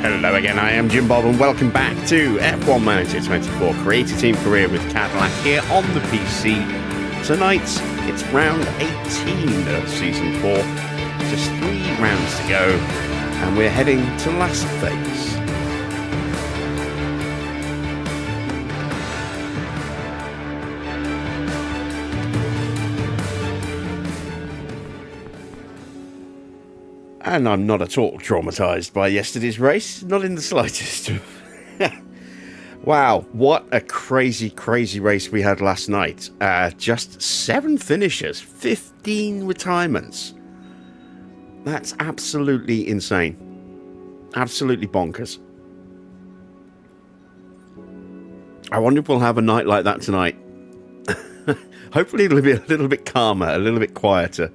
Hello again, I am Jim Bob and welcome back to F1 Manager 24 Creator Team Career with Cadillac here on the PC. Tonight, it's round 18 of Season 4, just 3 rounds to go, and we're heading to Las Vegas. And I'm not at all traumatised by yesterday's race, not in the slightest. Wow, what a crazy, crazy race we had last night. Just 7 finishes, 15 retirements. That's absolutely insane. Absolutely bonkers. I wonder if we'll have a night like that tonight. Hopefully it'll be a little bit calmer, a little bit quieter.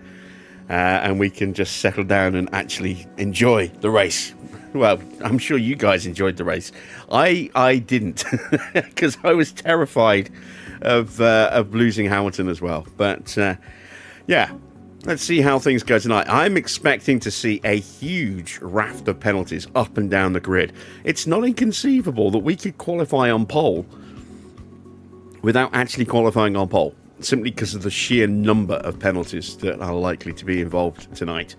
And we can just settle down and actually enjoy the race. Well, I'm sure you guys enjoyed the race. I didn't, because I was terrified of losing Hamilton as well. But yeah, let's see how things go tonight. I'm expecting to see a huge raft of penalties up and down the grid. It's not inconceivable that we could qualify on pole without actually qualifying on pole, simply because of the sheer number of penalties that are likely to be involved tonight.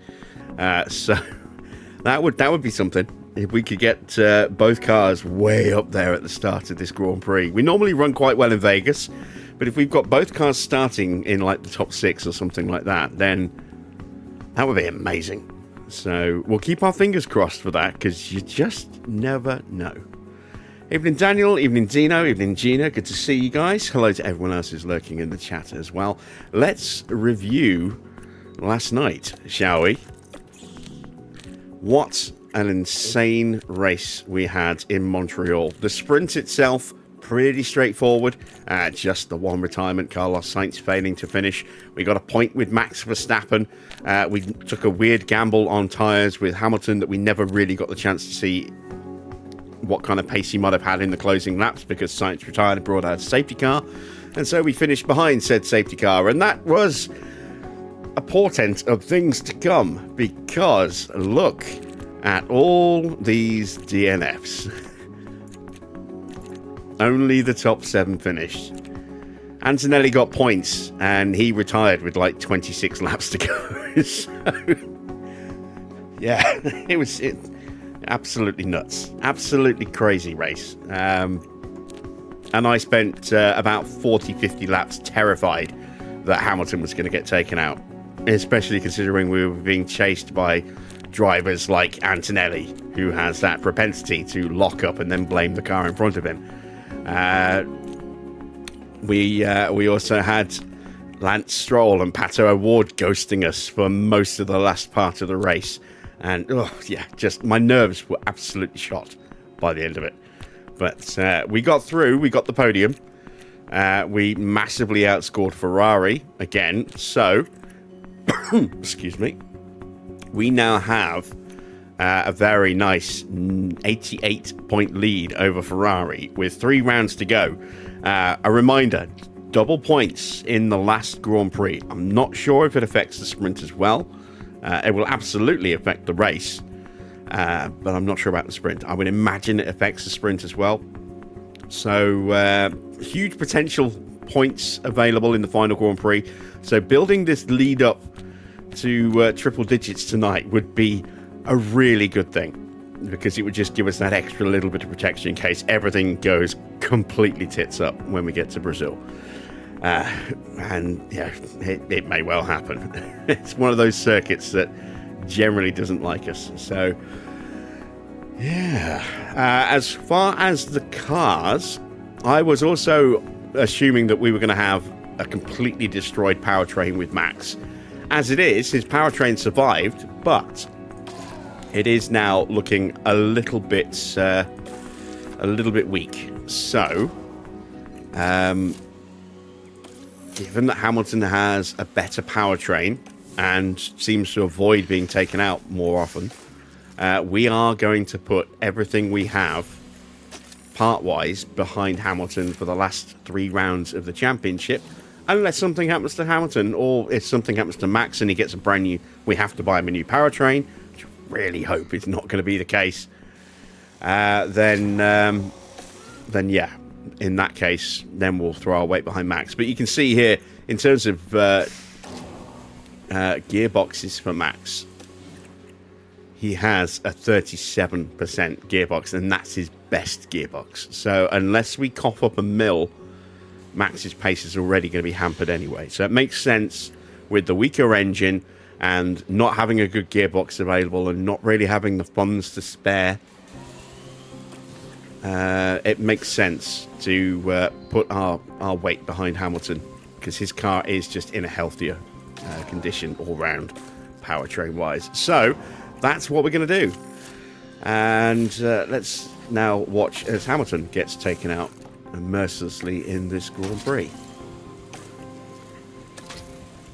So that would be something if we could get both cars way up there at the start of this Grand Prix. We normally run quite well in Vegas, but if we've got both cars starting in like the top 6 or something like that, then that would be amazing. So we'll keep our fingers crossed for that, because you just never know. Evening Daniel, evening Dino, evening Gina, good to see you guys. Hello to everyone else who's lurking in the chat as well. Let's review last night, shall we? What an insane race we had in Montreal. The sprint itself, pretty straightforward. Just the one retirement, Carlos Sainz failing to finish. We got a point with Max Verstappen. We took a weird gamble on tyres with Hamilton that we never really got the chance to see what kind of pace he might have had in the closing laps, because Sainz retired and brought out a safety car, and so we finished behind said safety car, and that was a portent of things to come, because look at all these DNFs. Only the top 7 finished. Antonelli got points and he retired with like 26 laps to go. So yeah, it was absolutely nuts, absolutely crazy race. And I spent about 40-50 laps terrified that Hamilton was going to get taken out, especially considering we were being chased by drivers like Antonelli, who has that propensity to lock up and then blame the car in front of him. We also had Lance Stroll and Pato O'Ward ghosting us for most of the last part of the race. And, yeah, just my nerves were absolutely shot by the end of it. But we got through. We got the podium. We massively outscored Ferrari again. So, excuse me, we now have a very nice 88-point lead over Ferrari with 3 rounds to go. A reminder, double points in the last Grand Prix. I'm not sure if it affects the sprint as well. It will absolutely affect the race, but I'm not sure about the sprint. I would imagine it affects the sprint as well. So huge potential points available in the final Grand Prix. So building this lead up to triple digits tonight would be a really good thing, because it would just give us that extra little bit of protection in case everything goes completely tits up when we get to Brazil. And yeah, it may well happen. It's one of those circuits that generally doesn't like us. So yeah, as far as the cars, I was also assuming that we were going to have a completely destroyed powertrain with Max. As it is, his powertrain survived, but it is now looking a little bit weak. So, given that Hamilton has a better powertrain and seems to avoid being taken out more often, we are going to put everything we have part-wise behind Hamilton for the last 3 rounds of the championship, unless something happens to Hamilton, or if something happens to Max and he gets a brand new, we have to buy him a new powertrain, which I really hope is not going to be the case. then yeah, in that case, then we'll throw our weight behind Max. But you can see here, in terms of gearboxes for Max, he has a 37% gearbox, and that's his best gearbox. So unless we cough up a mill, Max's pace is already going to be hampered anyway. So it makes sense with the weaker engine and not having a good gearbox available and not really having the funds to spare. It makes sense to put our weight behind Hamilton, because his car is just in a healthier condition all round, powertrain wise. So that's what we're going to do. And let's now watch as Hamilton gets taken out mercilessly in this Grand Prix.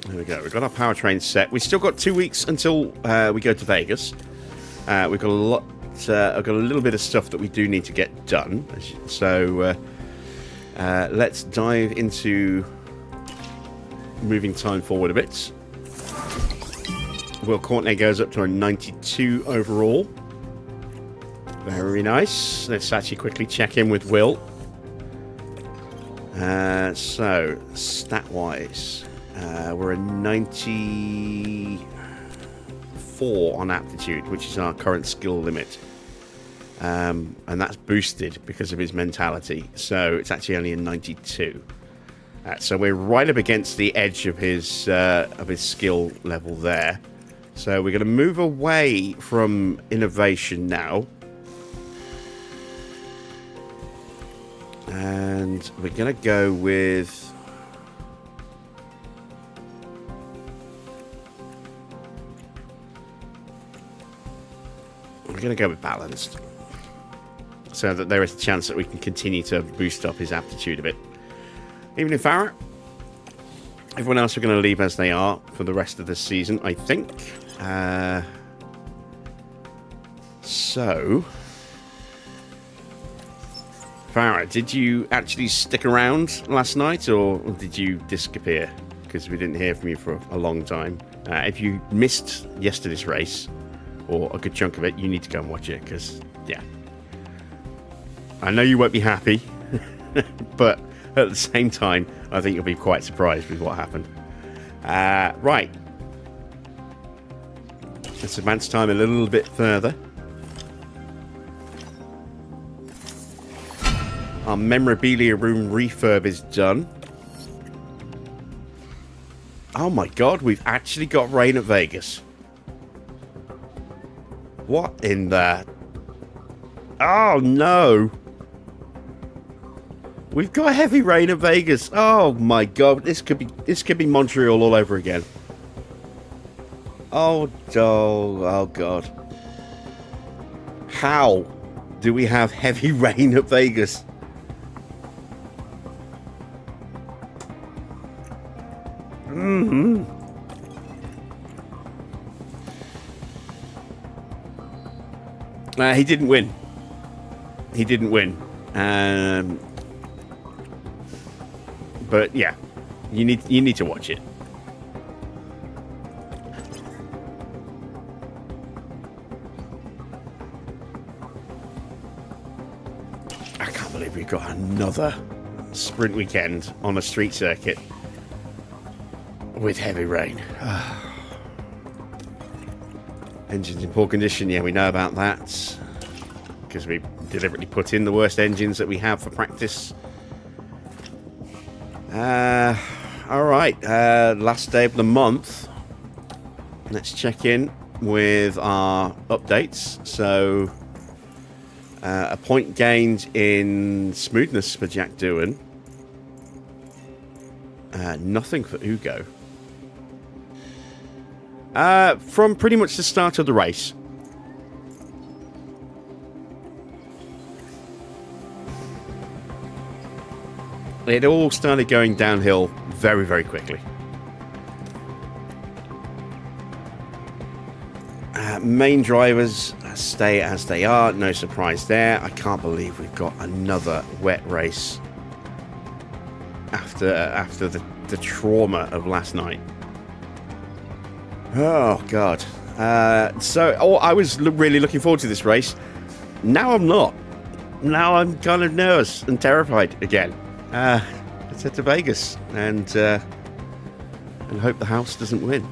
There we go. We've got our powertrain set. We've still got 2 weeks until we go to Vegas. We've got a lot. I've got a little bit of stuff that we do need to get done. So let's dive into moving time forward a bit. Will Courtney goes up to a 92 overall. Very nice. Let's actually quickly check in with Will. So, stat-wise, we're a 94 on aptitude, which is our current skill limit. And that's boosted because of his mentality. So, it's actually only a 92. So, we're right up against the edge of his skill level there. So, we're going to move away from innovation now. And we're going to go with... We're going to go with balanced. So that there is a chance that we can continue to boost up his aptitude a bit. Even in Farah, everyone else are going to leave as they are for the rest of the season, I think. So... Farah, did you actually stick around last night, or did you disappear? Because we didn't hear from you for a long time. If you missed yesterday's race, or a good chunk of it, you need to go and watch it, because, yeah. I know you won't be happy, but at the same time, I think you'll be quite surprised with what happened. Right. Let's advance time a little bit further. Our memorabilia room refurb is done. Oh my god, we've actually got rain at Vegas. What in the... Oh no! We've got heavy rain at Vegas. Oh my god, this could be Montreal all over again. Oh god. How do we have heavy rain at Vegas? He didn't win. He didn't win. But yeah, you need to watch it. I can't believe we've got another sprint weekend on a street circuit with heavy rain. Engines in poor condition, yeah, we know about that, because we deliberately put in the worst engines that we have for practice. Alright, last day of the month. Let's check in with our updates. So, a point gained in smoothness for Jack Doohan. Nothing for Ugo. From pretty much the start of the race. It all started going downhill very, very quickly. Main drivers stay as they are. No surprise there. I can't believe we've got another wet race after the trauma of last night. Oh, God. I was really looking forward to this race. Now I'm not. Now I'm kind of nervous and terrified again. Let's head to Vegas and hope the house doesn't win.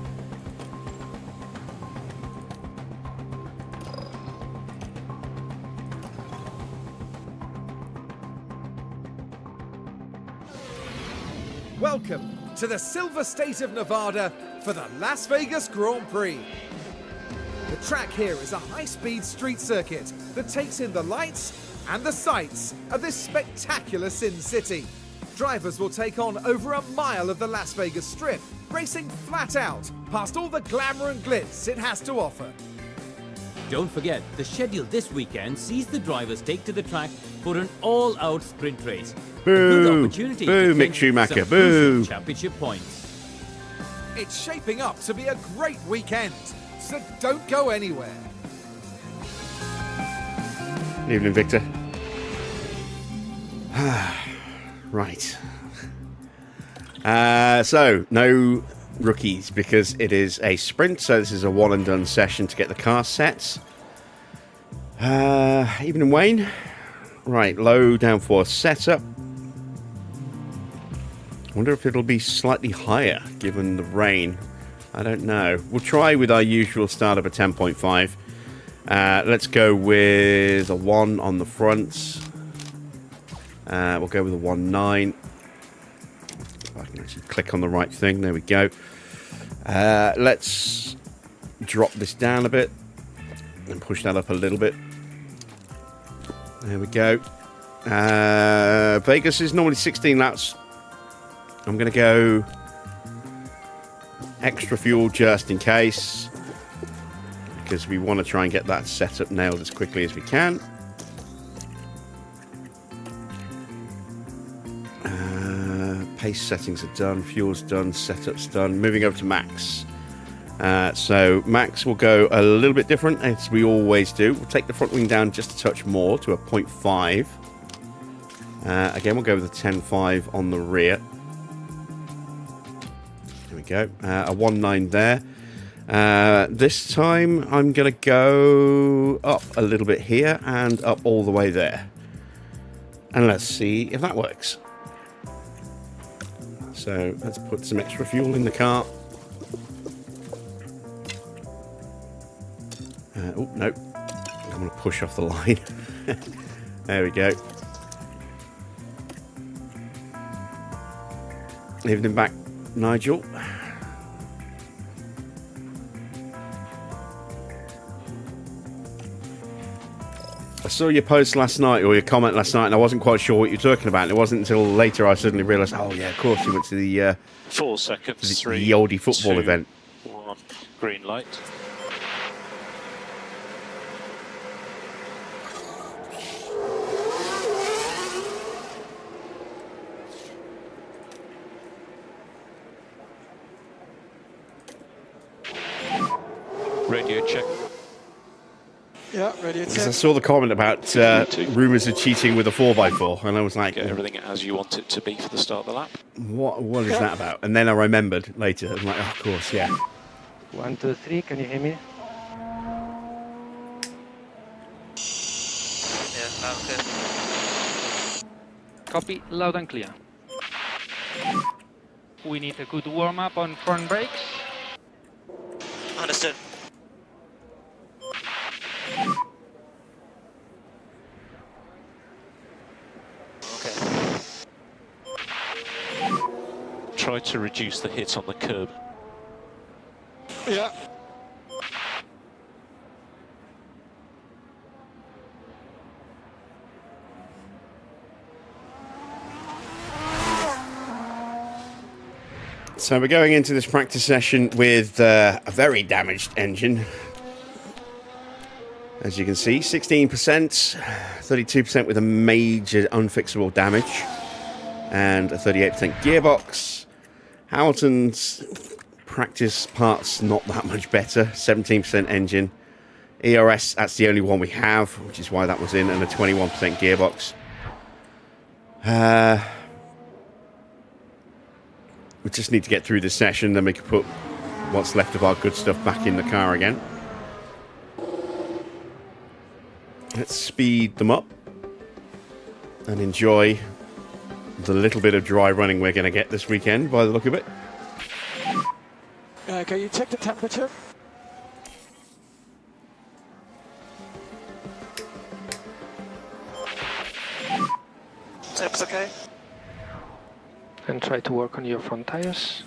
Welcome to the Silver State of Nevada for the Las Vegas Grand Prix. The track here is a high-speed street circuit that takes in the lights and the sights of this spectacular Sin City. Drivers will take on over a mile of the Las Vegas Strip, racing flat out past all the glamour and glitz it has to offer. Don't forget, the schedule this weekend sees the drivers take to the track for an all-out sprint race. Boo! A good opportunity Boo, to Mick Schumacher, some boo! crucial championship points. It's shaping up to be a great weekend, so don't go anywhere. Evening, Victor. Right. So, no rookies because it is a sprint, so this is a one and done session to get the car sets. Evening, Wayne. Right, low downforce setup. Wonder if it'll be slightly higher given the rain. I don't know. We'll try with our usual start of a 10.5. Let's go with a 1 on the front. We'll go with a 1.9. If I can actually click on the right thing. There we go. Let's drop this down a bit and push that up a little bit. There we go. Vegas is normally 16 laps. I'm going to go extra fuel just in case, because we want to try and get that setup nailed as quickly as we can. Pace settings are done, fuel's done, setup's done. Moving over to max. So max will go a little bit different as we always do. We'll take the front wing down just a touch more to a 0.5. Again, we'll go with a 10.5 on the rear. There we go. A 1.9 there. This time I'm going to go up a little bit here and up all the way there. And let's see if that works. So let's put some extra fuel in the car. Oh, no. I'm going to push off the line. There we go. Evening back, Nigel. I saw your post last night, or your comment last night, and I wasn't quite sure what you were talking about. And it wasn't until later I suddenly realised, oh yeah, of course, you went to the 4 seconds, 3, the Audi football 2, event. 1, green light. Radio check. Yeah, radio Because check. I saw the comment about rumours of cheating with a 4x4, and I was like, Get everything as you want it to be for the start of the lap. what is that about? And then I remembered later. I'm like, oh, of course, yeah. 1, 2, 3, can you hear me? Yes, loud and Copy, loud and clear. We need a good warm-up on front brakes. understood. Okay. Try to reduce the hit on the curb. Yeah. So we're going into this practice session with a very damaged engine. As you can see, 16%, 32% with a major unfixable damage, and a 38% gearbox. Hamilton's practice part's not that much better, 17% engine. ERS, that's the only one we have, which is why that was in, and a 21% gearbox. We just need to get through this session, then we can put what's left of our good stuff back in the car again. let's speed them up and enjoy the little bit of dry running we're going to get this weekend by the look of it. Can you check the temperature? Seems okay. And try to work on your front tires.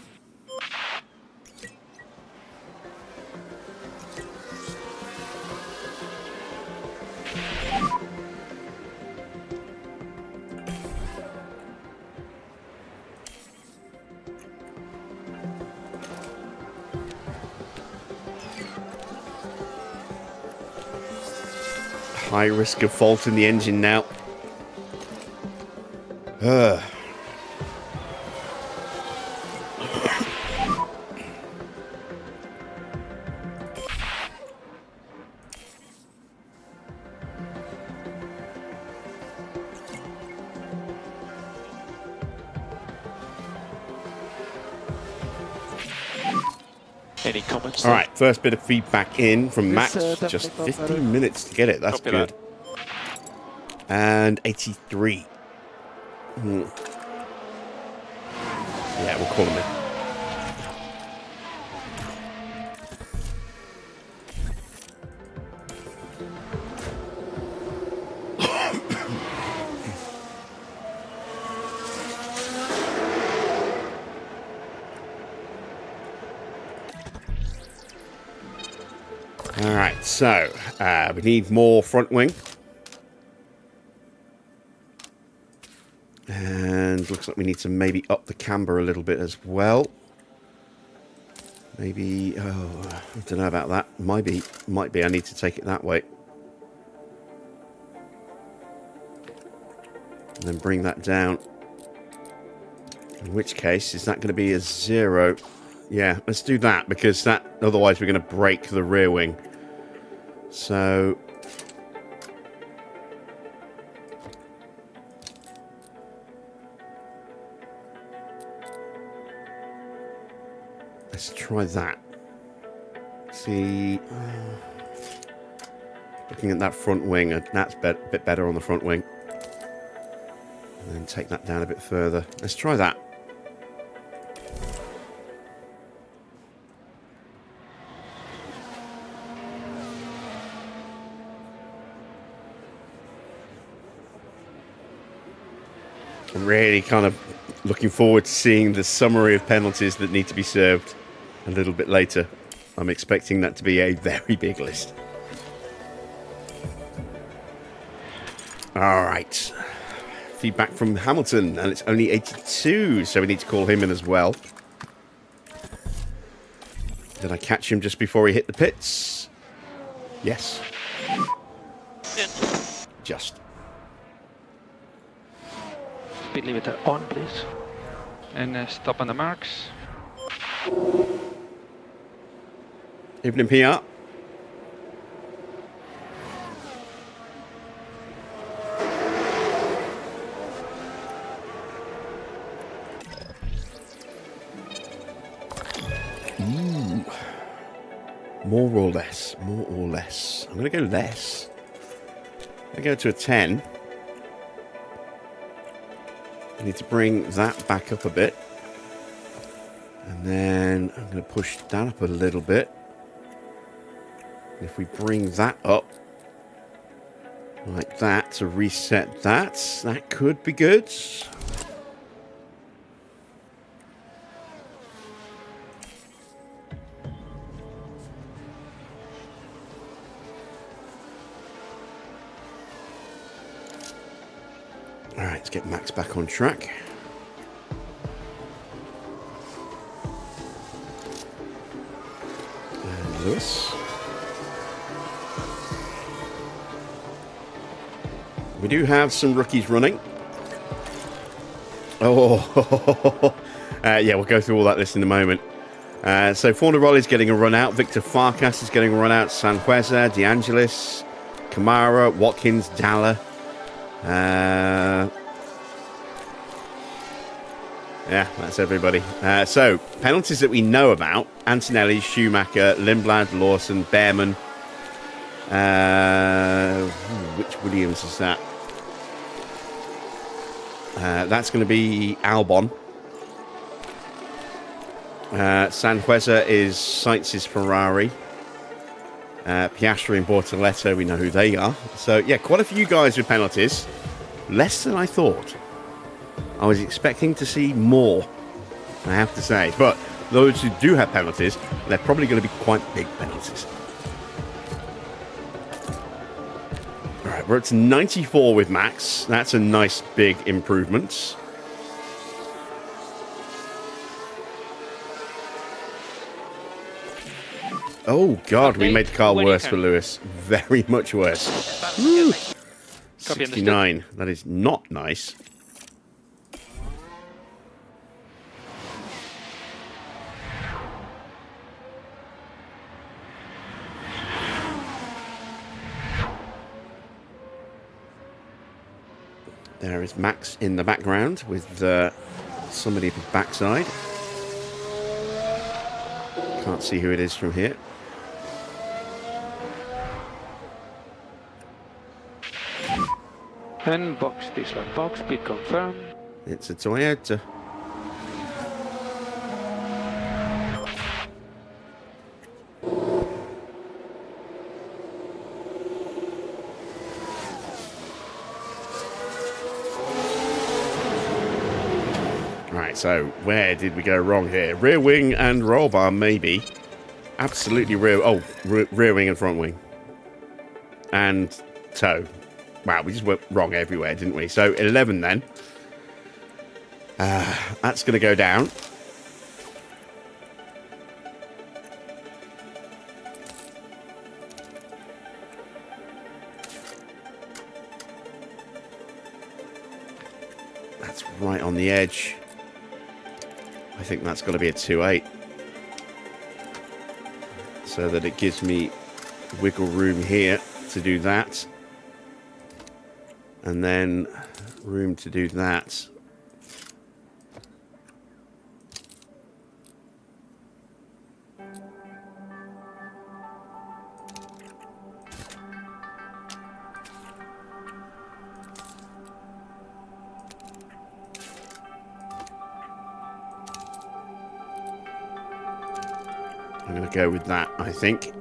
High risk of fault in the engine now. Any comments? All right, first bit of feedback in from Max. Definitely Just not 15 better. minutes to get it. That's Copy good. that. And 83. Yeah, we'll call him in. All right, so we need more front wing. And looks like we need to maybe up the camber a little bit as well. Maybe, oh, I don't know about that. Might be I need to take it that way. And then bring that down. In which case, is that going to be a 0? Yeah, let's do that, because that, otherwise we're going to break the rear wing. So let's try that. See, looking at that front wing, that's a bit better on the front wing. And then take that down a bit further. Let's try that. I'm really kind of looking forward to seeing the summary of penalties that need to be served a little bit later. I'm expecting that to be a very big list. All right. Feedback from Hamilton, and it's only 82, so we need to call him in as well. Did I catch him just before he hit the pits? Yes. Just. Speed limiter on, please. And stop on the marks. Evening PR. More or less? More or less? I'm going to go less. I'm going to go to a 10. I need to bring that back up a bit. And then I'm going to push that up a little bit. And if we bring that up like that to reset that, that could be good. All right, let's get Max back on track. And Lewis. We do have some rookies running. Oh, yeah, we'll go through all that list in a moment. So Fornaroli's getting a run out. Victor Farkas is getting a run out. Sanhueza, De Angelis, Kamara, Watkins, Dalla. Yeah, that's everybody. So, penalties that we know about. Antonelli, Schumacher, Lindblad, Lawson, Bearman. Which Williams is that? That's going to be Albon. Sanhueza is Sainz's Ferrari. Piastri and Bortoletto, we know who they are. So, yeah, quite a few guys with penalties. Less than I thought. I was expecting to see more, I have to say. But those who do have penalties, they're probably going to be quite big penalties. All right, we're at 94 with Max. That's a nice big improvement. Oh, God, we made the car worse for Lewis. Very much worse. Woo. 69. That is not nice. There is Max in the background with somebody at his backside. Can't see who it is from here. And box, this one box, speed confirmed. It's a Toyota. Right, so where did we go wrong here? Rear wing and roll bar, maybe. Absolutely rear. Oh, rear wing and front wing. And toe. Wow, we just went wrong everywhere, didn't we? So 11 then. That's going to go down. That's right on the edge. I think that's got to be a 2.8. So that it gives me wiggle room here to do that. And then room to do that. I'm going to go with that, I think.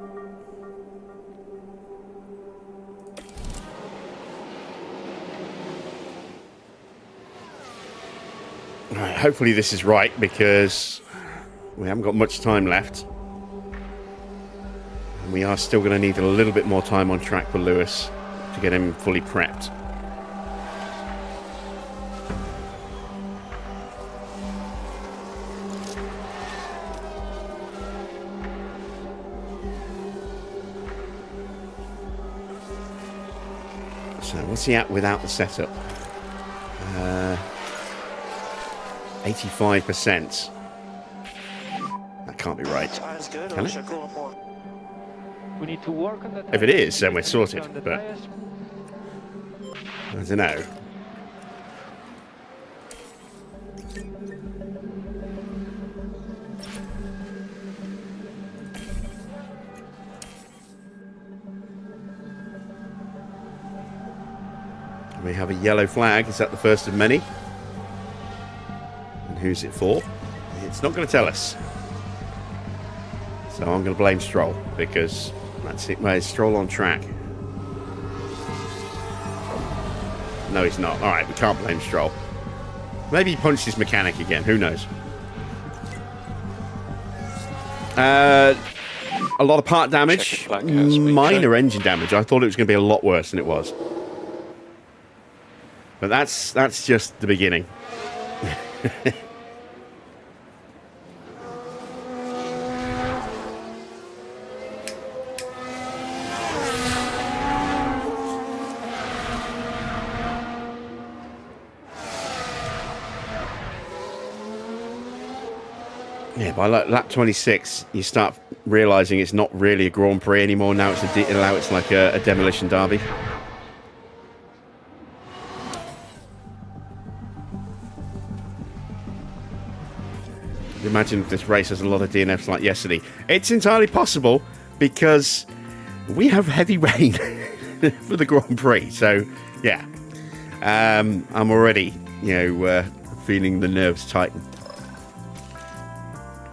Right, hopefully this is right because we haven't got much time left. And we are still going to need a little bit more time on track for Lewis to get him fully prepped. So what's he at without the setup? 85%. That can't be right. Can it? We need to work on that. If it is, then we're sorted. But I don't know. We have a yellow flag. Is that the first of many? And who's it for? It's not going to tell us. So I'm going to blame Stroll because that's it. Where's Stroll on track? No, he's not. All right, we can't blame Stroll. Maybe he punched his mechanic again. Who knows? A lot of part damage. Minor engine damage. I thought it was going to be a lot worse than it was. But that's just the beginning. Yeah, by lap 26, you start realising it's not really a Grand Prix anymore. Now it's like a demolition derby. Imagine if this race has a lot of DNFs like yesterday. It's entirely possible because we have heavy rain. for the Grand Prix. So, yeah, I'm already, feeling the nerves tighten.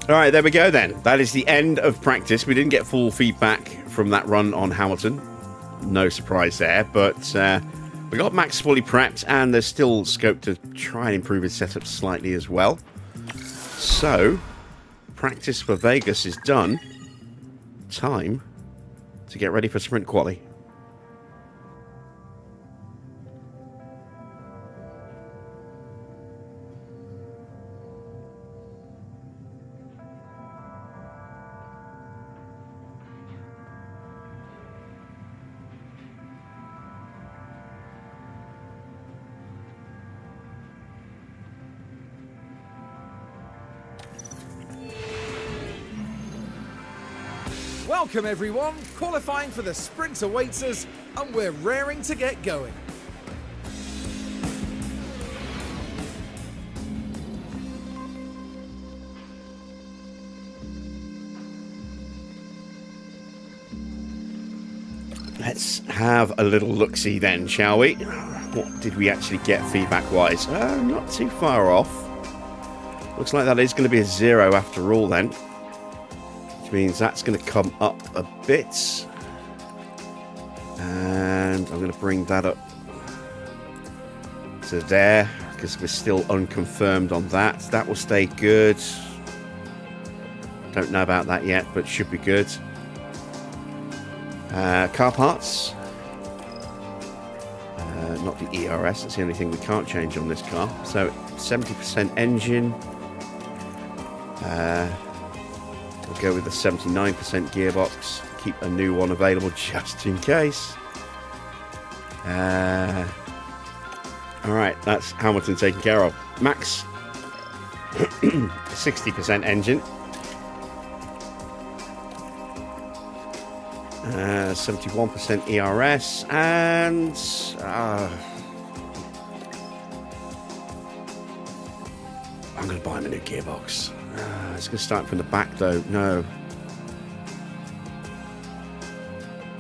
All right, there we go then. That is the end of practice. We didn't get full feedback from that run on Hamilton. No surprise there, but we got Max fully prepped, and there's still scope to try and improve his setup slightly as well. So, practice for Vegas is done. Time to get ready for sprint quali. Welcome everyone, qualifying for the sprint awaits us, and we're raring to get going. Let's have a little look-see then, shall we? What did we actually get feedback-wise? Not too far off. Looks like that is going to be a 0 after all then. Which means that's going to come up a bit. And I'm going to bring that up to there, because we're still unconfirmed on that. That will stay good. Don't know about that yet, but should be good. Car parts. Not the ERS, that's the only thing we can't change on this car. So 70% engine. We'll go with the 79% gearbox. Keep a new one available just in case. Alright, that's Hamilton taken care of. Max, 60% engine. 71% ERS, and I'm going to buy him a new gearbox. It's going to start from the back though. No.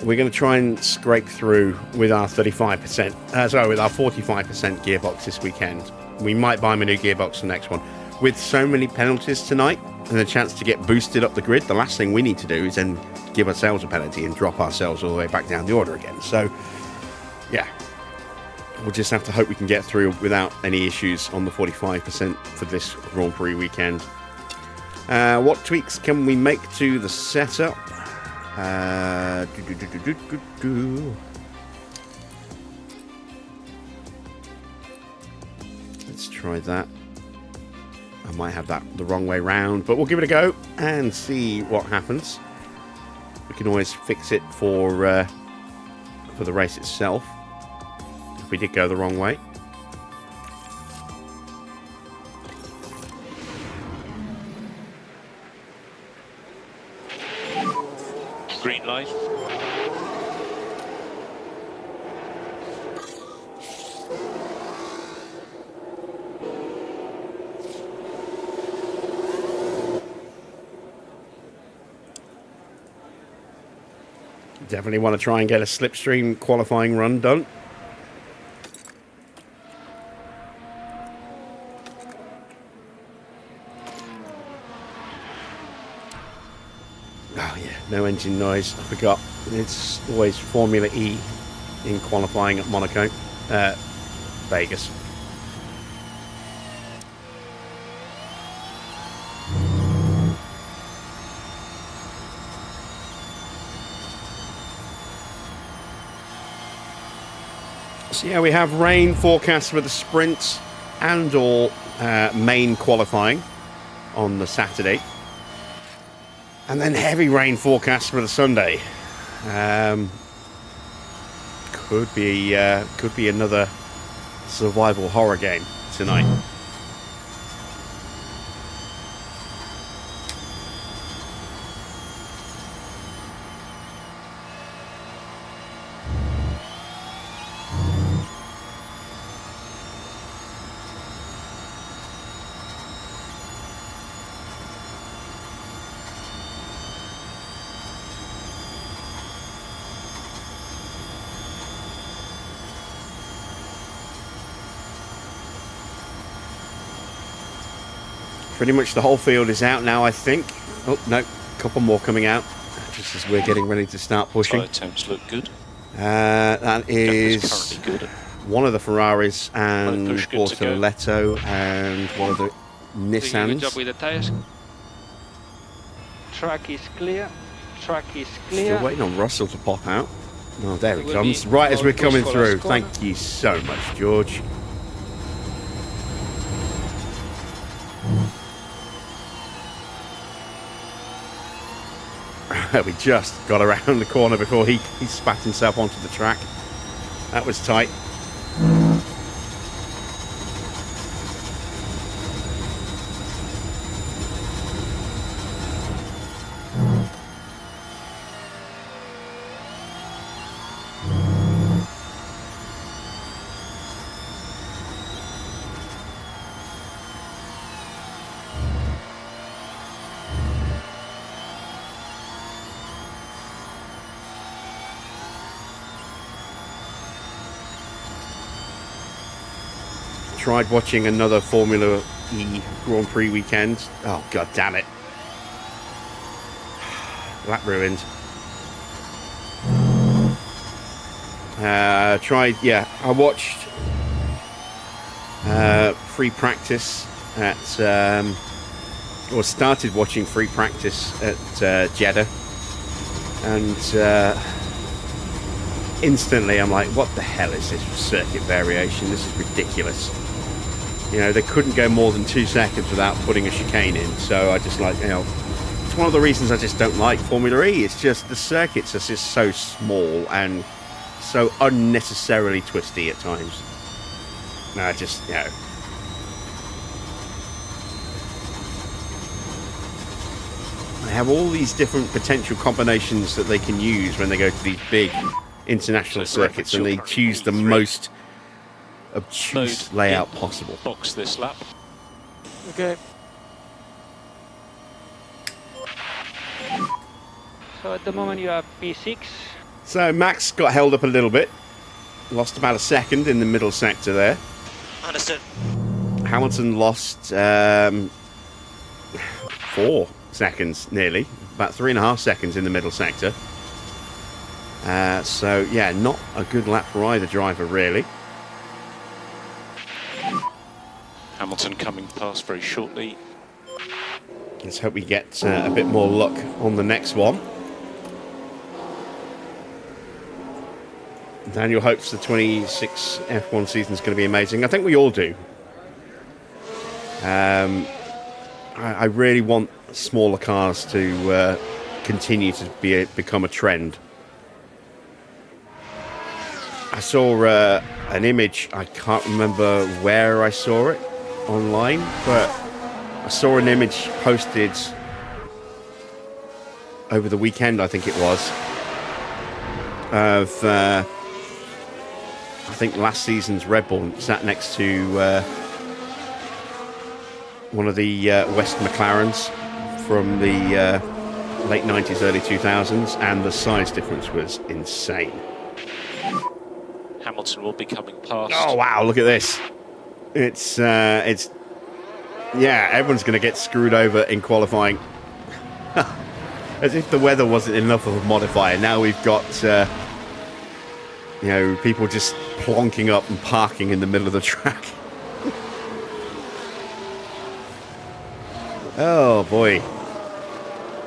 We're going to try and scrape through with our 35%, sorry, with our 45% gearbox this weekend. We might buy him a new gearbox for the next one. With so many penalties tonight and a chance to get boosted up the grid, the last thing we need to do is then give ourselves a penalty and drop ourselves all the way back down the order again. So, yeah, we'll just have to hope we can get through without any issues on the 45% for this Grand Prix weekend. What tweaks can we make to the setup? Let's try that. I might have that the wrong way round, but we'll give it a go and see what happens. We can always fix it for the race itself if we did go the wrong way. Green light. Definitely want to try and get a slipstream qualifying run done. Oh yeah, no engine noise. I forgot. It's always Formula E in qualifying at Monaco, Vegas. So yeah, we have rain forecast for the sprint and or main qualifying on the Saturday, and then heavy rain forecast for the Sunday. Could be another survival horror game tonight. Pretty much the whole field is out now, I think. Oh, no, a couple more coming out, just as we're getting ready to start pushing. Tyre temps look good. That Gap is currently good. one of the Ferraris and Push good to go. Bortoletto and one of the Doing a good Nissans. job with the tires. Track is clear. Track is clear. Still waiting on Russell to pop out. Oh, there he Will comes. be Right as we're push coming for through. last corner. Thank you so much, George. We just got around the corner before he spat himself onto the track. That was tight. Tried watching another Formula E Grand Prix weekend. Oh, god damn it. Lap ruined. I watched free practice at, or started watching free practice at Jeddah. And instantly I'm like, what the hell is this circuit variation? This is ridiculous. You know, they couldn't go more than 2 seconds without putting a chicane in. So I just like, it's one of the reasons I just don't like Formula E. It's just the circuits are just so small and so unnecessarily twisty at times. No, I just, they have all these different potential combinations that they can use when they go to these big international circuits, and they choose the most obtuse layout possible. Box this lap. Okay. So at the moment you have P6. So Max got held up a little bit. Lost about a second in the middle sector there. Understood. Hamilton lost 4 seconds nearly. About 3.5 seconds in the middle sector. So, yeah, not a good lap for either driver, really. Hamilton coming past very shortly. Let's hope we get a bit more luck on the next one. Daniel hopes the 26 F1 season is going to be amazing. I think we all do. I really want smaller cars to continue to become a trend. I saw an image, I can't remember where I saw it online, but I saw an image posted over the weekend, I think it was, of I think last season's RedBull sat next to one of the West McLarens from the late 90s, early 2000s, and the size difference was insane. Hamilton will be coming past. Oh wow, look at this. It's yeah, everyone's going to get screwed over in qualifying. As if the weather wasn't enough of a modifier. Now we've got people just plonking up and parking in the middle of the track. Oh boy,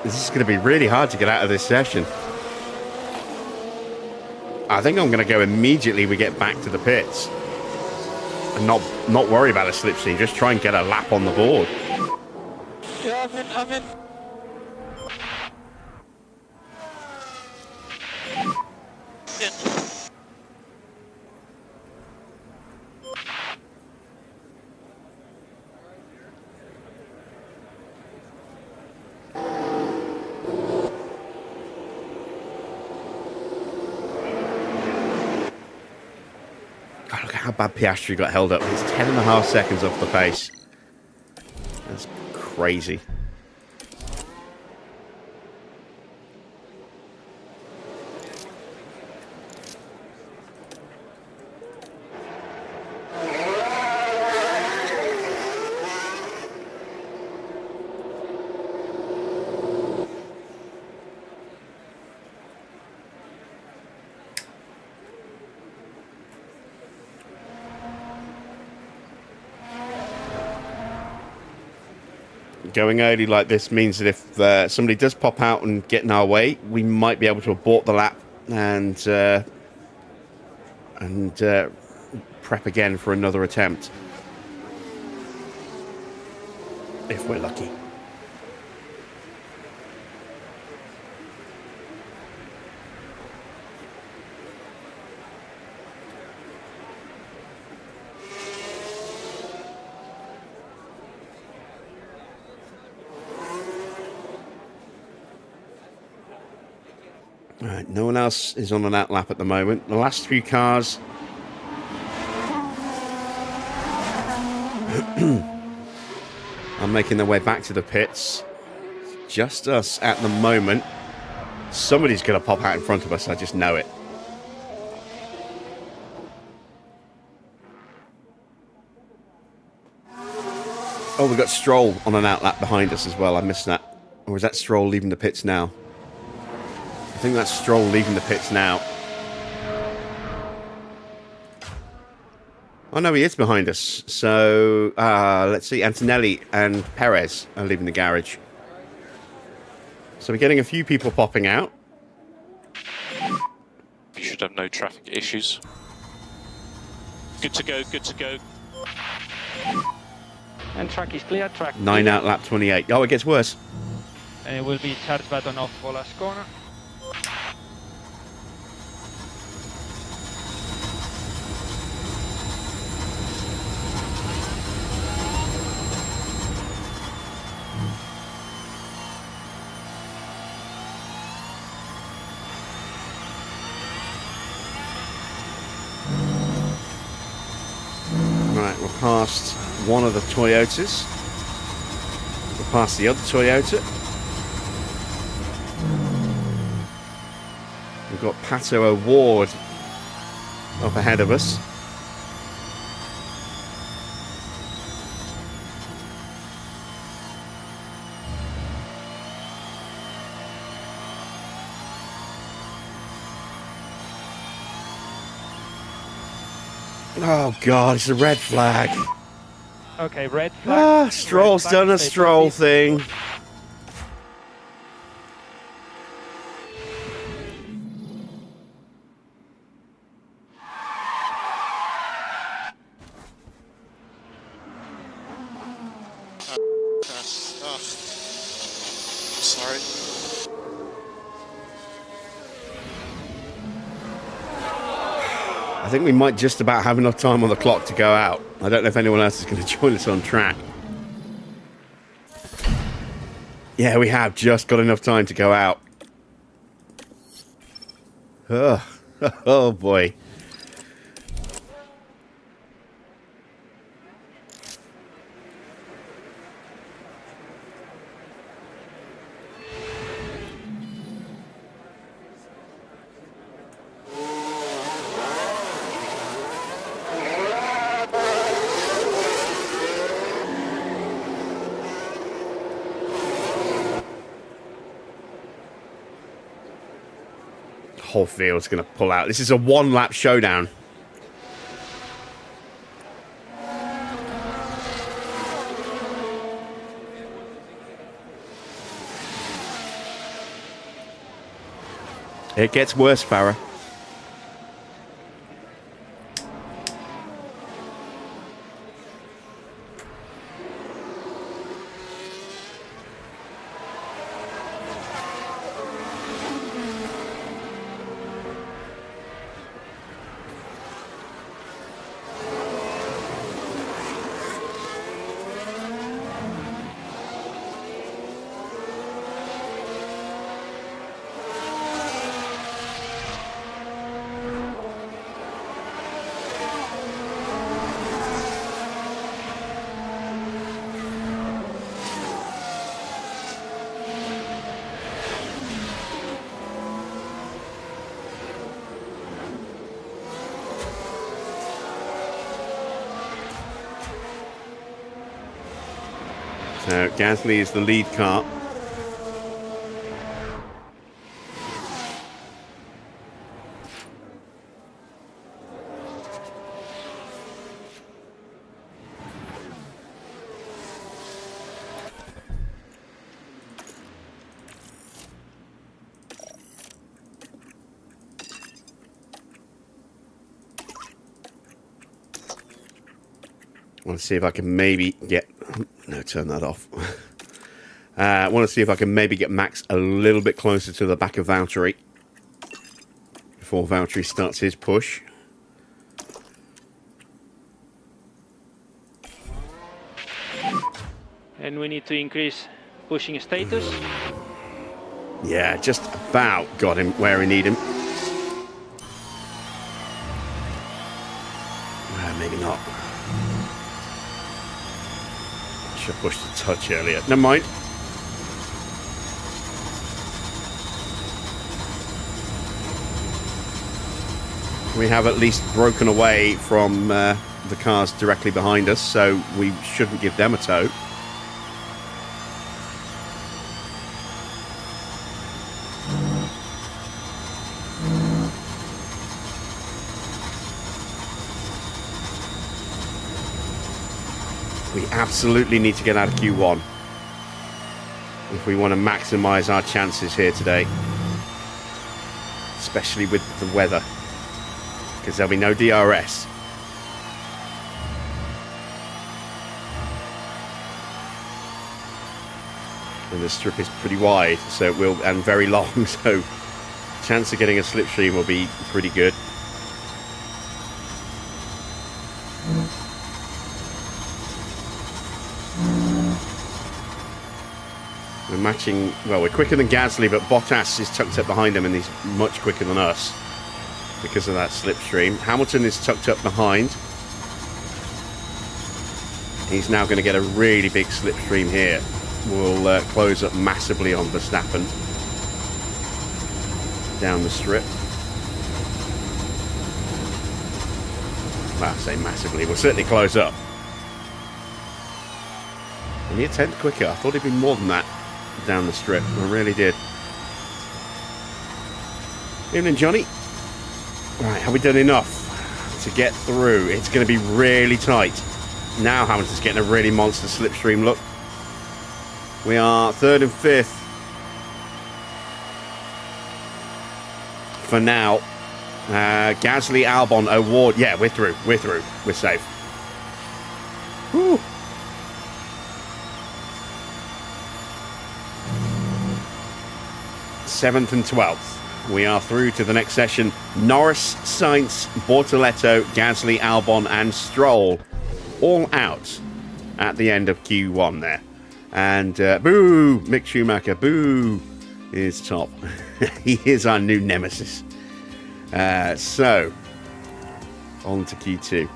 this is going to be really hard to get out of this session. I think I'm going to go immediately we get back to the pits and not worry about a slipstream, just try and get a lap on the board. Yeah, I'm in. God, look at how bad Piastri got held up. He's 10.5 seconds off the pace. That's crazy. Going early like this means that if somebody does pop out and get in our way, we might be able to abort the lap and prep again for another attempt. If we're lucky. All right, no one else is on an out lap at the moment. The last few cars are making their way back to the pits. Just us at the moment. Somebody's going to pop out in front of us, I just know it. Oh, we've got Stroll on an out lap behind us as well. I missed that. Or is that Stroll leaving the pits now? I think that's Stroll leaving the pits now. Oh, no, he is behind us. So, let's see. Antonelli and Perez are leaving the garage. So we're getting a few people popping out. You should have no traffic issues. Good to go, good to go. And track is clear, track 9 clear. out, lap 28. Oh, it gets worse. And it will be charge button off for last corner. Right, we're past one of the Toyotas. We're past the other Toyota. We've got Pato O'Ward up ahead of us. Oh God, it's a red flag. Okay, red flag. Stroll's Red flag, done a stay Stroll positive. thing. Sorry. I think we might just about have enough time on the clock to go out. I don't know if anyone else is going to join us on track. Yeah, we have just got enough time to go out. Ugh. Oh boy. Whole field's going to pull out. This is a one-lap showdown. It gets worse, Farah. So Gasly is the lead car. want to see if I can maybe get... No, turn that off. I want to see if I can maybe get Max a little bit closer to the back of Valtteri before Valtteri starts his push. And we need to increase pushing status. Yeah, just about got him where he needed him. Maybe not. Should have pushed a touch earlier. Never mind. We have at least broken away from the cars directly behind us, so we shouldn't give them a tow. We absolutely need to get out of Q1 if we want to maximize our chances here today, especially with the weather, because there'll be no DRS. And the strip is pretty wide, so it will, and very long, so chance of getting a slipstream will be pretty good. We're matching, well, we're quicker than Gasly, but Bottas is tucked up behind him and he's much quicker than us because of that slipstream. Hamilton is tucked up behind. He's now going to get a really big slipstream here. We'll close up massively on Verstappen down the strip. Well, I say massively, we'll certainly close up. Only a tenth quicker. I thought he'd be more than that down the strip. I really did. Evening, Johnny. Right, have we done enough to get through? It's going to be really tight. Now Hamilton's getting a really monster slipstream look. We are third and fifth for now. Gasly, Albon, O'Ward. Yeah, we're through. We're through. We're safe. Whew. Seventh and 12th. We are through to the next session. Norris, Sainz, Bortoletto, Gasly, Albon, and Stroll all out at the end of Q1 there. And boo, Mick Schumacher, boo, is top. He is our new nemesis. So, on to Q2.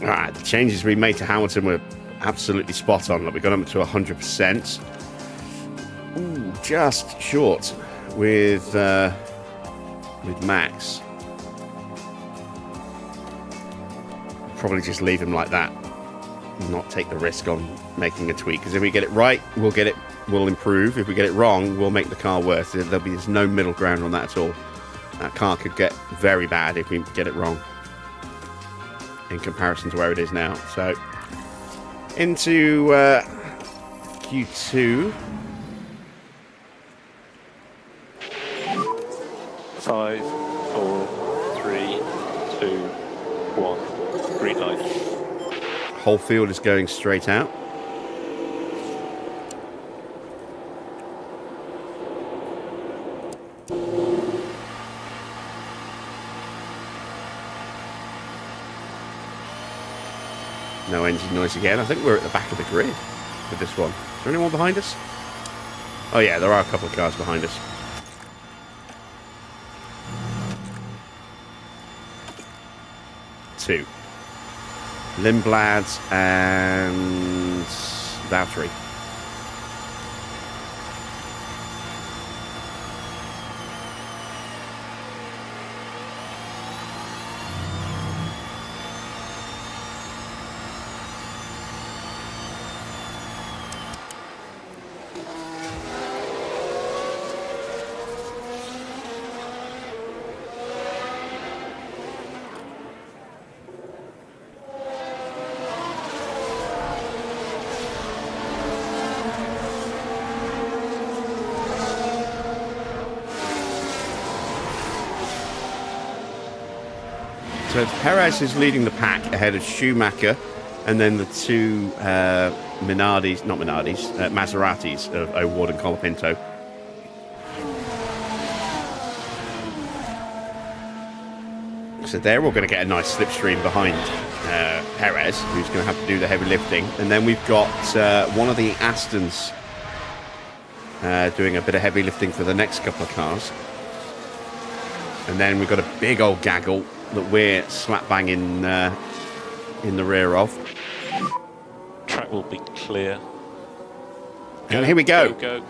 Alright, the changes we made to Hamilton were absolutely spot on. Look, we got him to 100%. Ooh, just short with Max. Probably just leave him like that. Not take the risk on making a tweak. Because if we get it right, we'll improve. If we get it wrong, we'll make the car worse. There's no middle ground on that at all. That car could get very bad if we get it wrong in comparison to where it is now. So into Q2. 5, 4, 3, 2, 1. Green light. Whole field is going straight out. No engine noise again. I think we're at the back of the grid with this one. Is there anyone behind us? Oh yeah, there are a couple of cars behind us. Two. Lindblad and Valtteri. So it's Perez who's leading the pack ahead of Schumacher, and then the two Maseratis of O'Ward and Colapinto. So they're all going to get a nice slipstream behind Perez, who's going to have to do the heavy lifting. And then we've got one of the Astons doing a bit of heavy lifting for the next couple of cars. And then we've got a big old gaggle that we're slap bang in the rear of. Track will be clear. And here we go. Go.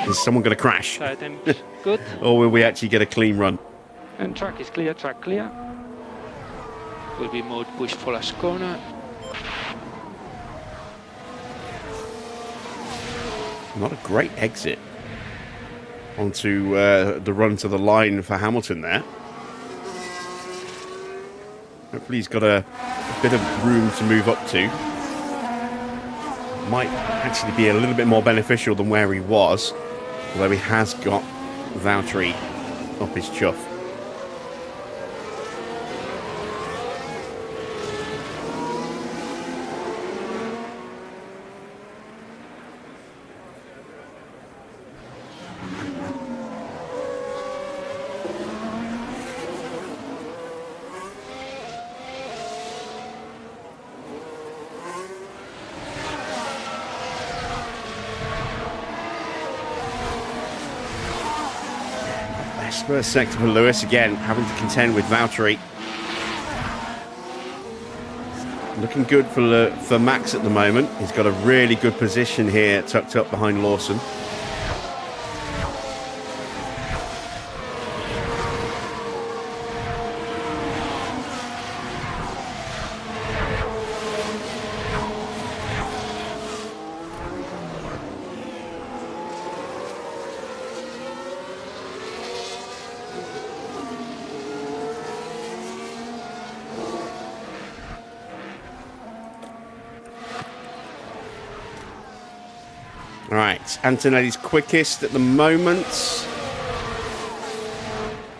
Is someone going to crash? Tighten. Good. Or will we actually get a clean run? And track is clear, track clear. Will be mode push for last corner. Not a great exit onto the run to the line for Hamilton there. Hopefully he's got a bit of room to move up to. Might actually be a little bit more beneficial than where he was, although he has got Valtteri up his chuff. First sector for Lewis, again having to contend with Valtteri. Looking good for Max at the moment. He's got a really good position here, tucked up behind Lawson. Right, Antonelli's quickest at the moment.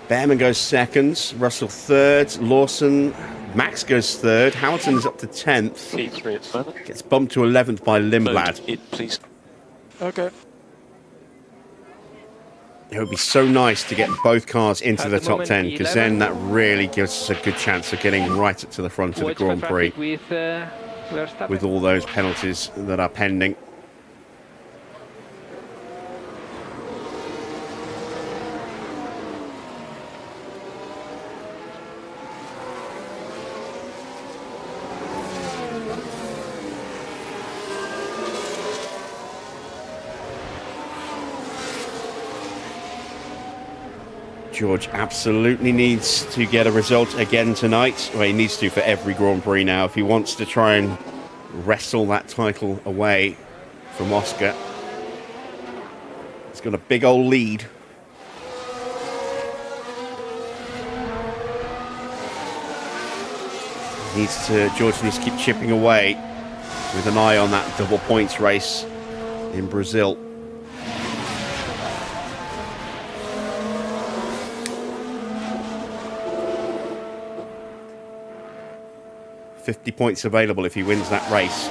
Bearman goes second, Russell third, Lawson, Max goes third, Hamilton is up to 10th. P3 at the moment. Gets bumped to 11th by Lindblad. Load it, please. Okay. It would be so nice to get both cars into At the the top moment, 10, because 11. then that really gives us a good chance of getting right up to the front of the Watch for Grand Prix traffic with Verstappen. with all those penalties that are pending. George absolutely needs to get a result again tonight. Well, he needs to for every Grand Prix now if he wants to try and wrestle that title away from Oscar. He's got a big old lead. George needs to keep chipping away with an eye on that double points race in Brazil. $50 points available if he wins that race.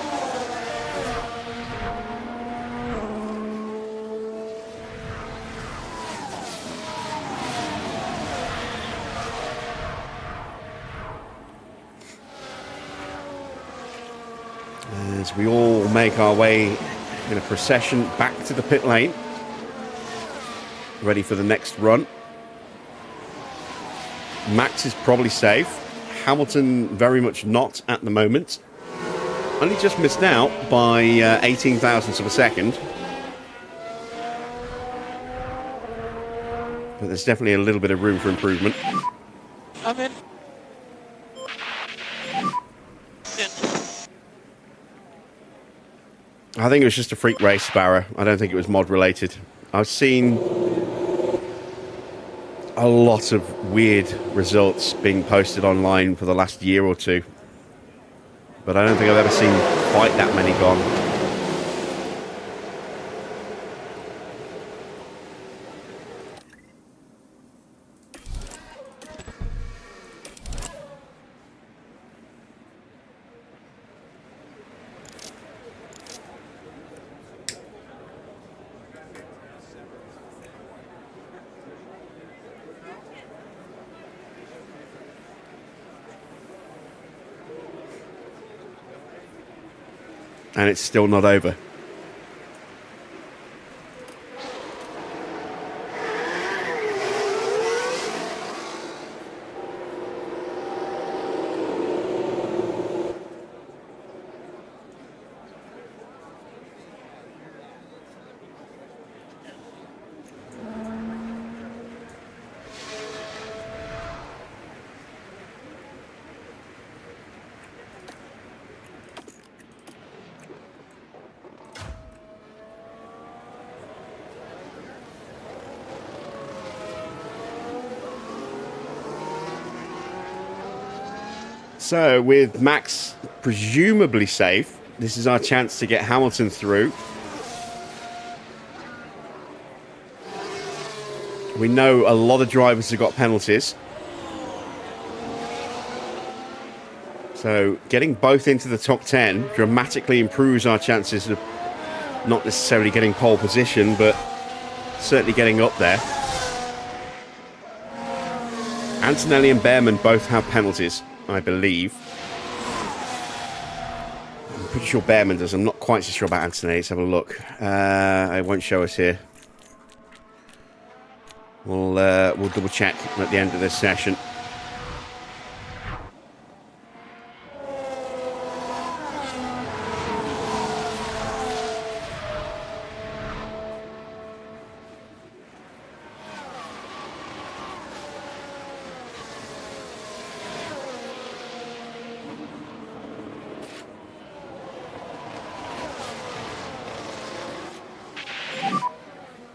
As we all make our way in a procession back to the pit lane, ready for the next run. Max is probably safe. Hamilton very much not at the moment. Only just missed out by 18 thousandths of a second. But there's definitely a little bit of room for improvement. I'm in. I think it was just a freak race, Sparrow. I don't think it was mod related. I've seen a lot of weird results being posted online for the last year or two. But I don't think I've ever seen quite that many gone. and it's still not over. So, with Max presumably safe, this is our chance to get Hamilton through. We know a lot of drivers have got penalties. So, getting both into the top 10 dramatically improves our chances of not necessarily getting pole position, but certainly getting up there. Antonelli and Bearman both have penalties, I believe. I'm pretty sure Bearman does. I'm not quite so sure about Antonelli. Let's have a look. It won't show us here. We'll double check at the end of this session.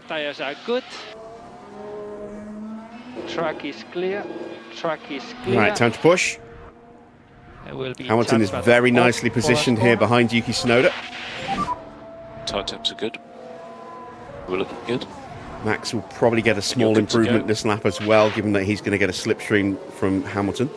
Tires are good. Track is clear. Track is clear. Right, time to push. There will be Hamilton is very nicely positioned here behind Yuki Tsunoda. Tire temps are good. We're looking good. Max will probably get a small improvement this lap as well, given that he's going to get a slipstream from Hamilton.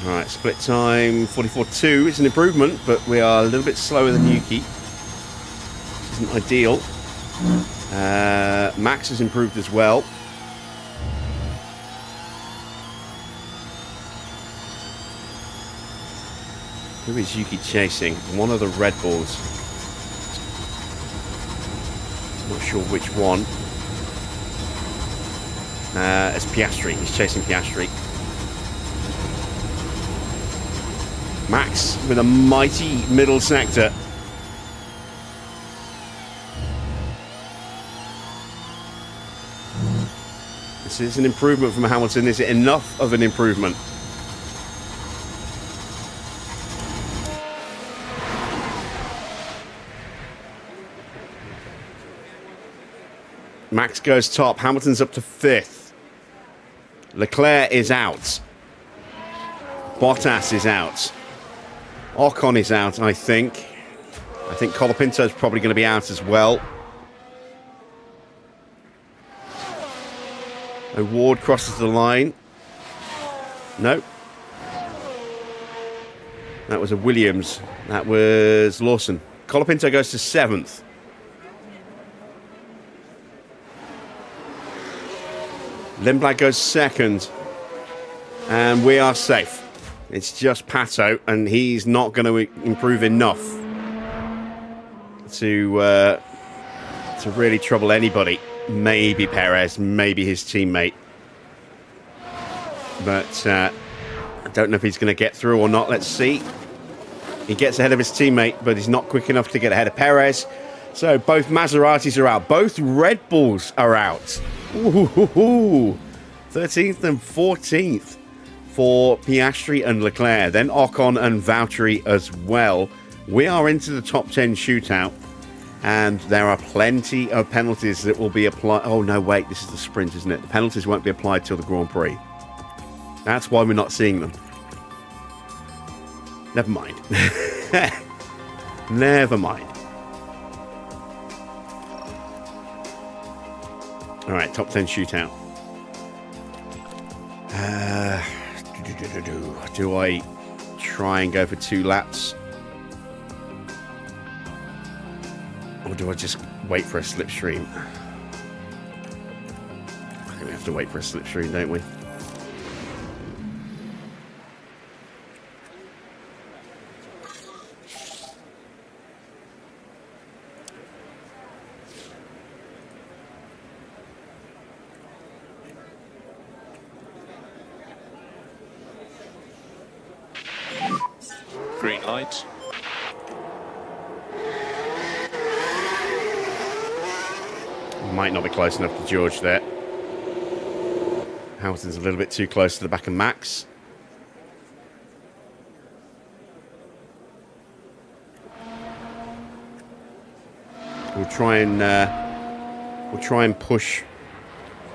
Alright, split time 44.2 is an improvement, but we are a little bit slower than Yuki. Which isn't ideal. Max has improved as well. Who is Yuki chasing? One of the Red Bulls. Not sure which one. It's Piastri. He's chasing Piastri. Max with a mighty middle sector. This is an improvement from Hamilton. Is it enough of an improvement? Max goes top. Hamilton's up to 5th. Leclerc is out. Bottas is out. Ocon is out, I think. I think Colapinto's probably going to be out as well. Ward crosses the line. No. That was a Williams. That was Lawson. Colapinto goes to 7th. Lindblad goes 2nd. And we are safe. It's just Pato, and he's not going to improve enough to really trouble anybody. Maybe Perez, maybe his teammate. But I don't know if he's going to get through or not. Let's see. He gets ahead of his teammate, but he's not quick enough to get ahead of Perez. So both Maseratis are out. Both Red Bulls are out. Ooh, 13th and 14th. For Piastri and Leclerc, then Ocon and Valtteri as well. We are into the top 10 shootout. And there are plenty of penalties that will be applied. Oh, no, wait. This is the sprint, isn't it? The penalties won't be applied till the Grand Prix. That's why we're not seeing them. Never mind. Never mind. All right, top 10 shootout. Do I try and go for 2 laps? Or do I just wait for a slipstream? I think we have to wait for a slipstream, don't we? Green light. Might not be close enough to George there. Hamilton's a little bit too close to the back of Max. We'll try and push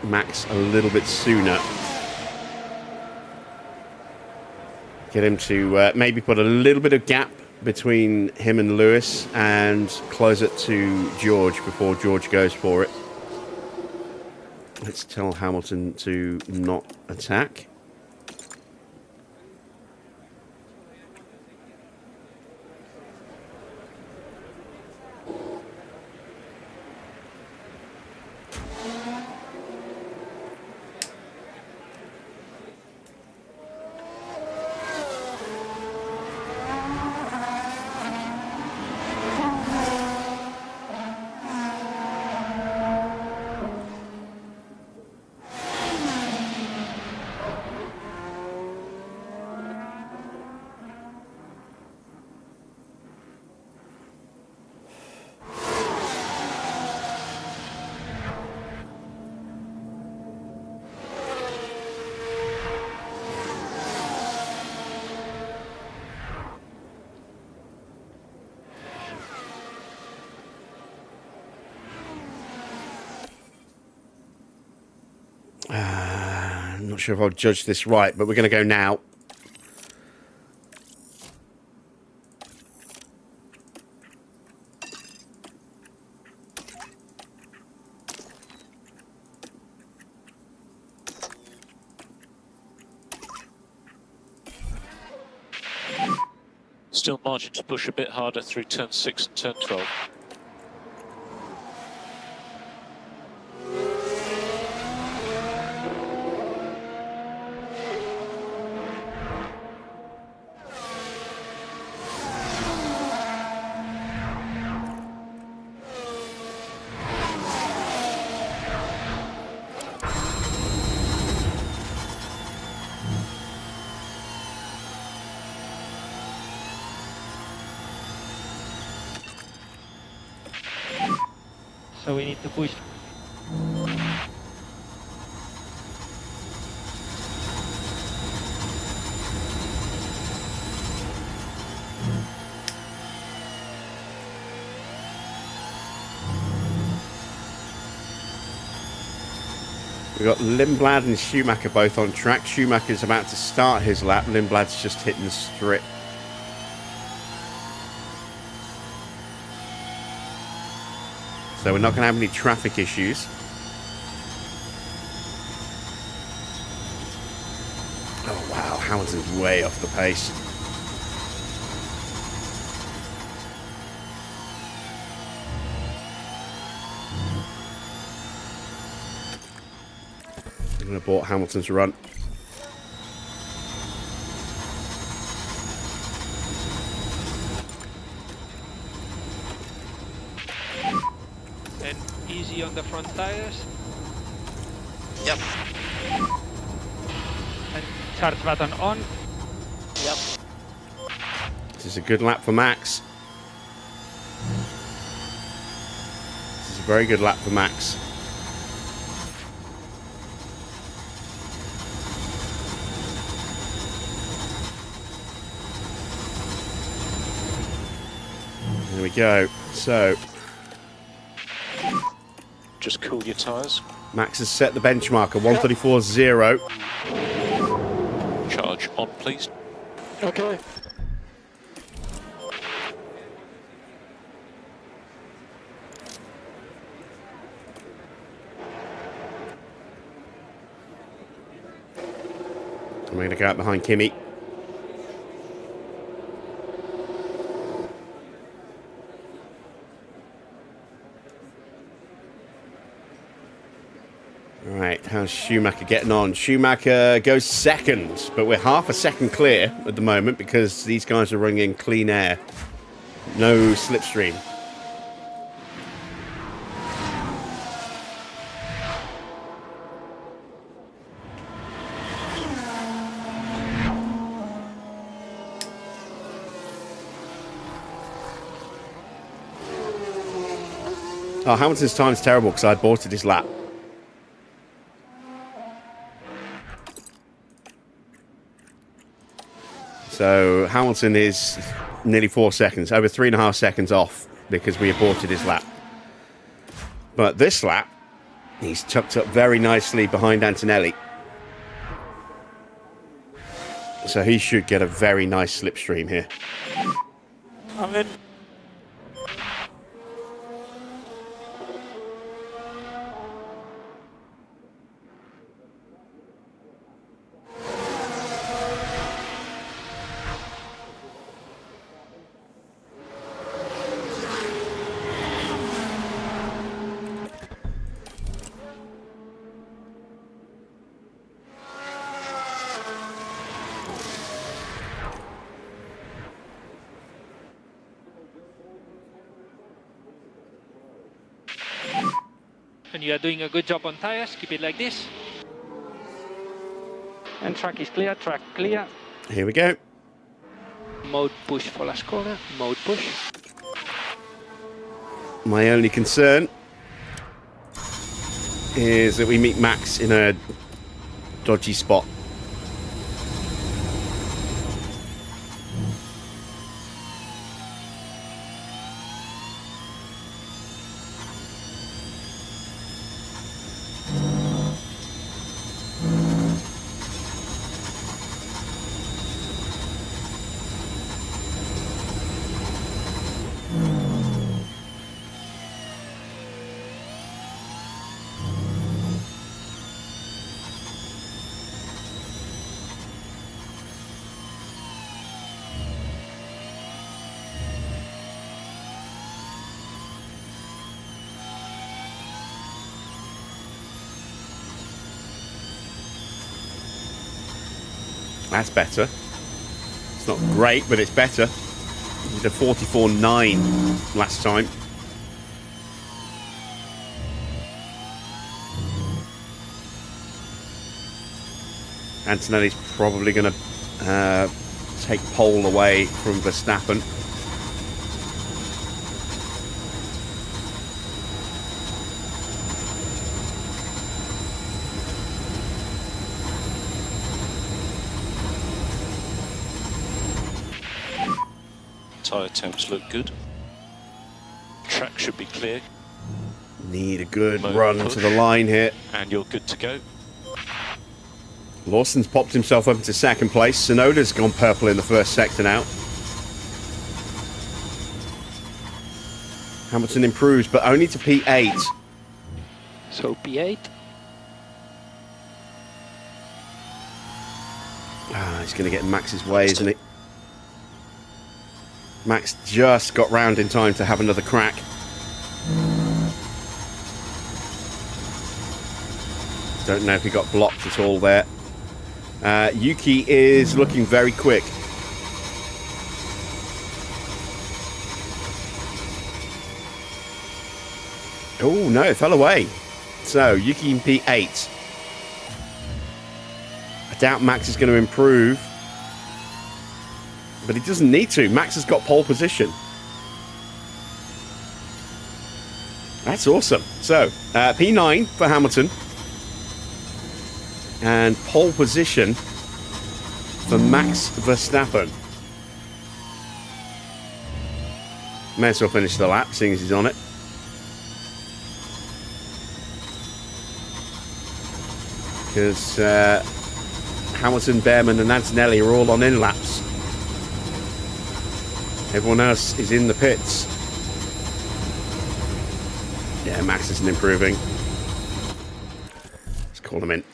Max a little bit sooner. Get him to maybe put a little bit of gap between him and Lewis and close it to George before George goes for it. Let's tell Hamilton to not attack. I'm not sure if I'll judge this right, but we're going to go now. Still margin to push a bit harder through turn 6 and turn 12. So we need to push. We've got Lindblad and Schumacher both on track. Schumacher's about to start his lap. Lindblad's just hitting the strip. So we're not going to have any traffic issues. Oh wow, Hamilton's way off the pace. I'm going to abort Hamilton's run. Easy on the front tires. Yep. And charge button on. Yep. This is a good lap for Max. This is a very good lap for Max. There we go. So Just cool your tyres. Max has set the benchmark at 134.0. Charge on, please. Okay. I'm going to go out behind Kimi. Right, how's Schumacher getting on? Schumacher goes second, but we're half a second clear at the moment because these guys are running in clean air. No slipstream. Oh, Hamilton's time's terrible because I aborted his lap. So Hamilton is nearly 4 seconds, over 3.5 seconds off because we aborted his lap. But this lap, he's tucked up very nicely behind Antonelli. So he should get a very nice slipstream here. I'm in. And you are doing a good job on tires. Keep it like this. And track is clear, track clear. Here we go. Mode push for last corner, mode push. My only concern is that we meet Max in a dodgy spot. That's better. It's not great, but it's better. We did a 44.9 last time. Antonelli's probably going to take pole away from Verstappen. Tyre temps look good. Track should be clear. Need a good Mode run push. to the line here. And you're good to go. Lawson's popped himself up into second place. Sonoda's gone purple in the first sector now. Hamilton improves, but only to P8. So P8. Ah, he's going to get Max's way, isn't he? Max just got round in time to have another crack. Don't know if he got blocked at all there. Yuki is looking very quick. Oh, no, it fell away. So, Yuki in P8. I doubt Max is going to improve. But he doesn't need to. Max has got pole position. That's awesome. So, P9 for Hamilton. And pole position for Max Verstappen. May as well finish the lap, seeing as he's on it. because Hamilton, Bearman and Antonelli are all on in laps. Everyone else is in the pits. Yeah, Max isn't improving. Let's call him in.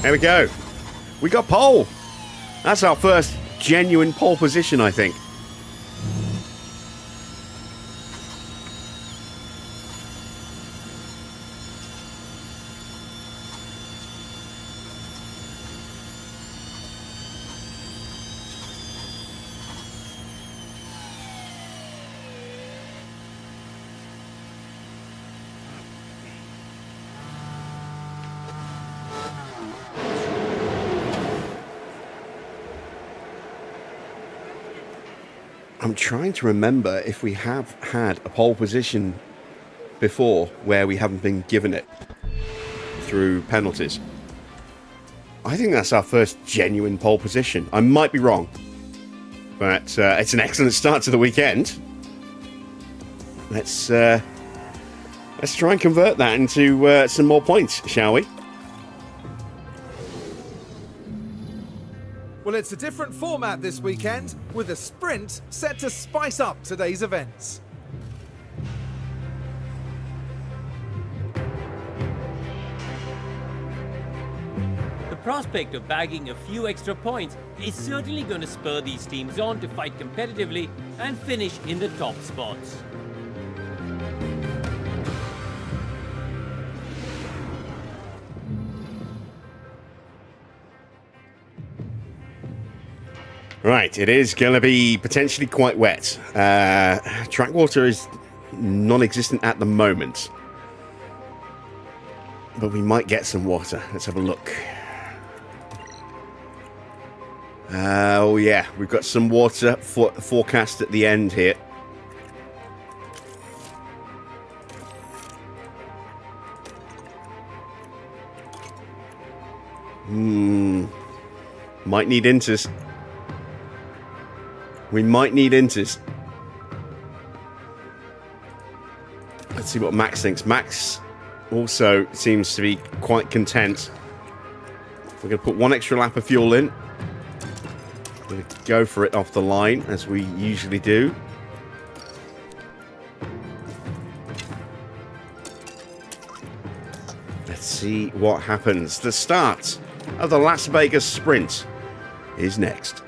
There we go. We got pole. That's our first genuine pole position, I think. I'm trying to remember if we have had a pole position before where we haven't been given it through penalties. I think that's our first genuine pole position. I might be wrong, but it's an excellent start to the weekend. Let's try and convert that into some more points, shall we? Well, it's a different format this weekend, with a sprint set to spice up today's events. The prospect of bagging a few extra points is certainly going to spur these teams on to fight competitively and finish in the top spots. Right, it is going to be potentially quite wet. Track water is non-existent at the moment, but we might get some water. Let's have a look. Oh yeah, we've got some water forecast at the end here. Might need inters. We might need inters. Let's see what Max thinks. Max also seems to be quite content. We're going to put one extra lap of fuel in. We're going to go for it off the line, as we usually do. Let's see what happens. The start of the Las Vegas sprint is next.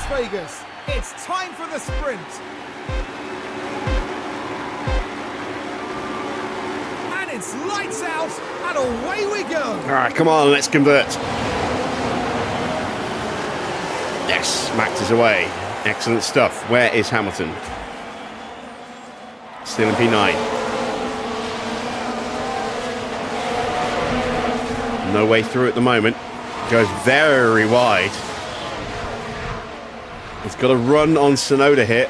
Vegas, it's time for the sprint. And it's lights out, and away we go. All right, come on, let's convert. Yes, Max is away. Excellent stuff. Where is Hamilton? Still in P9. No way through at the moment. Goes very wide. He's got a run on Sonoda here.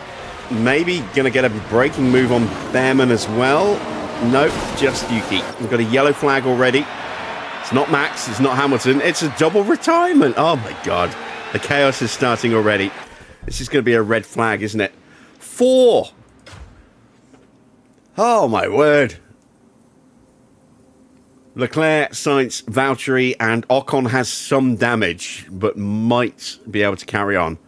Maybe going to get a braking move on Bearman as well. Nope, just Yuki. We've got a yellow flag already. It's not Max, it's not Hamilton. It's a double retirement. Oh my God. The chaos is starting already. This is going to be a red flag, isn't it? 4. Oh my word. Leclerc, Sainz, Valtteri, and Ocon has some damage, but might be able to carry on.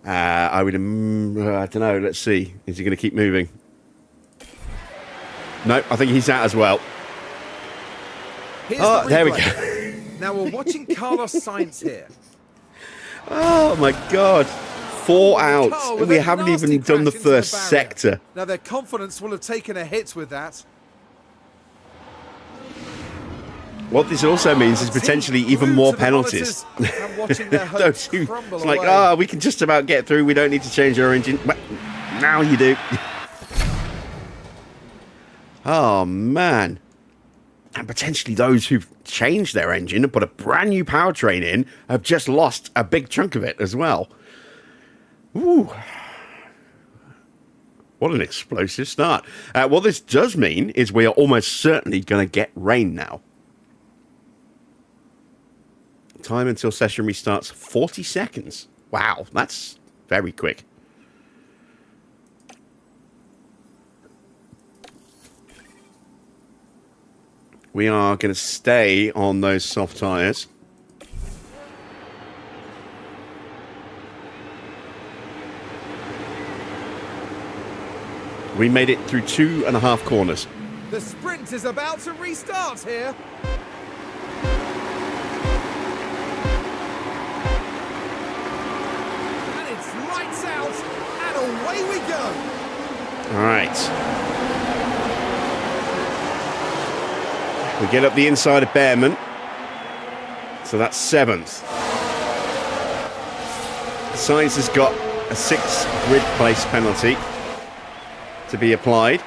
I don't know. Let's see. Is he going to keep moving? No, I think he's out as well. Here's Oh, the there we replay. go. Now we're watching Carlos Sainz here. Oh my God. 4 out. Oh, with We a haven't nasty even done the crash into the first barrier. sector. Now their confidence will have taken a hit with that. What this also means is potentially even more penalties. Those who, it's like, oh, we can just about get through. We don't need to change our engine. Well, now you do. Oh, man. And potentially those who've changed their engine and put a brand new powertrain in have just lost a big chunk of it as well. Ooh. What an explosive start. What this does mean is we are almost certainly going to get rain now. Time until session restarts, 40 seconds. Wow, that's very quick. We are going to stay on those soft tyres. We made it through 2.5 corners. The sprint is about to restart here. And it's lights out, and away we go. All right. We get up the inside of Bearman. So that's 7th. Sainz has got a 6th grid place penalty to be applied.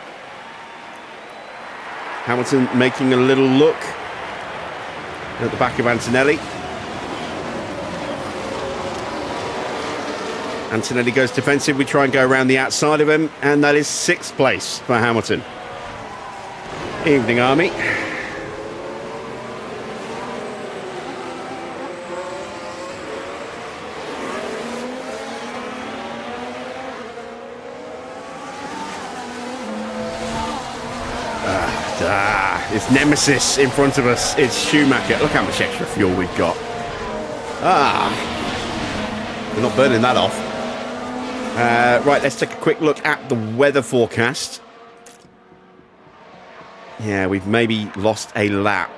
Hamilton making a little look at the back of Antonelli. Antonelli goes defensive. We try and go around the outside of him, and that is 6th place for Hamilton. Evening, Army. It's Nemesis in front of us. It's Schumacher. Look how much extra fuel we've got. We're not burning that off. Right, let's take a quick look at the weather forecast. Yeah, we've maybe lost a lap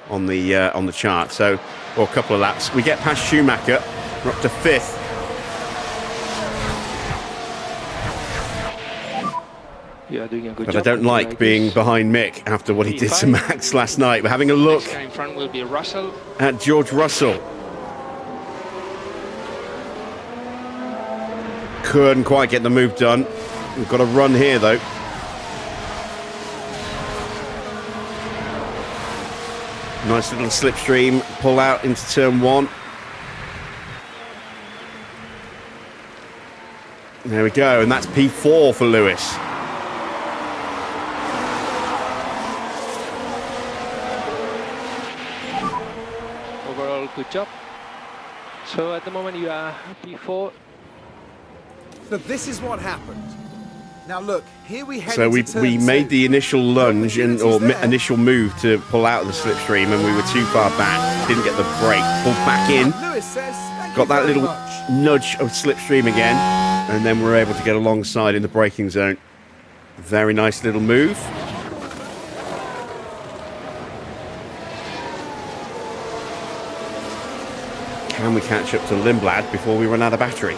on the chart. So, or a couple of laps. We get past Schumacher. We're up to 5th. You are doing a good But job. I don't like being behind Mick after what he did to Max last night. We're having a look Next guy in front will be Russell. at George Russell. Couldn't quite get the move done. We've got a run here, though. Nice little slipstream. Pull out into turn 1. There we go. And that's P4 for Lewis. Overall, good job. So at the moment you are P4. So this is what happened. Now look, here we head So we into turn made 2. the initial lunge Opportunities there. initial move to pull out of the slipstream, and we were too far back. Didn't get the brake. Pulled back in. Lewis says, "Thank Got you that very little much." nudge of slipstream again, and then we're able to get alongside in the braking zone. Very nice little move. Can we catch up to Lindblad before we run out of battery?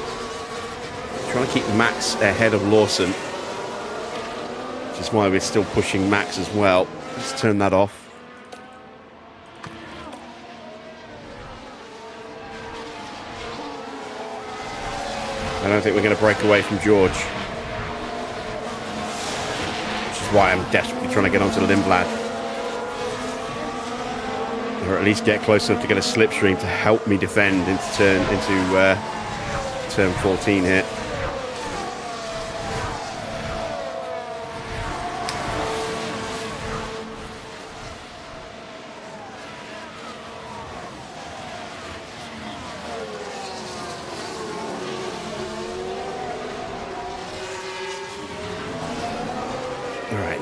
Trying to keep Max ahead of Lawson, which is why we're still pushing Max as well. Let's turn that off. I don't think we're going to break away from George, which is why I'm desperately trying to get onto Lindblad, or at least get close enough to get a slipstream to help me defend into turn 14 here.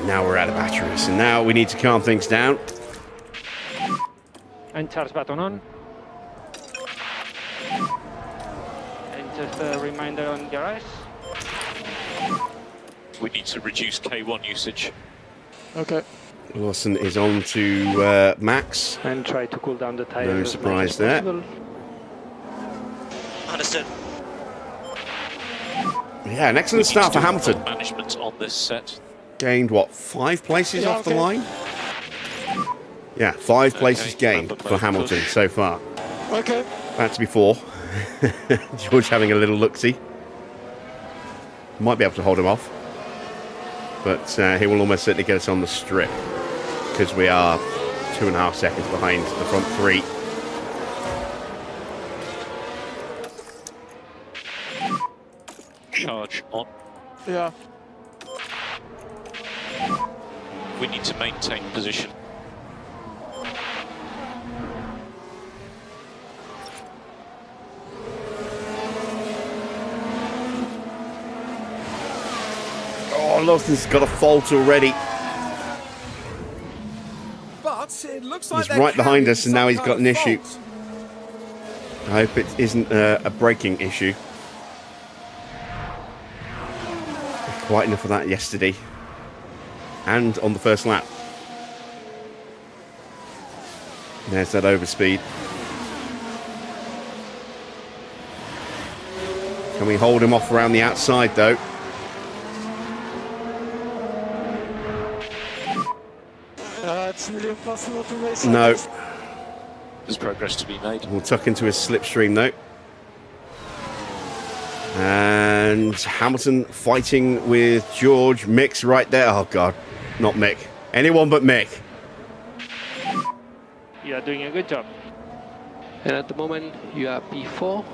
Now we're out of battery, so now we need to calm things down. And charge button on. And just a reminder on your eyes. We need to reduce K1 usage. Okay. Lawson is on to Max. And try to cool down the tires. No as surprise much as there. possible. Understood. Yeah, an excellent start for Hamilton. Management on this set. Gained, what, 5 places off the line? Yeah, 5 places gained for Hamilton so far. Okay. That's before. George having a little look-see. Might be able to hold him off. But he will almost certainly get us on the strip. Because we are 2.5 seconds behind the front 3. Charge on. Yeah. We need to maintain position. Oh, Lawson's got a fault already. But it looks like He's they're right behind carrying us, and now some he's got kind an of issue. fault. I hope it isn't a braking issue. Quite enough of that yesterday. And on the first lap. There's that overspeed. Can we hold him off around the outside, though? It's nearly impossible to race. No. There's progress to be made. We'll tuck into his slipstream, though. And Hamilton fighting with George. Mick's right there. Oh, God. Not Mick. Anyone but Mick. You are doing a good job. And at the moment, you are P4.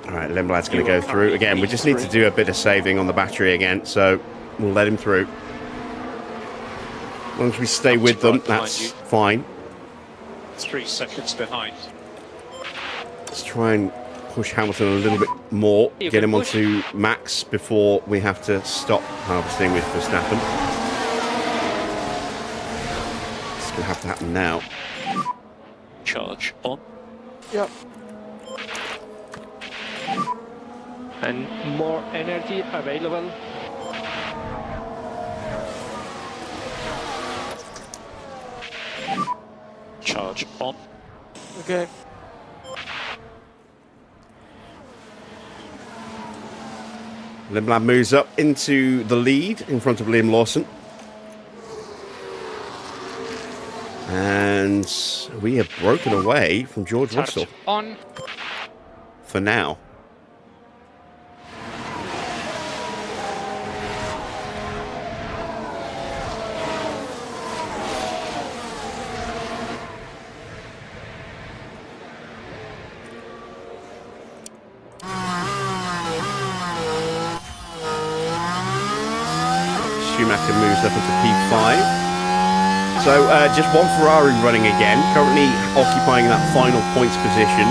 All right, Lindblad's going to go through. Again, we just need to do a bit of saving on the battery again, so we'll let him through. As long as we stay with them, that's fine. 3 seconds behind. Let's try and push Hamilton a little bit more, You get can him push. onto max before we have to stop harvesting with Verstappen. It's going to have to happen now. Charge on. Yep. And more energy available. Charge on. Okay. Lindblad moves up into the lead in front of Liam Lawson. And we have broken away from George Charge Russell on. for now. Schumacher moves up into P5. So just one Ferrari running again, currently occupying that final points position.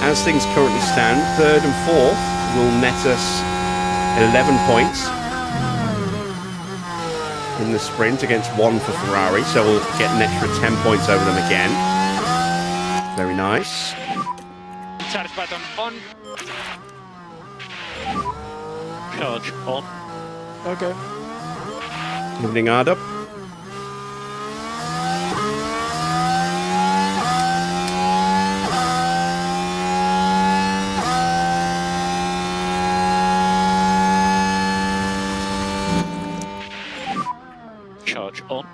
As things currently stand, 3rd and 4th will net us 11 points in the sprint against 1 for Ferrari, so we'll get an extra 10 points over them again. Very nice. Charge button on. Charge on. Okay. Evening, Ardup. Charge on.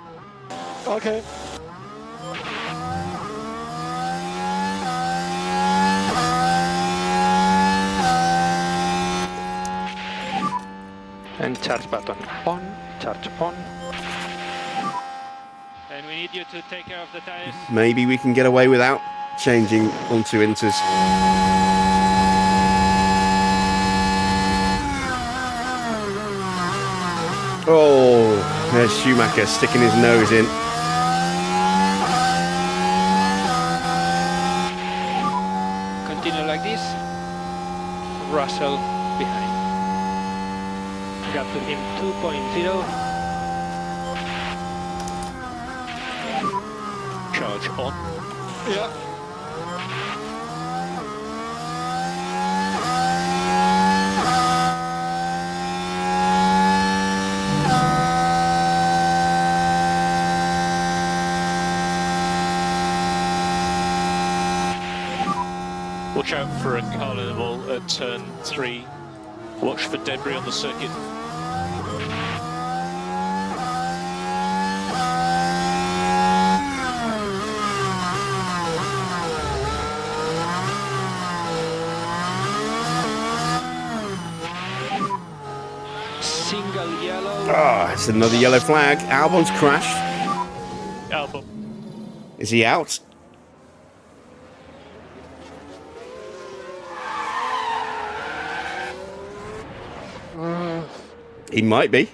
Okay. And charge button on. Charge on. And we need you to take care of the tires. Maybe we can get away without changing onto Inters. Oh, there's Schumacher sticking his nose in. Continue like this. Russell behind. Gap to him 2.0. Charge on. Yeah. Watch out for a car level at turn 3. Watch for debris on the circuit. Single yellow. Ah, it's another yellow flag. Albon's crashed. Albon. Is he out? He might be.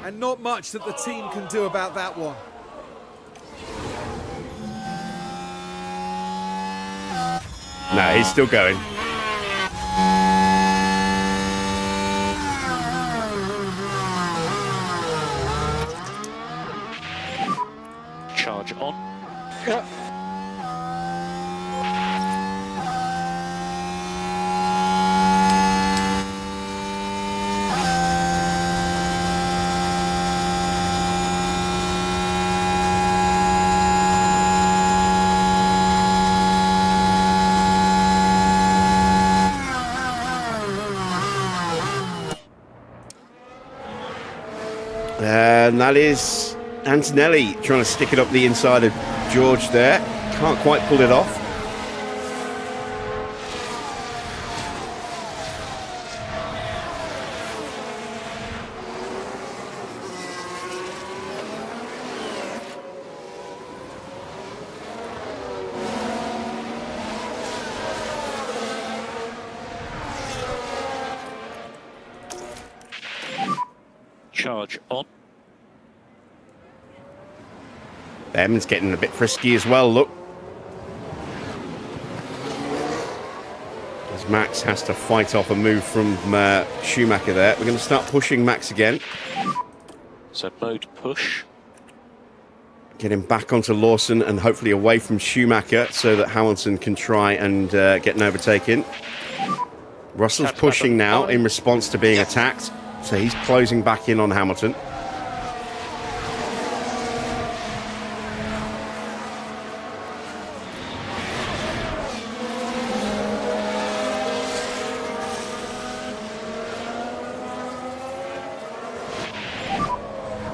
And not much that the team can do about that one. No, he's still going. Charge on. Yeah. And that is Antonelli trying to stick it up the inside of George there. Can't quite pull it off. Charge on. Bearman's getting a bit frisky as well, look. As Max has to fight off a move from Schumacher there. We're going to start pushing Max again. So mode push. Get him back onto Lawson and hopefully away from Schumacher so that Hamilton can try and get an overtake in. Russell's pushing now in response to being attacked. So he's closing back in on Hamilton.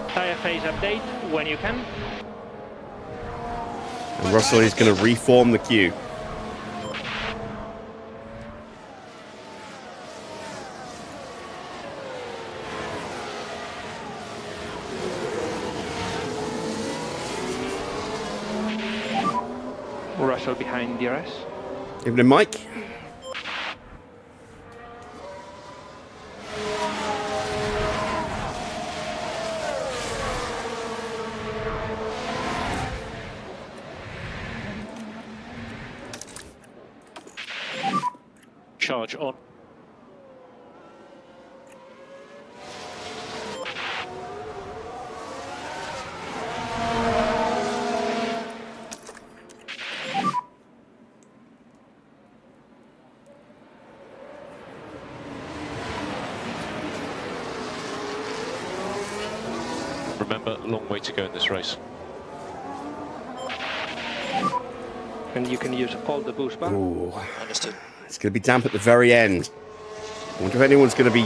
Tire phase update when you can. And Russell is going to reform the queue. Russell behind DRS. Evening, Mike. Charge on. Remember, a long way to go in this race. And you can use all the boost bar. Ooh, Understood. it's going to be damp at the very end. I wonder if anyone's going to be...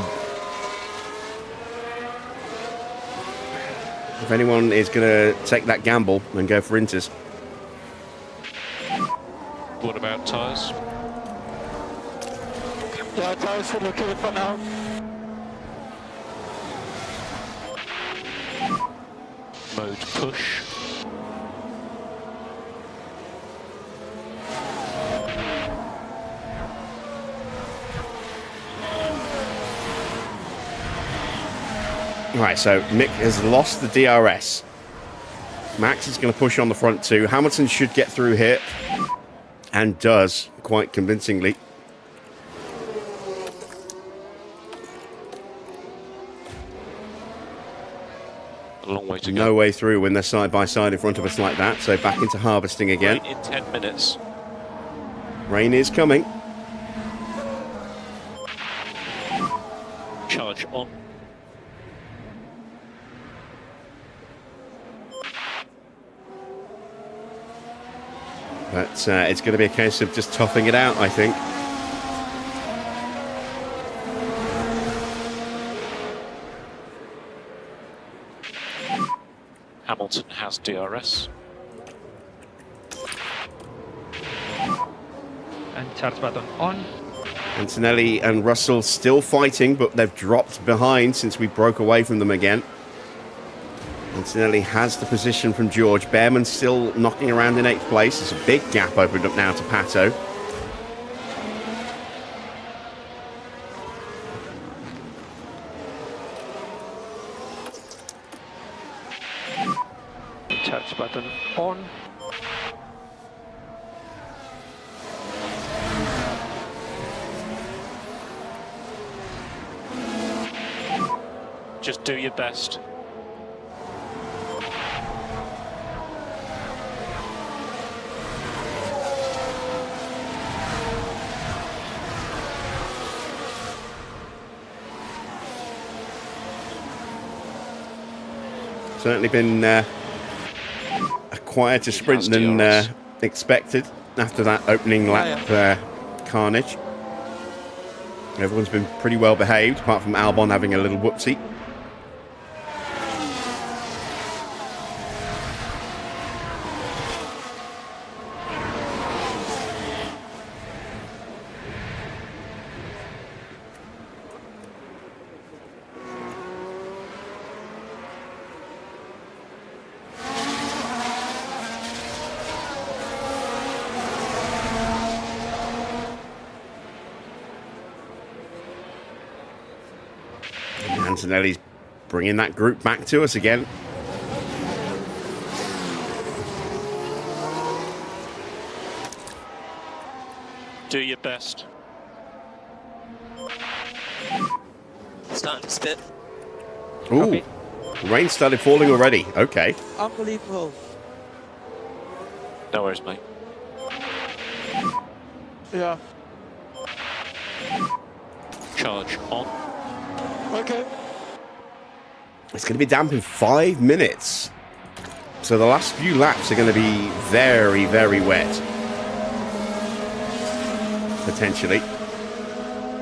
If anyone is going to take that gamble and go for Inters. What about tyres? Yeah, tires are okay for now. Mode push. Right, so Mick has lost the DRS. Max is going to push on the front two. Hamilton should get through here. And does, quite convincingly. A long way to go. No way through when they're side by side in front of us like that. So back into harvesting again. In 10 minutes. Rain is coming. Charge on. But it's going to be a case of just toughing it out, I think. Hamilton has DRS. And charge button on. Antonelli and Russell still fighting, but they've dropped behind since we broke away from them again. Antonelli has the position from George. Bearman still knocking around in 8th place. There's a big gap opened up now to Pato. Charge button on. Just do your best. Certainly been a quieter sprint than expected after that opening lap carnage. Everyone's been pretty well behaved, apart from Albon having a little whoopsie. Antonelli's bringing that group back to us again. Do your best. Starting to spit. Ooh, Copy. rain started falling already. Okay. Unbelievable. No worries, mate. Yeah. Charge on. Okay. It's going to be damp in 5 minutes. So the last few laps are going to be very, very wet. Potentially.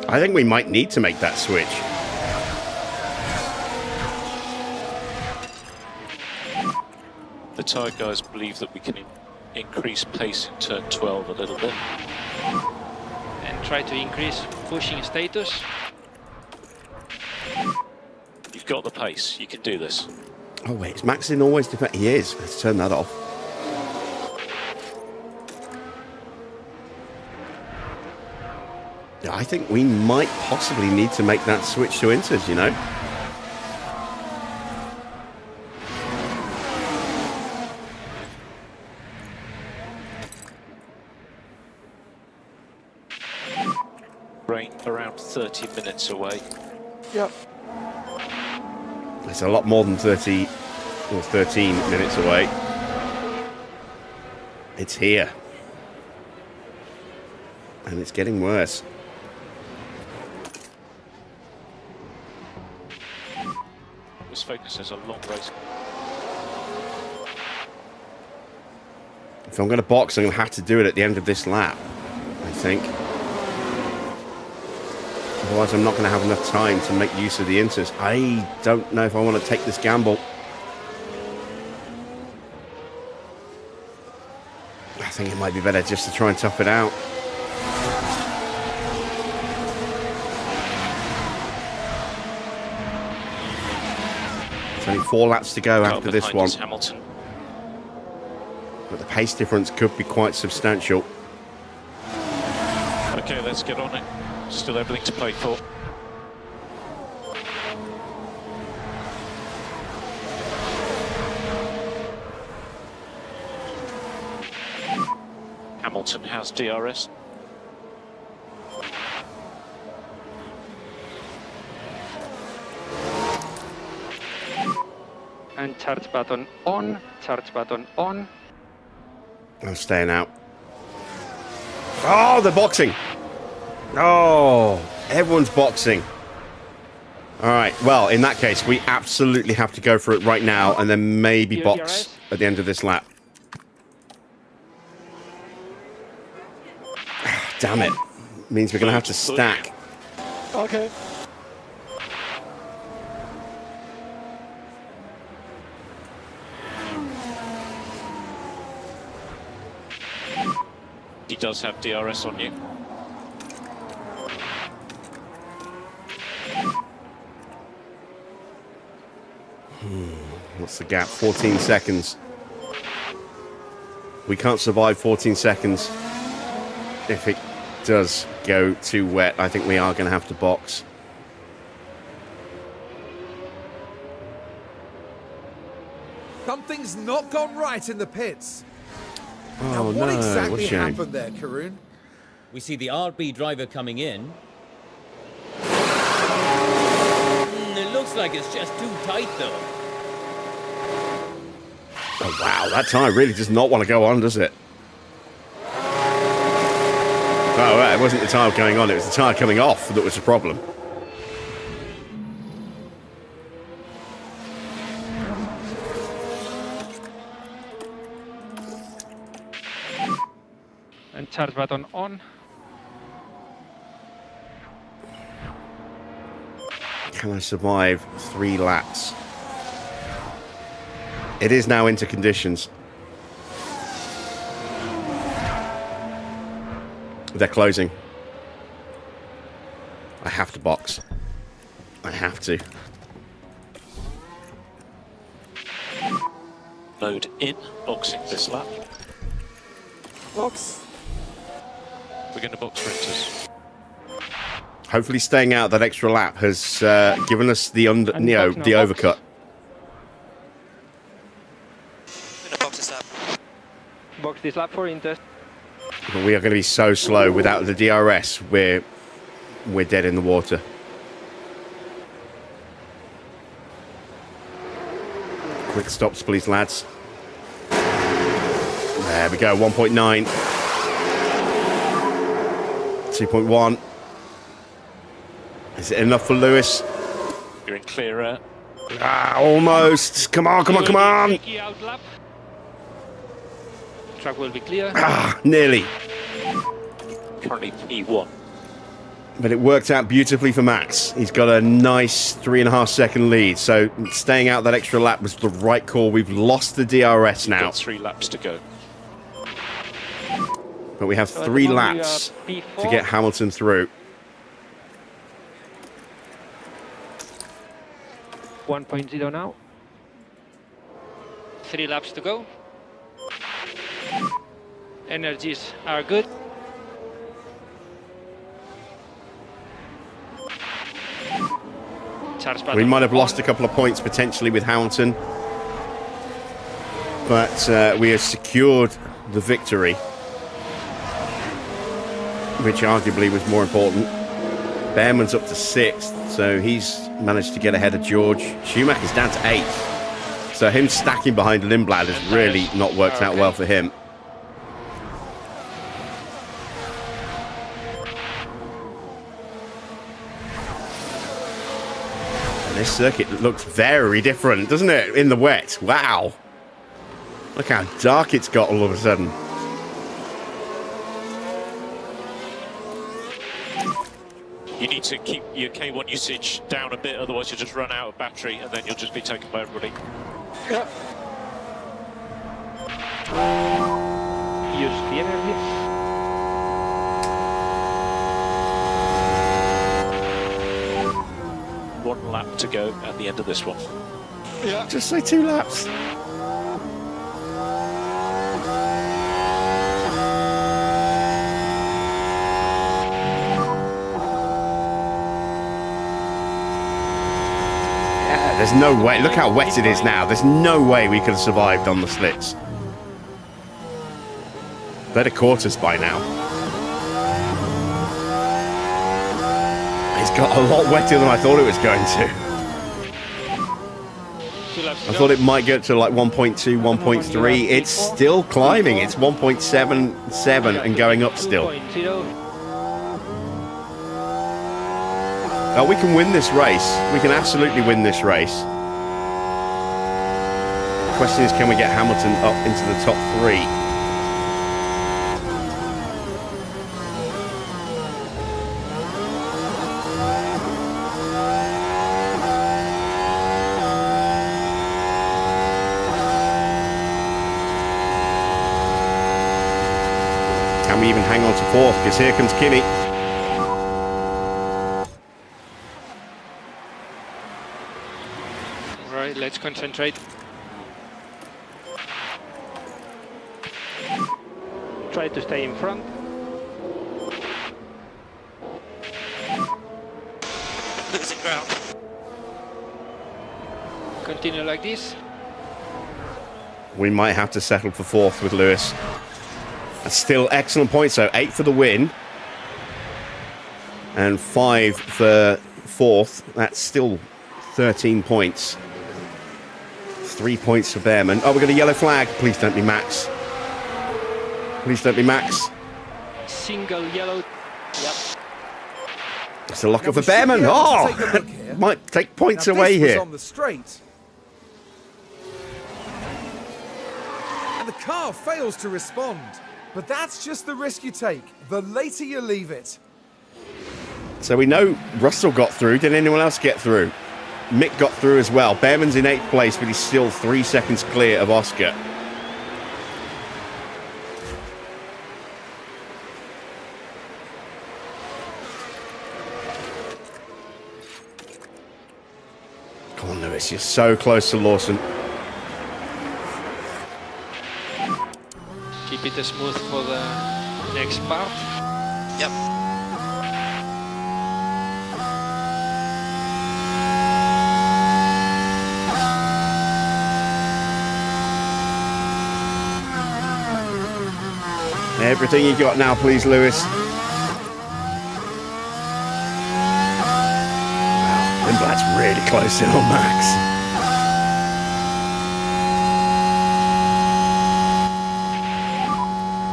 I think we might need to make that switch. The tyre guys believe that we can increase pace in turn 12 a little bit. And try to increase pushing status. You've got the pace, you can do this. Oh wait, is Max in always defend? He is. Let's turn that off. Yeah, I think we might possibly need to make that switch to Inters, you know? Rain around 30 minutes away. Yep. It's a lot more than 30 or 13 minutes away. It's here. And it's getting worse. This focus is a long race. If I'm going to box, I'm going to have to do it at the end of this lap, I think. Otherwise, I'm not going to have enough time to make use of the Inters. I don't know if I want to take this gamble. I think it might be better just to try and tough it out. There's only 4 laps to go after this one. Hamilton. But the pace difference could be quite substantial. Okay, let's get on it. Still everything to play for. Hamilton has DRS. And charge button on. Charge button on. I'm staying out. Oh, they're boxing. Oh, everyone's boxing. All right. Well, in that case, we absolutely have to go for it right now and then maybe box at the end of this lap. Damn it. Means we're going to have to stack. Okay. He does have DRS on you. What's the gap? 14 seconds. We can't survive 14 seconds. If it does go too wet, I think we are going to have to box. Something's not gone right in the pits. Now, Oh what no, what a exactly shame. happened there, Karun? We see the RB driver coming in. It looks like it's just too tight though. Oh wow, that tyre really does not want to go on, does it? Oh, right, it wasn't the tyre going on, it was the tyre coming off that was the problem. And charge button on. Can I survive 3 laps? It is now into conditions. They're closing. I have to box. I have to. Load in, boxing this lap. Box. We're going to box sprinters. Hopefully staying out that extra lap has given us the And box now, the box. overcut. I'm gonna box this up. Box this lap for Inter. But we are going to be so slow without the DRS. We're dead in the water. Quick stops, please, lads. There we go. 1.9. 2.1. Is it enough for Lewis? You're in clear air. Ah, almost. Come on, come on, come on. Tricky out lap. Track will be clear. Ah, nearly. Currently P1. But it worked out beautifully for Max. He's got a nice 3.5 second lead. So staying out that extra lap was the right call. We've lost the DRS now. Got 3 laps to go. But we have So at 3 the moment laps we are P4. to get Hamilton through. 1.0 now. 3 laps to go. Energies are good. Charge button We might have lost on. a couple of points potentially with Hamilton. But we have secured the victory, which arguably was more important. Bearman's up to 6th, so he's managed to get ahead of George. Schumacher's down to 8th. So him stacking behind Lindblad has really not worked out well for him. And this circuit looks very different, doesn't it, in the wet? Wow. Look how dark it's got all of a sudden. You need to keep your K1 usage down a bit, otherwise you'll just run out of battery and then you'll just be taken by everybody. Yeah. Use the energy. One lap to go at the end of this one. Yeah. Just say 2 laps. Yeah, there's no way. Look how wet it is now. There's no way we could have survived on the slicks. They'd have caught us by now. It's got a lot wetter than I thought it was going to. 2 laps to I go. thought it might get to like 1.2, 1.3. It's still climbing. It's 1.77 and going up still. 2.0. Oh, we can win this race. We can absolutely win this race. The question is, can we get Hamilton up into the top 3? fourth, because here comes Kimi. Right, let's concentrate. Try to stay in front. Losing ground. Continue like this. We might have to settle for fourth with Lewis. That's still excellent points, though. 8 for the win. And 5 for fourth. That's still 13 points. 3 points for Bearman. Oh, we've got a yellow flag. Please don't be Max. Please don't be Max. Single yellow. Yep. It's a lock Now up we for should be Bearman. able to Oh, take a look here. might take points Now, away this was here. on the straight. And the car fails to respond. But that's just the risk you take. The later you leave it. So we know Russell got through. Did anyone else get through? Mick got through as well. Bearman's in 8th place, but he's still 3 seconds clear of Oscar. Come on, Lewis. You're so close to Lawson. Keep it smooth for the next part. Yep. Everything you got now, please, Lewis. Wow, Lindblad's really close in on Max.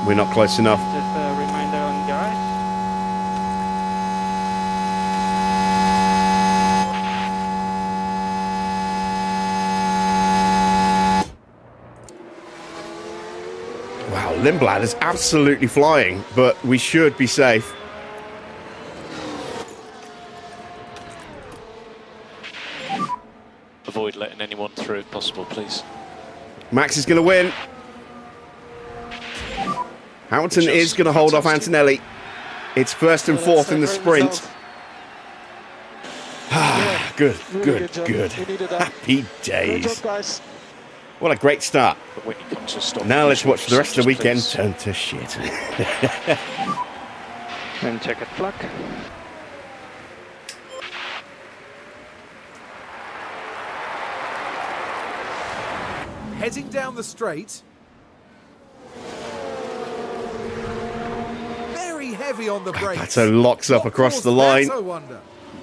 We're not close enough. Just a reminder on guys. Wow, Lindblad is absolutely flying, but we should be safe. Avoid letting anyone through if possible, please. Max is going to win. Hamilton is going to hold off Antonelli. It's first and fourth in the sprint. Good, good, good. Happy days. What a great start. But when you come to a stop, Now let's watch the rest of the just weekend please. turn to shit. And checkered flag. Heading down the straight. Very heavy on the brakes. Pato locks up What across caused the that, line. I wonder?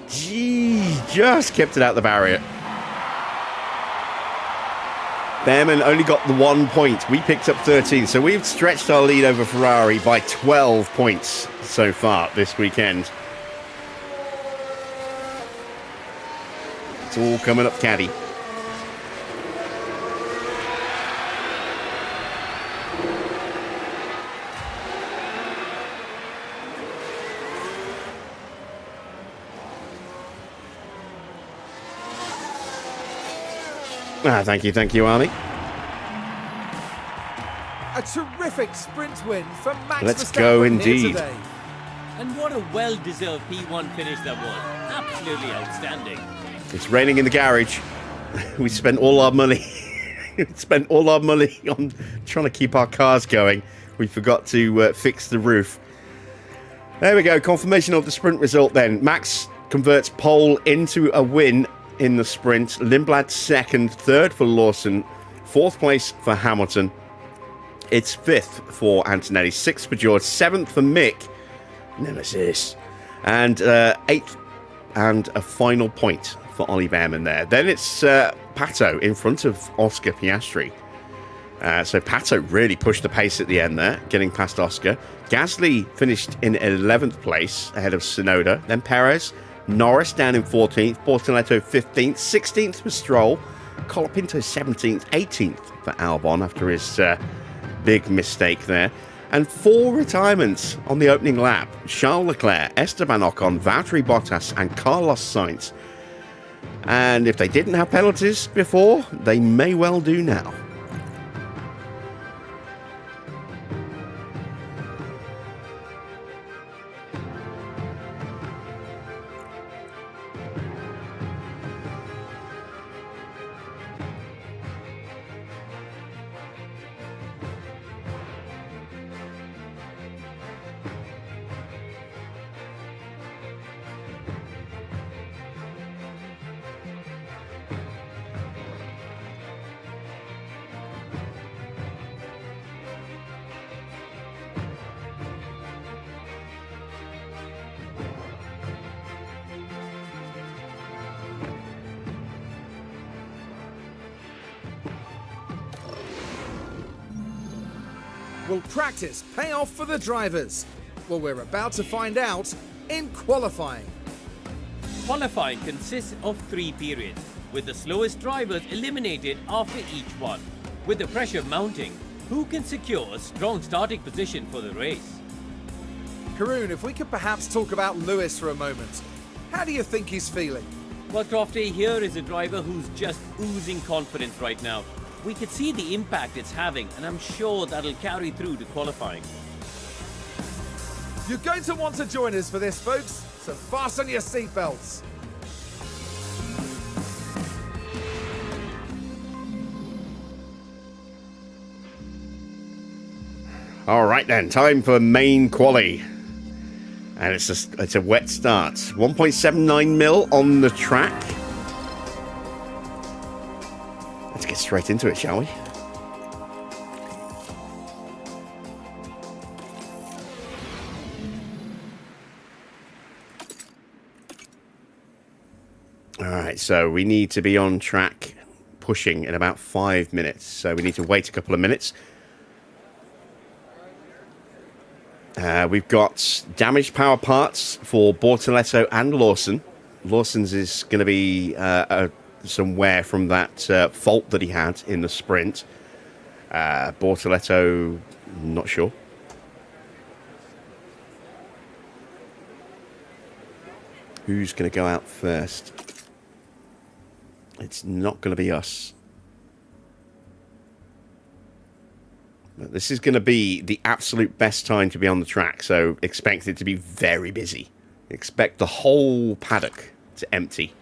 Gee, just kept it out the barrier. Bearman only got the 1 point. We picked up 13, so we've stretched our lead over Ferrari by 12 points so far this weekend. It's all coming up caddy. Thank you, Arnie. A terrific sprint win for Max Let's Verstappen go here indeed. today. And what a well-deserved P1 finish that was. Absolutely outstanding. It's raining in the garage. We spent all our money. We spent all our money on trying to keep our cars going. We forgot to fix the roof. There we go. Confirmation of the sprint result then. Max converts pole into a win in the sprint. Lindblad second, third for Lawson, fourth place for Hamilton. It's fifth for Antonelli, sixth for George, seventh for Mick, Nemesis, and eighth and a final point for Ollie Bearman there. Then it's Pato in front of Oscar Piastri. So Pato really pushed the pace at the end there, getting past Oscar. Gasly finished in 11th place ahead of Tsunoda. Then Perez, Norris down in 14th, Bortoletto 15th, 16th for Stroll, Colapinto 17th, 18th for Albon after his big mistake there. And 4 retirements on the opening lap. Charles Leclerc, Esteban Ocon, Valtteri Bottas and Carlos Sainz. And if they didn't have penalties before, they may well do now. Will practice pay off for the drivers? Well, we're about to find out in qualifying. Qualifying consists of 3 periods, with the slowest drivers eliminated after each one. With the pressure mounting, who can secure a strong starting position for the race? Karun, if we could perhaps talk about Lewis for a moment. How do you think he's feeling? Well, Crofty, here is a driver who's just oozing confidence right now. We could see the impact it's having, and I'm sure that'll carry through to qualifying. You're going to want to join us for this, folks, so fasten your seatbelts. All right then, time for main quali. And it's a wet start. 1.79 mil on the track. Let's get straight into it, shall we? All right, so we need to be on track pushing in about 5 minutes. So we need to wait a couple of minutes. We've got damaged power parts for Bortoletto and Lawson. Lawson's is going to be some wear from that fault that he had in the sprint. Bortoletto, not sure. Who's going to go out first? It's not going to be us. But this is going to be the absolute best time to be on the track, so expect it to be very busy. Expect the whole paddock to empty.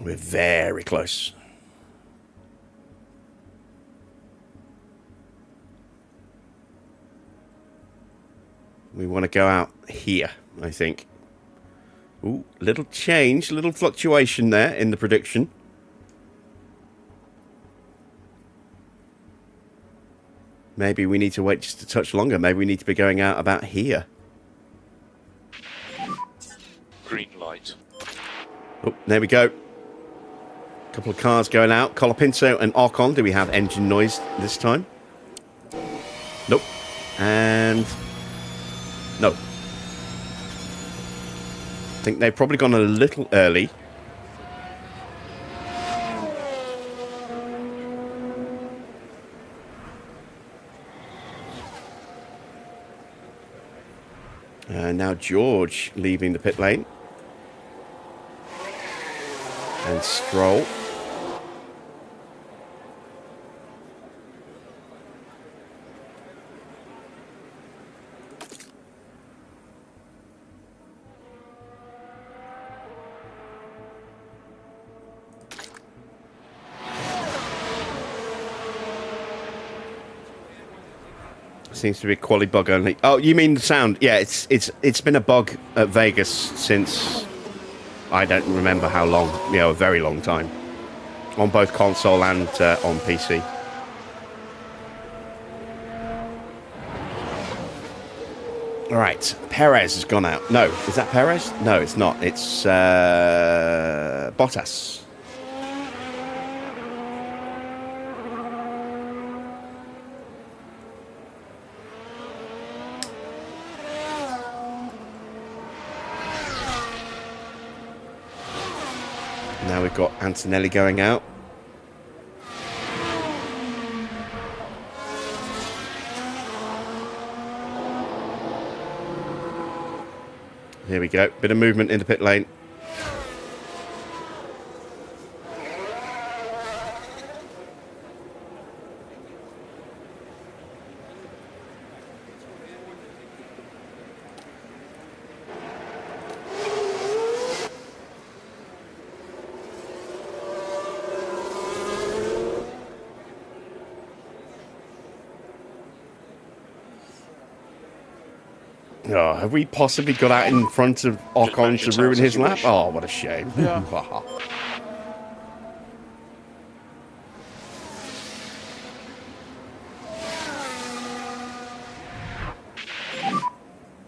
We're very close. We want to go out here, I think. Ooh, little change, little fluctuation there in the prediction. Maybe we need to wait just a touch longer. Maybe we need to be going out about here. Green light. Oh, there we go. Couple of cars going out. Colapinto and Ocon. Do we have engine noise this time? Nope. And no. I think they've probably gone a little early. And now George leaving the pit lane. And Stroll. Seems to be a quality bug only. Oh, you mean the sound? Yeah, it's been a bug at Vegas since I don't remember how long. You know, a very long time. On both console and on PC. All right, Perez has gone out. No, is that Perez? No, it's not. It's Bottas. Now we've got Antonelli going out. Here we go. Bit of movement in the pit lane. Oh, have we possibly got out in front of Ocon manage your to ruin tires his as you lap? wish. Oh, what a shame. Yeah.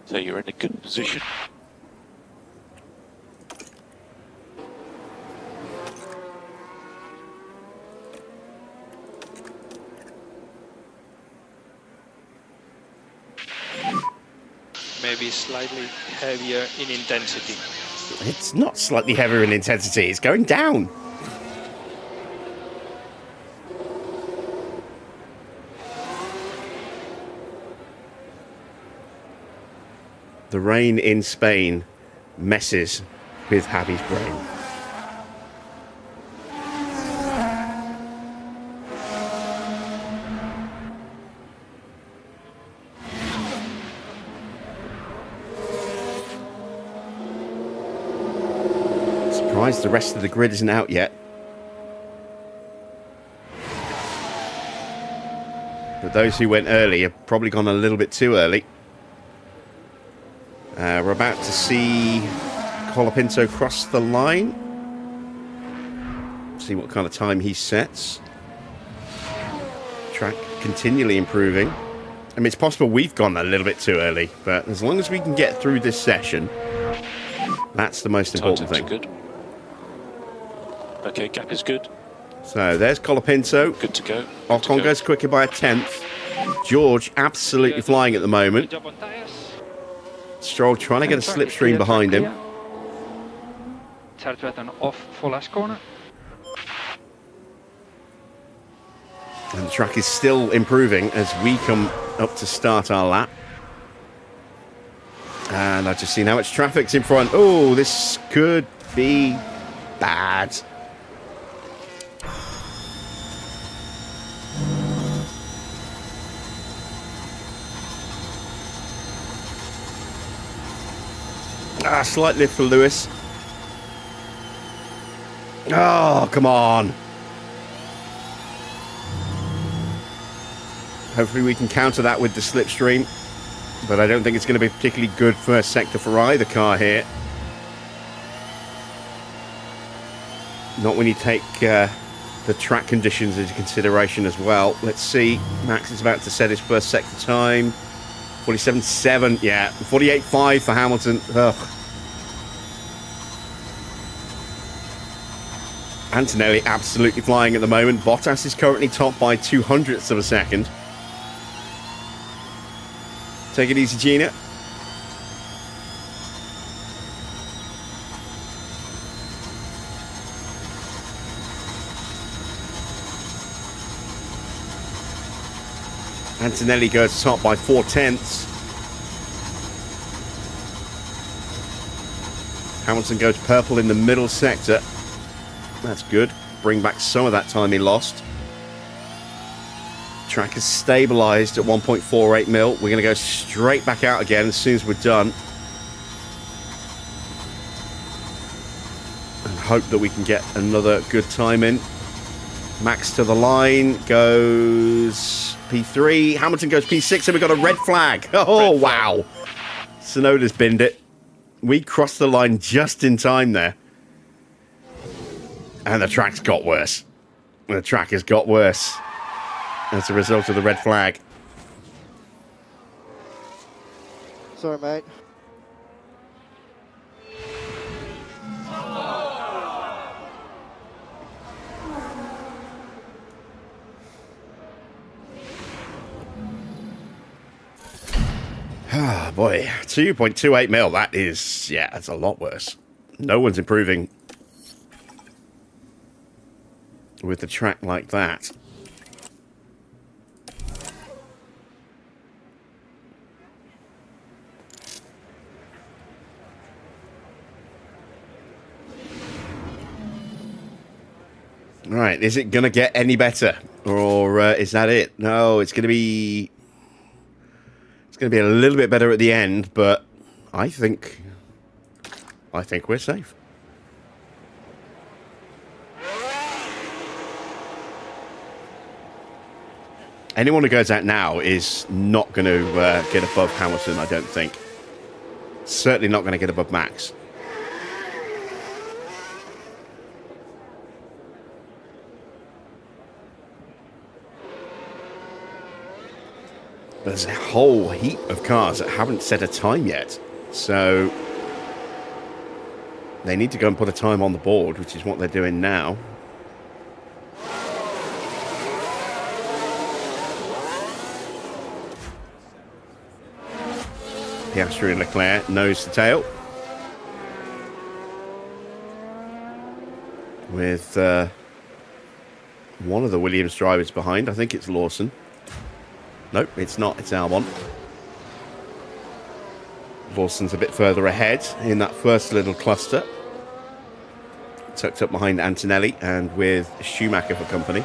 So you're in a good position. Maybe slightly heavier in intensity. It's not slightly heavier in intensity, it's going down. The rain in Spain messes with Happy's brain. Surprised the rest of the grid isn't out yet. But those who went early have probably gone a little bit too early. We're about to see Colapinto cross the line. See what kind of time he sets. Track continually improving. I mean, it's possible we've gone a little bit too early, but as long as we can get through this session, that's the most important thing. Good. Okay, gap is good. So there's Colapinto. Good to go. Ocon goes quicker by a 10th. George absolutely flying at the moment. Good job on tires. Stroll trying to get a Track is slipstream clear, behind track him. clear. Tillträdaren off for last corner. And the track is still improving as we come up to start our lap. And I've just seen how much traffic's in front. Oh, this could be bad. Slight lift for Lewis. Oh, come on. Hopefully we can counter that with the slipstream. But I don't think it's going to be particularly good first sector for either car here. Not when you take the track conditions into consideration as well. Let's see. Max is about to set his first sector time. 47.7. Yeah. 48.5 for Hamilton. Ugh. Antonelli absolutely flying at the moment. Bottas is currently top by 0.02 of a second. Take it easy, Gina. Antonelli goes top by 0.4. Hamilton goes purple in the middle sector. That's good. Bring back some of that time he lost. Track is stabilised at 1.48 mil. We're going to go straight back out again as soon as we're done. And hope that we can get another good time in. Max to the line goes P3. Hamilton goes P6 and we've got a red flag. Oh, red flag. Wow. Tsunoda's binned it. We crossed the line just in time there. And the track's got worse. The track has got worse as a result of the red flag. Sorry, mate. Ah, boy. 2.28 mil. That is, yeah, that's a lot worse. No one's improving with the track like that. Right, is it going to get any better? Or is that it? No, it's going to be a little bit better at the end, but I think we're safe. Anyone who goes out now is not going to get above Hamilton, I don't think. certainly not going to get above Max. There's a whole heap of cars that haven't set a time yet, so they need to go and put a time on the board, which is what they're doing now. Piastri and Leclerc nose to tail, with one of the Williams drivers behind. I think it's Lawson. Nope, it's not. It's Albon. Lawson's a bit further ahead in that first little cluster, tucked up behind Antonelli and with Schumacher for company.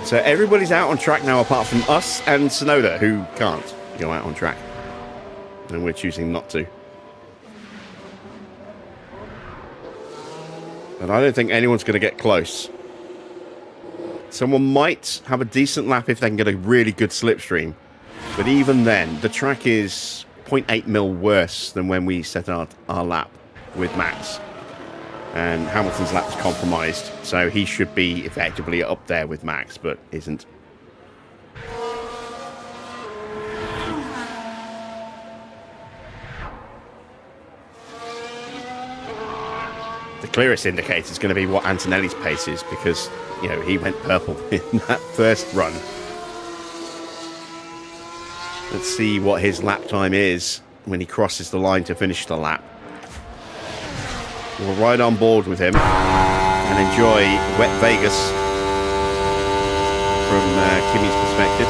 So everybody's out on track now apart from us and Tsunoda, who can't go out on track. And we're choosing not to. But I don't think anyone's going to get close. Someone might have a decent lap if they can get a really good slipstream. But even then, the track is 0.8 mil worse than when we set our lap with Max. And Hamilton's lap is compromised, so he should be effectively up there with Max, but isn't. The clearest indicator is going to be what Antonelli's pace is, because, you know, he went purple in that first run. Let's see what his lap time is when he crosses the line to finish the lap. We'll ride on board with him and enjoy wet Vegas from Kimi's perspective.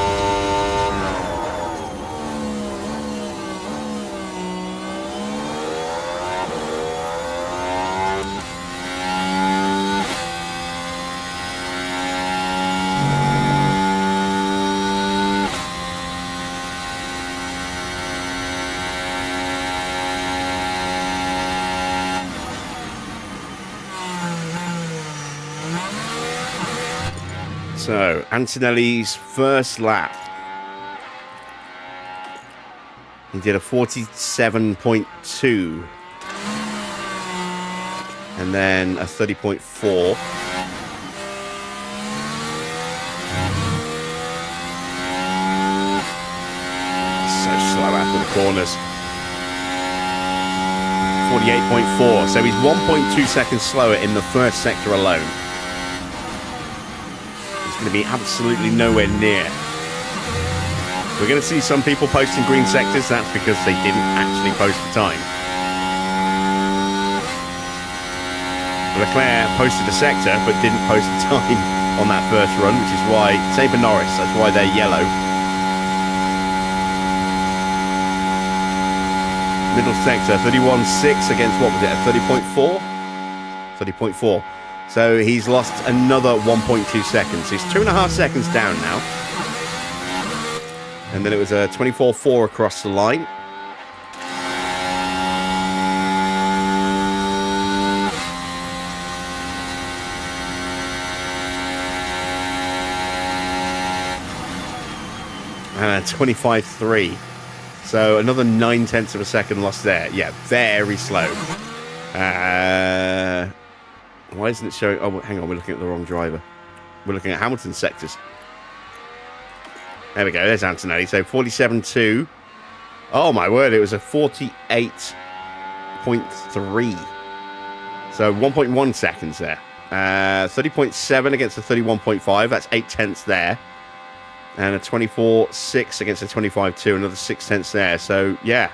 So, Antonelli's first lap. He did a 47.2. And then a 30.4. So slow after the corners. 48.4. So he's 1.2 seconds slower in the first sector alone. Going to be absolutely nowhere near. We're going to see some people posting green sectors. That's because they didn't actually post the time. Leclerc posted a sector but didn't post the time on that first run, which is why, same for Norris, that's why they're yellow. Middle sector 31.6 against what was it, a 30.4? 30.4. So he's lost another 1.2 seconds. He's 2.5 seconds down now. And then it was a 24.4 across the line. And a 25.3. So another 0.9 of a second lost there. Yeah, very slow. Why isn't it showing? Oh, hang on, we're looking at the wrong driver. We're looking at Hamilton's sectors. There we go, there's Antonelli. So 47.2. Oh my word, it was a 48.3. So 1.1 seconds there. 30.7 against a 31.5. That's 0.8 there. And a 24.6 against a 25.2. Another 0.6 there. So yeah,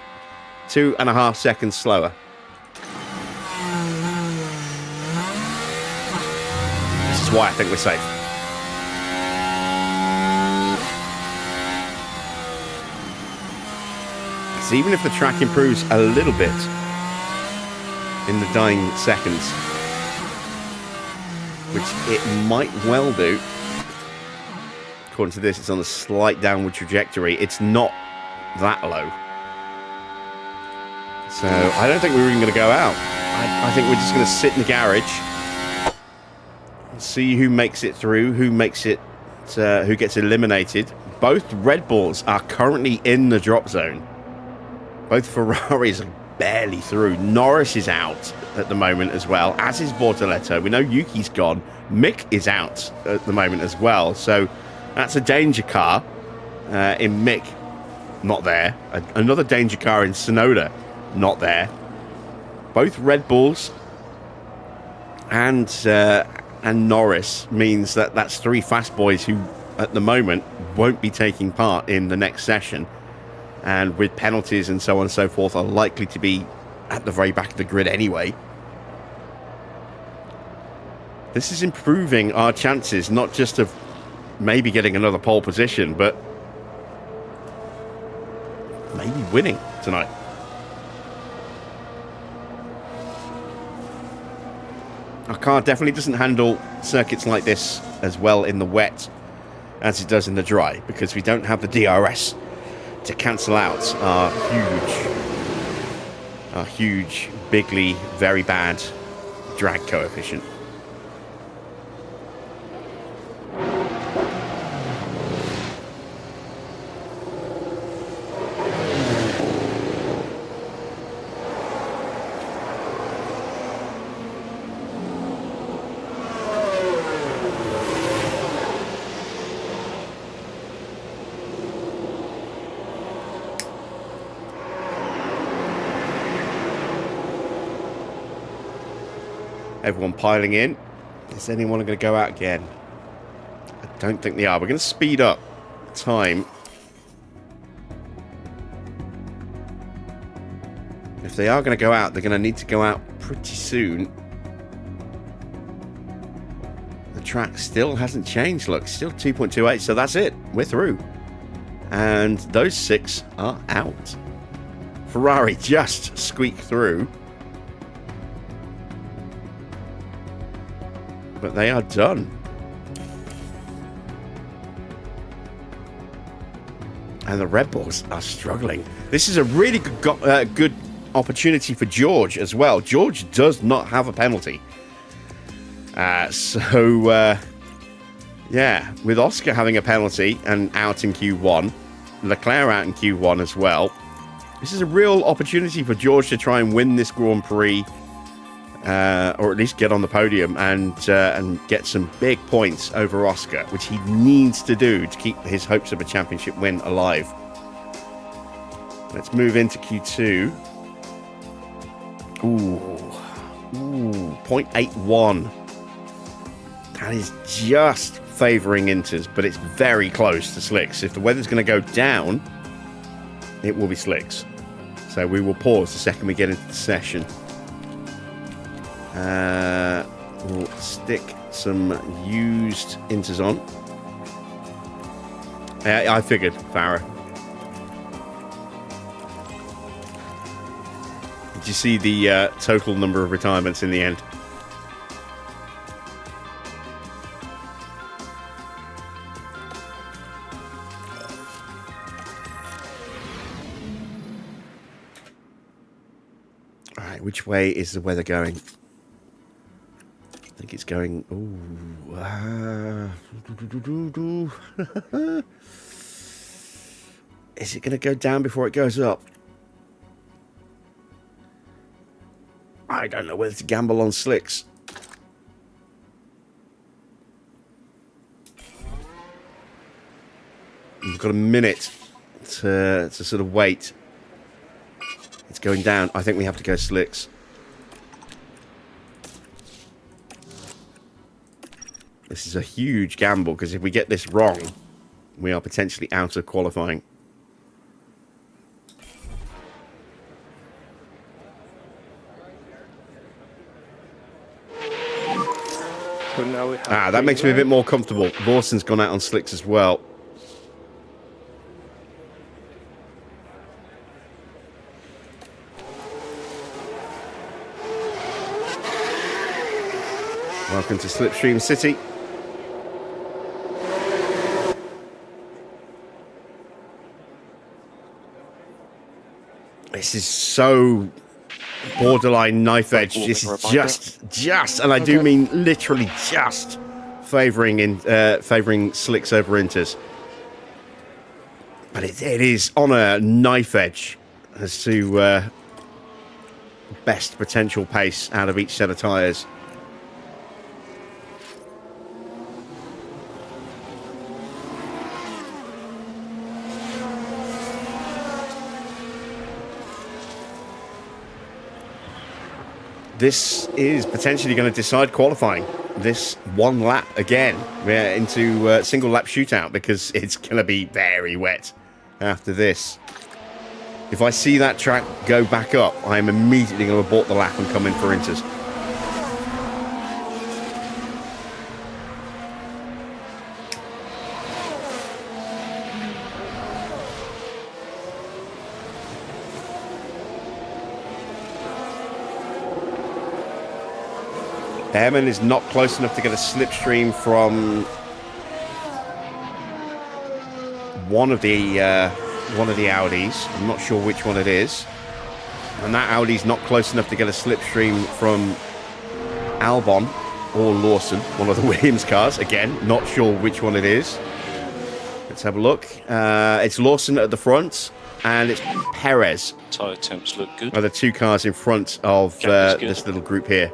2.5 seconds slower. Why I think we're safe. Because even if the track improves a little bit in the dying seconds, which it might well do, according to this, it's on a slight downward trajectory. It's not that low. So I don't think we're even going to go out. I think we're just going to sit in the garage, see who makes it through, who gets eliminated. Both Red Bulls are currently in the drop zone. Both Ferraris are barely through. Norris is out at the moment as well, as is Bortoletto. We know Yuki's gone. Mick is out at the moment as well. So that's a danger car in Mick, not there. Another danger car in Tsunoda, not there. Both Red Bulls and Norris means that that's 3 fast boys who, at the moment, won't be taking part in the next session. And with penalties and so on and so forth, are likely to be at the very back of the grid anyway. This is improving our chances, not just of maybe getting another pole position, but maybe winning tonight. Our car definitely doesn't handle circuits like this as well in the wet as it does in the dry, because we don't have the DRS to cancel out our huge, bigly, very bad drag coefficient. Everyone piling in. Is anyone going to go out again? I don't think they are. We're going to speed up time. If they are going to go out, they're going to need to go out pretty soon. The track still hasn't changed. Look, still 2.28, so that's it. We're through. And those 6 are out. Ferrari just squeaked through. But they are done. And the Red Bulls are struggling. This is a really good opportunity for George as well. George does not have a penalty. Yeah, with Oscar having a penalty and out in Q1, Leclerc out in Q1 as well, this is a real opportunity for George to try and win this Grand Prix. Or at least get on the podium and get some big points over Oscar, which he needs to do to keep his hopes of a championship win alive. Let's move into Q2. Ooh, 0.81. That is just favouring Inters, but it's very close to Slicks. If the weather's going to go down, it will be Slicks. So we will pause the second we get into the session. We'll stick some used Inters on. I figured, Farah. Did you see the total number of retirements in the end? All right, which way is the weather going? I think it's going. Is it going to go down before it goes up? I don't know whether to gamble on Slicks. We've got a minute to sort of wait. It's going down. I think we have to go Slicks. This is a huge gamble, because if we get this wrong, we are potentially out of qualifying. So now we have that makes me a bit more comfortable. Lawson's gone out on Slicks as well. Welcome to Slipstream City. This is so borderline knife edge. This is just, and I do mean literally just favouring slicks over inters. But it is on a knife edge as to best potential pace out of each set of tyres. This is potentially going to decide qualifying. This one lap again. We're into single lap shootout because it's going to be very wet after this. If I see that track go back up, I am immediately going to abort the lap and come in for inters. Bearman is not close enough to get a slipstream from one of the Audis. I'm not sure which one it is, and that Audi's not close enough to get a slipstream from Albon or Lawson, one of the Williams cars. Again, not sure which one it is. Let's have a look. It's Lawson at the front, and it's Perez. Tyre temps look good. Are the two cars in front of this little group here.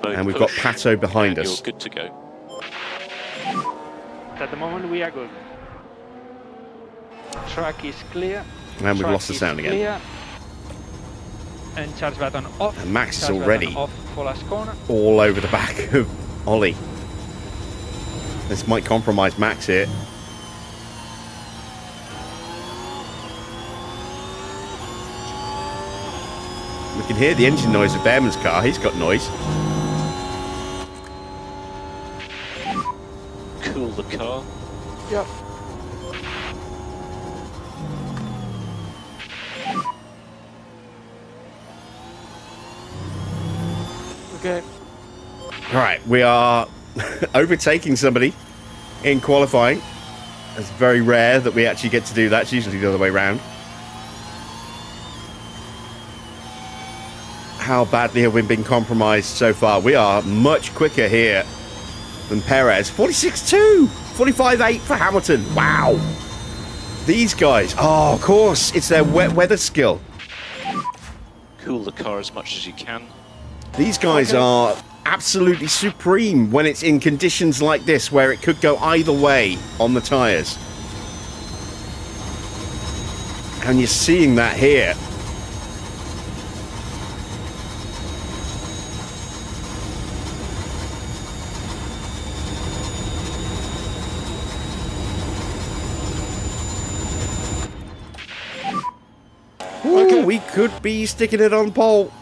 And we've got Pato behind us. You're good to go. At the moment we are good. Track is clear. And we've lost the sound again. Clear. And charge button off. And Max is charge already off for last corner. all over the back of Ollie. This might compromise Max here. We can hear the engine noise of Bearman's car. He's got noise. Cool the car. Yep. Okay. All right, we are overtaking somebody in qualifying. It's very rare that we actually get to do that. It's usually the other way around. How badly have we been compromised so far? We are much quicker here than Perez. 46.2, 45.8 for Hamilton. Wow. These guys, oh, of course, it's their wet weather skill. Cool the car as much as you can. These guys are absolutely supreme when it's in conditions like this where it could go either way on the tyres. And you're seeing that here. Ooh, we could be sticking it on pole.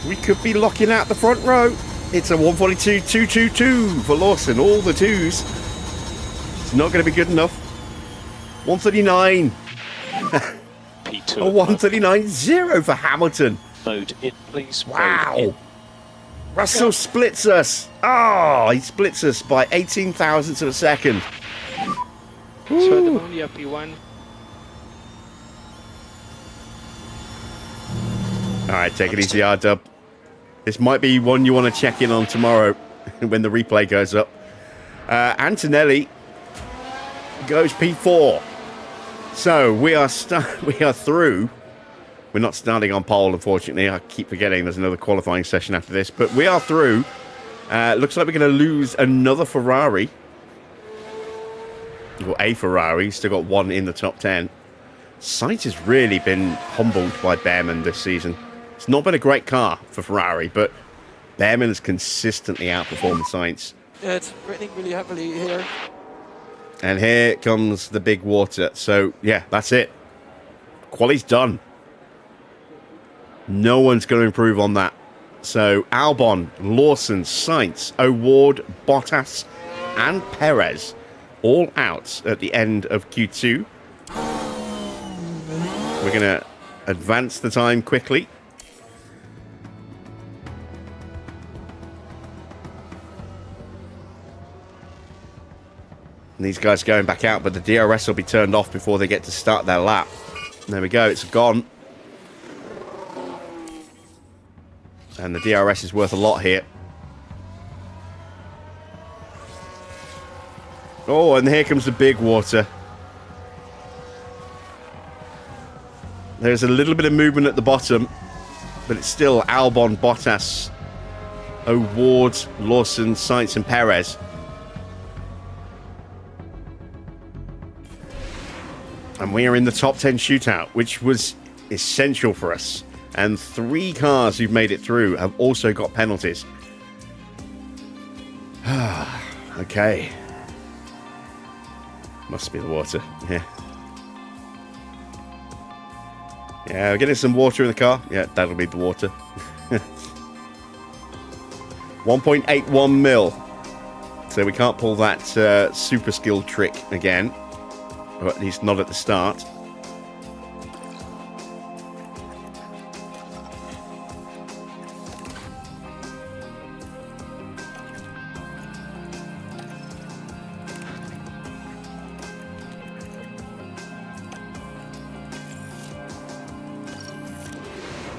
We could be locking out the front row. It's a 142.222 for Lawson. All the twos. It's not going to be good enough. 139. P2. A 139.0 for Hamilton. Mode in, please. Wow. Mode in. Russell splits us. Oh, he splits us by 18 thousandths of a second. So at the moment you have P1. All right, take it easy, R-Dub. This might be one you want to check in on tomorrow when the replay goes up. Antonelli goes P4. So we are through. We're not starting on pole, unfortunately. I keep forgetting there's another qualifying session after this. But we are through. Looks like we're going to lose another Ferrari. Or a Ferrari. Still got one in the top 10. Sainz has really been humbled by Bearman this season. It's not been a great car for Ferrari, but Bearman has consistently outperformed Sainz. Yeah, it's raining really heavily here. And here comes the big water. So, yeah, that's it. Quali's done. No one's going to improve on that. So, Albon, Lawson, Sainz, O'Ward, Bottas, and Perez all out at the end of Q2. We're going to advance the time quickly. And these guys are going back out, but the DRS will be turned off before they get to start their lap. There we go, it's gone. And the DRS is worth a lot here. Oh, and here comes the big water. There's a little bit of movement at the bottom, but it's still Albon, Bottas, O'Ward, Lawson, Sainz and Perez. And we are in the top 10 shootout, which was essential for us. And 3 cars who've made it through have also got penalties. Okay. Must be the water. Yeah. Yeah, we're getting some water in the car. Yeah, that'll be the water. 1.81 mil. So we can't pull that super skill trick again. Or at least not at the start.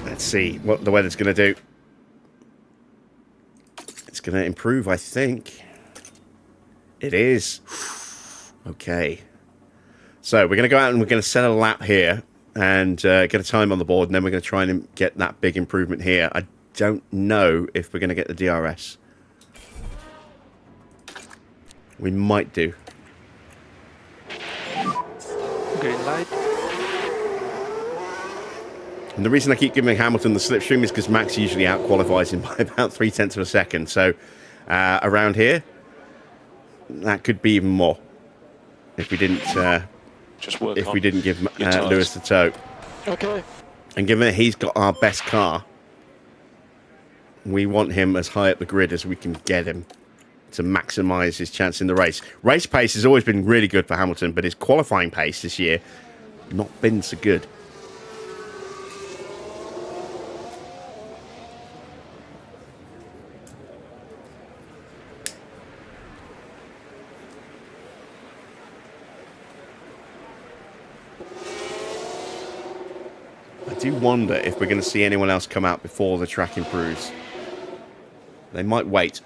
Let's see what the weather's going to do. It's going to improve, I think. It is. Okay. So we're going to go out and we're going to set a lap here and get a time on the board, and then we're going to try and get that big improvement here. I don't know if we're going to get the DRS. We might do. Green light. And the reason I keep giving Hamilton the slipstream is because Max usually out-qualifies him by about 0.3 of a second. So around here, that could be even more if we didn't give Lewis the toe. Okay. And given that he's got our best car, we want him as high up the grid as we can get him to maximise his chance in the race. Race pace has always been really good for Hamilton, but his qualifying pace this year not been so good. I do wonder if we're going to see anyone else come out before the track improves. They might wait.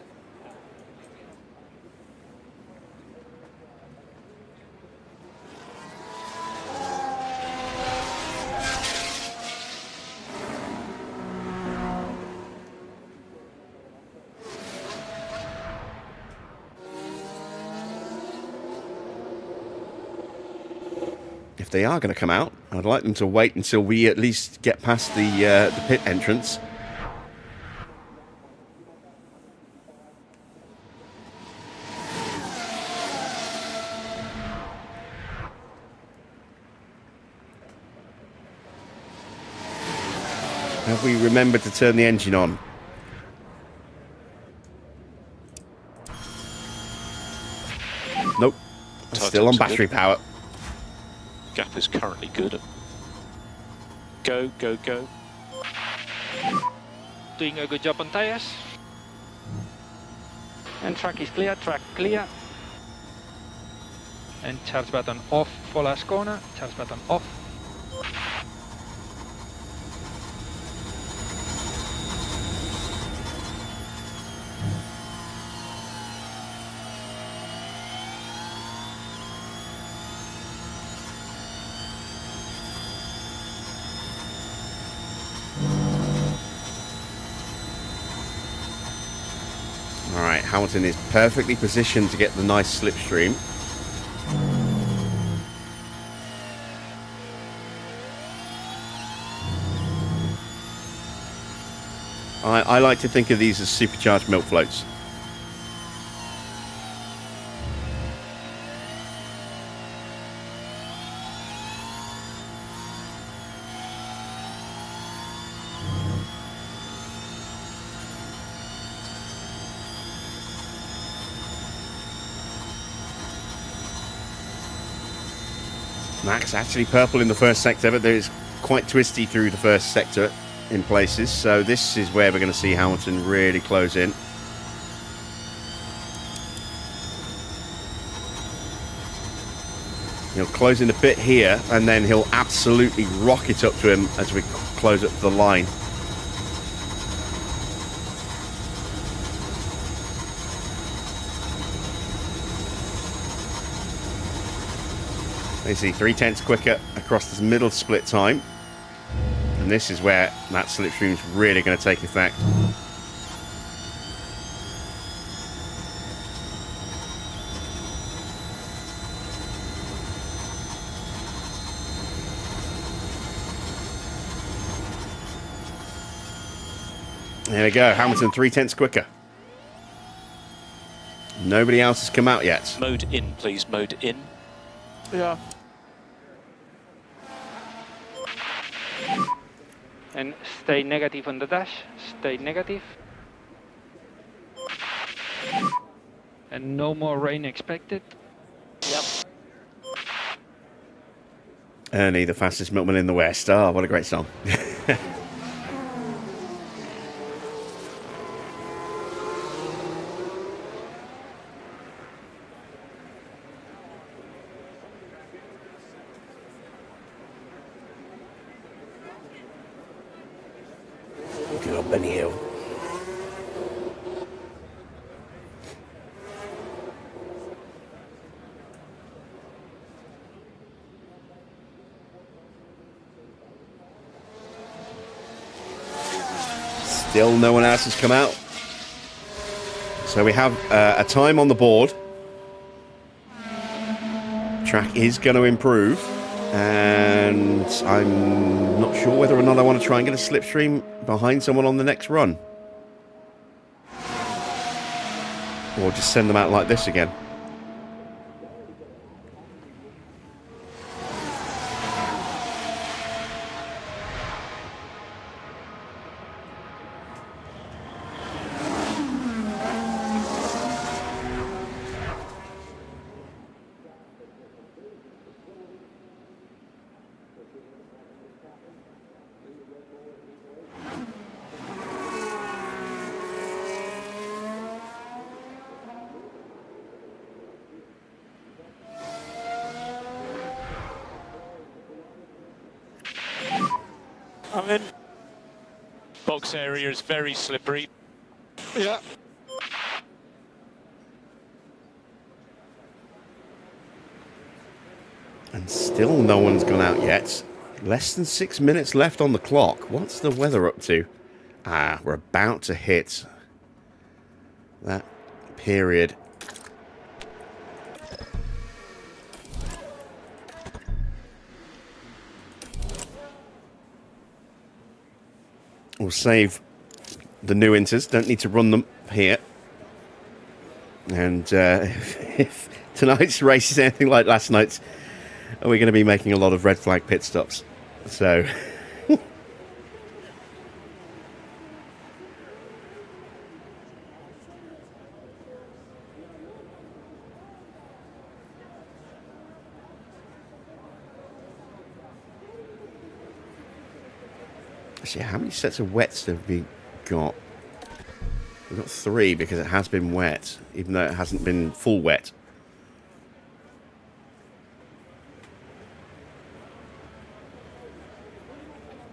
If they are going to come out, I'd like them to wait until we at least get past the pit entrance. Have we remembered to turn the engine on? Nope. Still on battery power. Gap is currently good. Go, go, go. Doing a good job on tires. And track is clear, track clear. And charge button off for last corner, charge button off. Alright, Hamilton is perfectly positioned to get the nice slipstream. I like to think of these as supercharged milk floats. Max actually purple in the first sector, but there is quite twisty through the first sector in places, so this is where we're going to see Hamilton really close in. He'll close in a bit here, and then he'll absolutely rocket up to him as we close up the line. Basically 3/10 quicker across this middle split time. And this is where that slipstream is really going to take effect. There we go, Hamilton 3/10 quicker. Nobody else has come out yet. Mode in, please. Mode in. Yeah. And stay negative on the dash. Stay negative. And no more rain expected. Yep. Ernie, the fastest milkman in the West. Oh, what a great song. Good old Benny Hill. Still no one else has come out. So we have a time on the board. Track is going to improve. And I'm not sure whether or not I want to try and get a slipstream behind someone on the next run. Or just send them out like this again. I'm in. Box area is very slippery. Yeah. And still no one's gone out yet. Less than 6 minutes left on the clock. What's the weather up to? Ah, we're about to hit that period. We'll save the new inters. Don't need to run them here. And if tonight's race is anything like last night's, we're going to be making a lot of red flag pit stops. So actually, how many sets of wets have we got? We've got 3 because it has been wet, even though it hasn't been full wet.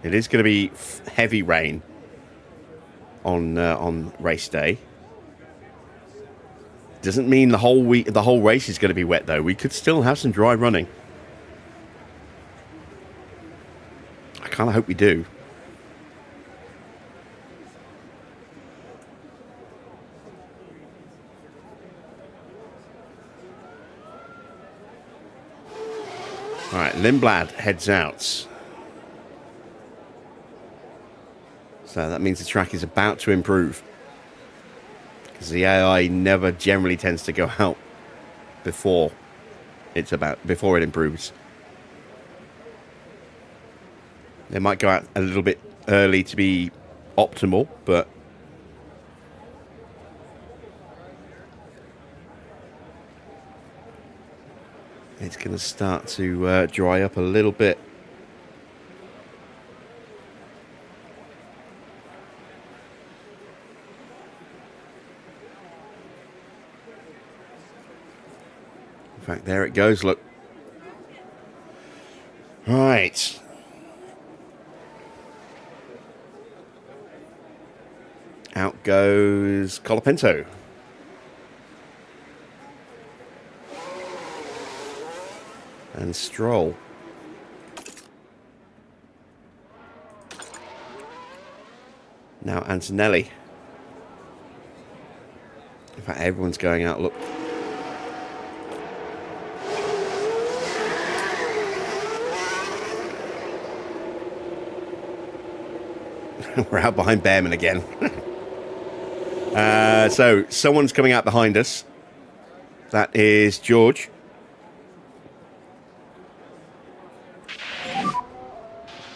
It is going to be heavy rain on race day. Doesn't mean the whole race is going to be wet though. We could still have some dry running. I kind of hope we do. All right, Lindblad heads out. So that means the track is about to improve. Because the AI never generally tends to go out before it improves. They might go out a little bit early to be optimal, but it's going to start to dry up a little bit. In fact, there it goes, look. Right. Out goes Colapinto. and Stroll. Now Antonelli. In fact, everyone's going out. Look. We're out behind Bearman again. So someone's coming out behind us. That is George.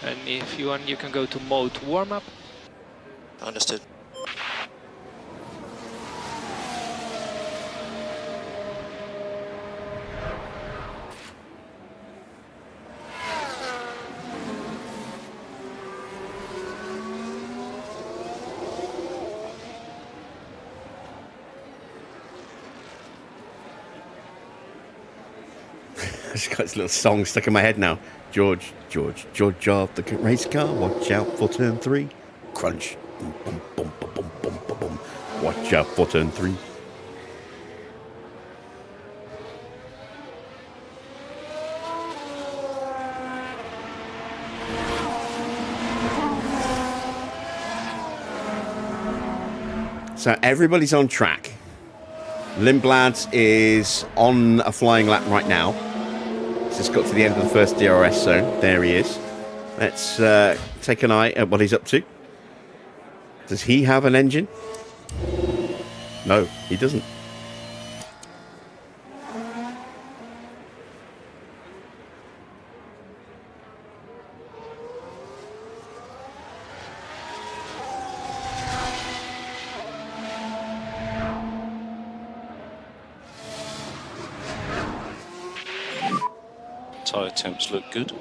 And if you want, you can go to mode warm-up. Understood. I just got this little song stuck in my head now. George of the race car. Watch out for turn 3. Crunch. Boom, boom, boom, boom, boom, boom, boom, boom. Watch out for turn 3. So everybody's on track. Lindblad is on a flying lap right now. He's just got to the end of the first DRS zone. There he is. Let's take an eye at what he's up to. Does he have an engine? No, he doesn't. Tyre temps look good.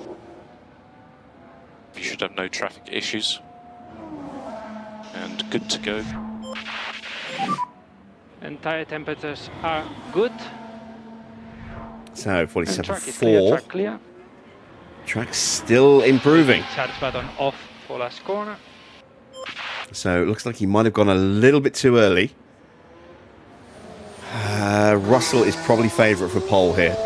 You should have no traffic issues. And good to go. And tire temperatures are good. So Track is clear, 47.4. track clear. Track's still improving. Charge button off for last corner. So it looks like he might have gone a little bit too early. Russell is probably favourite for pole here,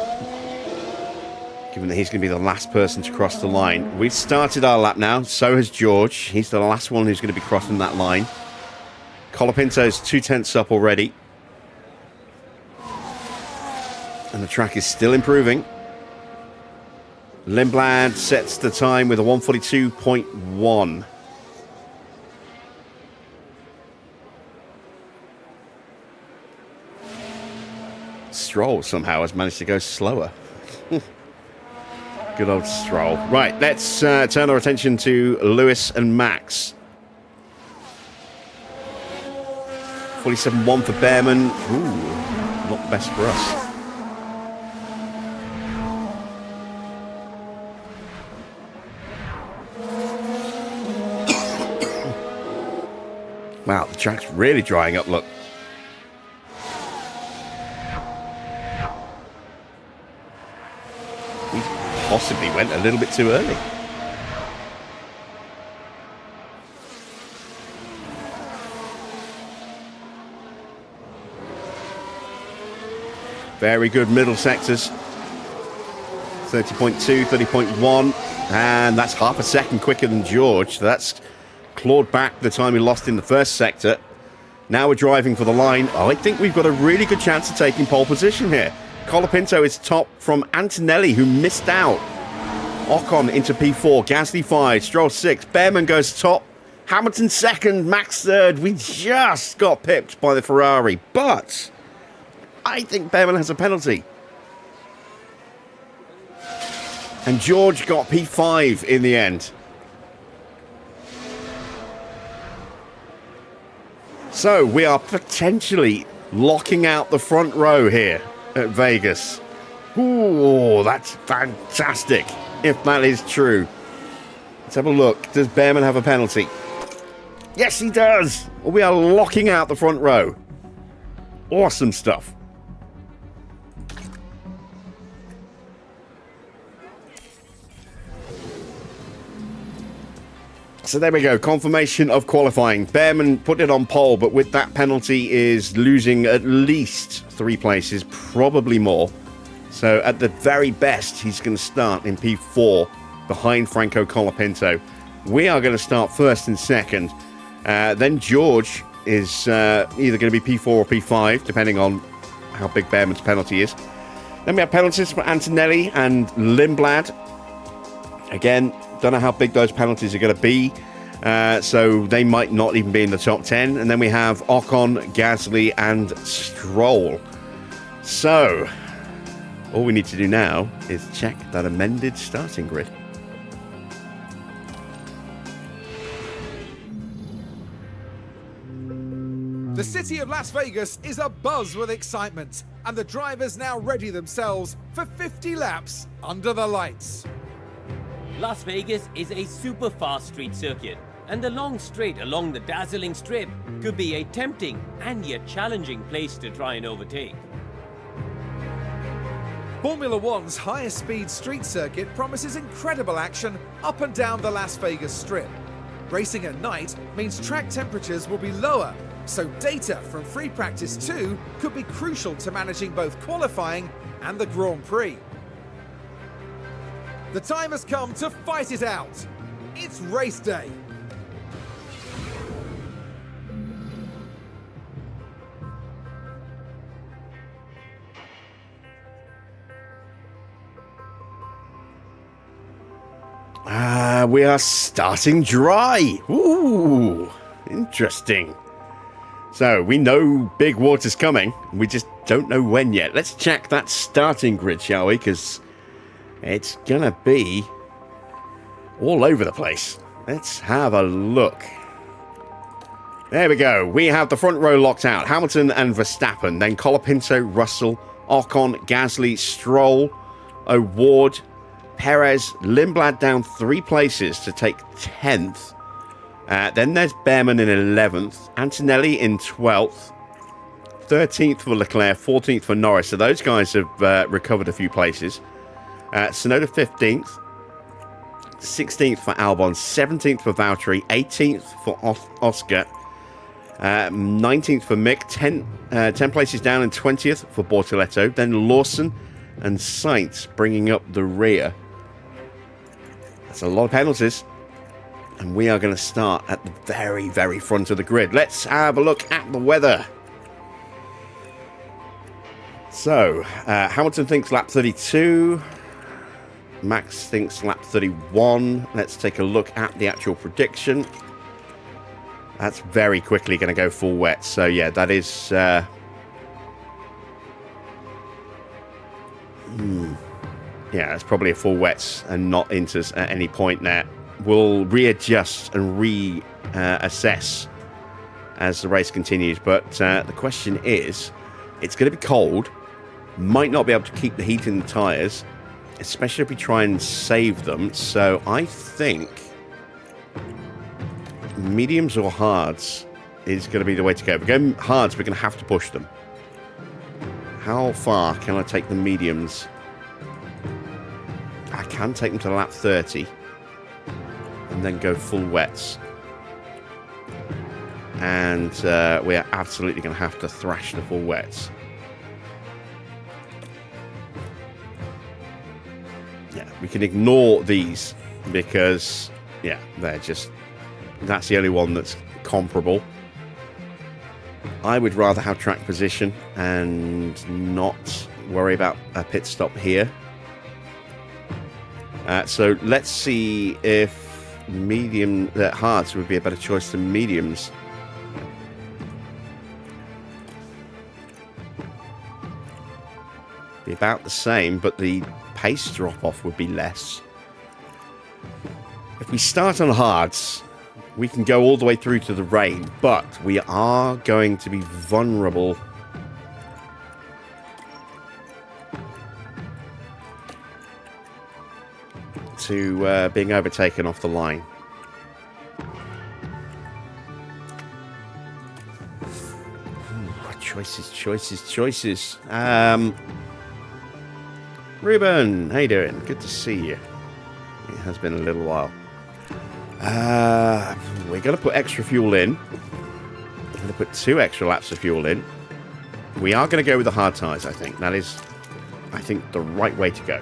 given that he's going to be the last person to cross the line. We've started our lap now, so has George. He's the last one who's going to be crossing that line. Colapinto's 2/10 up already. And the track is still improving. Lindblad sets the time with a 1:42.1. Stroll somehow has managed to go slower. Good old Stroll. Right, let's turn our attention to Lewis and Max. 47.1 for Bearman. Ooh, not best for us. Wow, the track's really drying up, look. We possibly went a little bit too early. Very good middle sectors. 30.2, 30.1, and that's half a second quicker than George. So that's clawed back the time we lost in the first sector. Now we're driving for the line. I think we've got a really good chance of taking pole position here. Colapinto is top from Antonelli, who missed out. Ocon into P4, Gasly 5, Stroll 6, Bearman goes top, Hamilton second, Max third. We just got pipped by the Ferrari, but I think Bearman has a penalty. And George got P5 in the end. So we are potentially locking out the front row here at Vegas. Ooh, that's fantastic, if that is true. Let's have a look. Does Bearman have a penalty? Yes, he does. We are locking out the front row. Awesome stuff. So there we go, confirmation of qualifying. Bearman put it on pole, but with that penalty is losing at least 3 places, probably more. So at the very best, he's going to start in P4 behind Franco Colapinto. We are going to start first and second. Then George is either going to be P4 or P5, depending on how big Bearman's penalty is. Then we have penalties for Antonelli and Lindblad. Again, don't know how big those penalties are going to be. So they might not even be in the top 10. And then we have Ocon, Gasly, and Stroll. So all we need to do now is check that amended starting grid. The city of Las Vegas is abuzz with excitement, and the drivers now ready themselves for 50 laps under the lights. Las Vegas is a super fast street circuit, and the long straight along the dazzling strip could be a tempting and yet challenging place to try and overtake. Formula One's highest speed street circuit promises incredible action up and down the Las Vegas Strip. Racing at night means track temperatures will be lower, so data from free practice 2 could be crucial to managing both qualifying and the Grand Prix. The time has come to fight it out. It's race day. We are starting dry. Ooh, interesting. So we know big water's coming. We just don't know when yet. Let's check that starting grid, shall we? Because it's gonna be all over the place. Let's have a look. There we go. We have the front row locked out. Hamilton and Verstappen. Then Colapinto, Russell, Ocon, Gasly, Stroll, O'Ward, Perez, Lindblad down 3 places to take 10th. Then there's Bearman in 11th, Antonelli in 12th, 13th for Leclerc, 14th for Norris. So those guys have recovered a few places. Tsunoda 15th, 16th for Albon, 17th for Valtteri, 18th for Oscar, 19th for Mick, 10 places down, and 20th for Bortoletto. Then Lawson and Sainz bringing up the rear. That's a lot of penalties. And we are going to start at the very, very front of the grid. Let's have a look at the weather. So, Hamilton thinks lap 32. Max thinks lap 31. Let's take a look at the actual prediction. That's very quickly going to go full wet. So, yeah, that is... yeah, it's probably a full wets and not inters at any point there. We'll readjust and reassess as the race continues. But the question is, it's going to be cold. Might not be able to keep the heat in the tyres, especially if we try and save them. So I think mediums or hards is going to be the way to go. If we go hards, we're going to have to push them. How far can I take the mediums? I can take them to lap 30 and then go full wets. And we are absolutely going to have to thrash the full wets. Yeah, we can ignore these because, yeah, they're just... That's the only one that's comparable. I would rather have track position and not worry about a pit stop here. So let's see if hards would be a better choice than mediums. Be about the same, but the pace drop off would be less. If we start on hards, we can go all the way through to the rain, but we are going to be vulnerable to being overtaken off the line. Choices. Ruben, how you doing? Good to see you. It has been a little while. We're going to put extra fuel in. We're going to put 2 extra laps of fuel in. We are going to go with the hard tyres, I think. That is I think, the right way to go.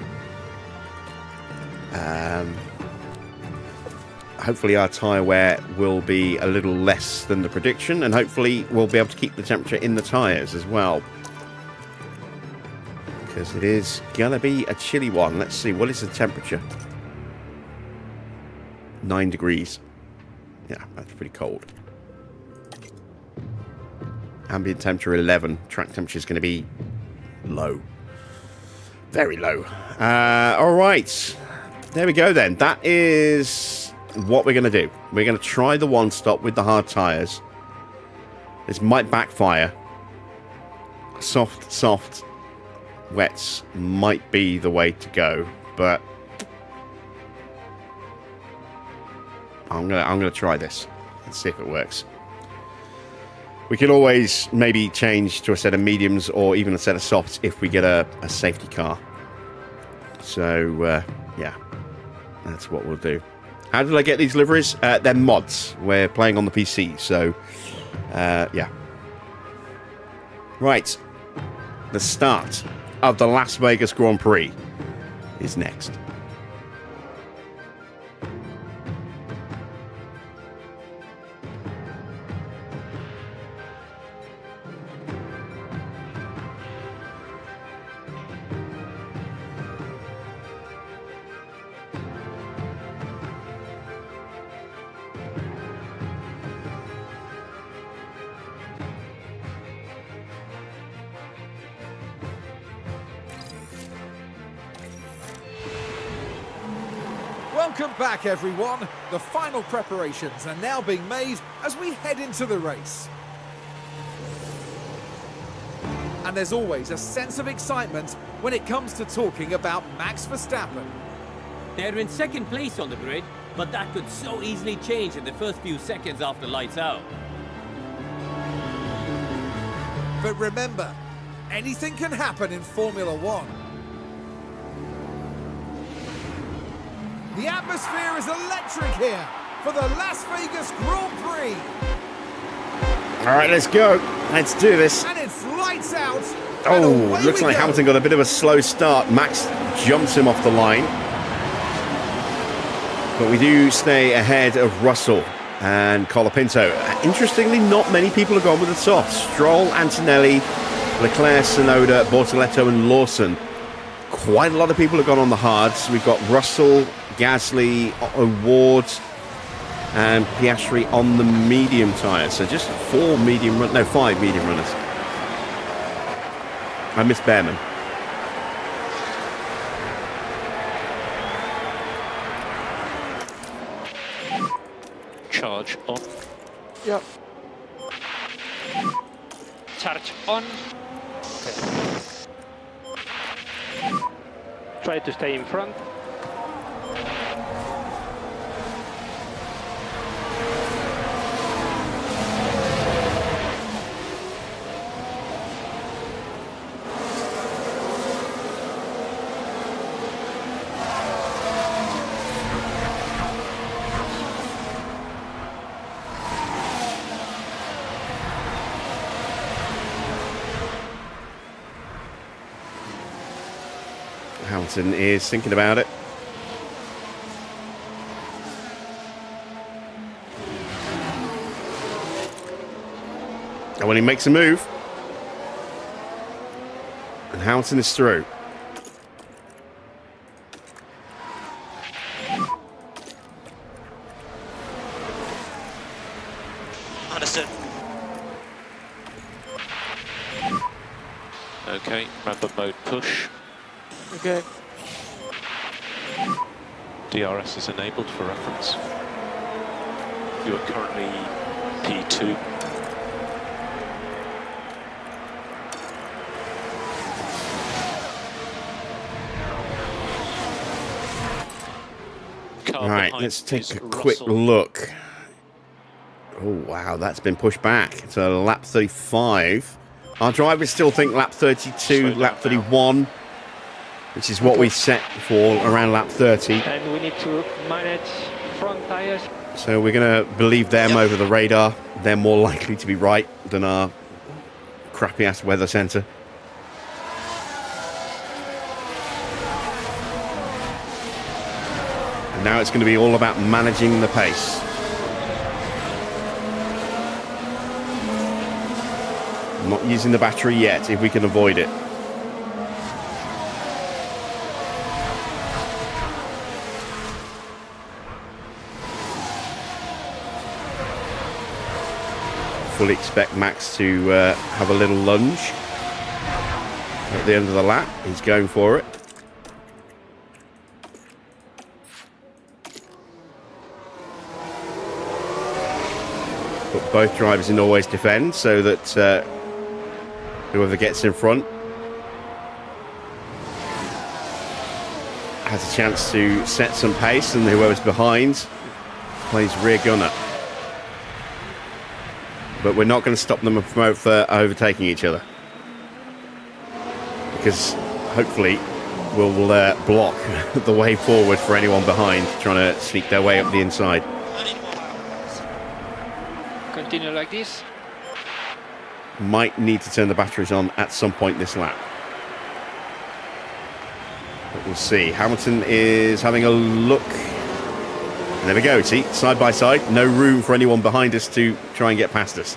Hopefully our tyre wear will be a little less than the prediction, and hopefully we'll be able to keep the temperature in the tyres as well. Because it is going to be a chilly one. Let's see, what is the temperature? 9 degrees. Yeah, that's pretty cold. Ambient temperature 11. Track temperature is going to be low. Very low. All right. There we go then. That is what we're going to do. We're going to try the one stop with the hard tyres. This might backfire. Soft wets might be the way to go, but I'm gonna try this and see if it works. We could always maybe change to a set of mediums or even a set of softs if we get a safety car. So yeah, that's what we'll do. How did I get these liveries? They're mods. We're playing on the PC, so yeah. Right, the start of the Las Vegas Grand Prix is next. Welcome back, everyone. The final preparations are now being made as we head into the race. And there's always a sense of excitement when it comes to talking about Max Verstappen. They're in second place on the grid, but that could so easily change in the first few seconds after lights out. But remember, anything can happen in Formula One. The atmosphere is electric here for the Las Vegas Grand Prix. All right, let's go. Let's do this. And it's lights out. Oh, looks like Hamilton got a bit of a slow start. Max jumps him off the line. But we do stay ahead of Russell and Colapinto. Interestingly, not many people have gone with the softs. Stroll, Antonelli, Leclerc, Tsunoda, Bortoletto and Lawson. Quite a lot of people have gone on the hards. We've got Russell, Gasly, Ward and Piastri on the medium tyres. So just 5 medium runners. I missed Bearman. Charge on. Yep. Charge on. Try to stay in front. Hamilton is thinking about it. And when he makes a move, and Hamilton is through. Understood. Okay, ramp-up mode push. Okay. DRS is enabled for reference. You are currently P2. All right, let's take a quick look. Oh, wow, that's been pushed back to lap 35. Our drivers still think lap 32, lap 31, which is what we set for around lap 30. And we need to manage front tires. So we're going to believe them over the radar. They're more likely to be right than our crappy-ass weather centre. Now it's going to be all about managing the pace. Not using the battery yet, if we can avoid it. Fully expect Max to have a little lunge at the end of the lap. He's going for it. But both drivers in always defend so that whoever gets in front has a chance to set some pace, and whoever's behind plays rear gunner. But we're not going to stop them from overtaking each other, because hopefully we'll block the way forward for anyone behind trying to sneak their way up the inside. Continue like this. Might need to turn the batteries on at some point this lap. But we'll see. Hamilton is having a look. And there we go. See, side by side. No room for anyone behind us to try and get past us.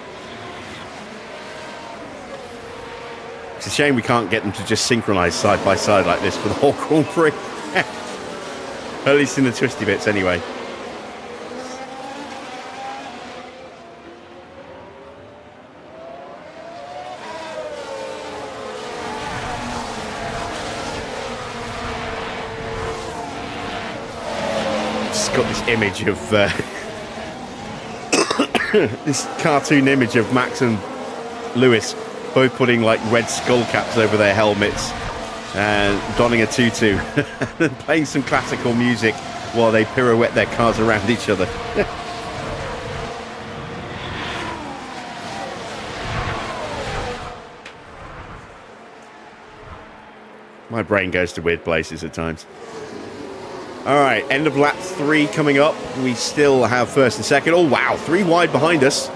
It's a shame we can't get them to just synchronise side by side like this for the whole Grand Prix. At least in the twisty bits anyway. Got this image of this cartoon image of Max and Lewis both putting like red skull caps over their helmets and donning a tutu and playing some classical music while they pirouette their cars around each other. My brain goes to weird places at times. All right, end of lap 3 coming up. We still have first and second. Oh, wow, 3 wide behind us.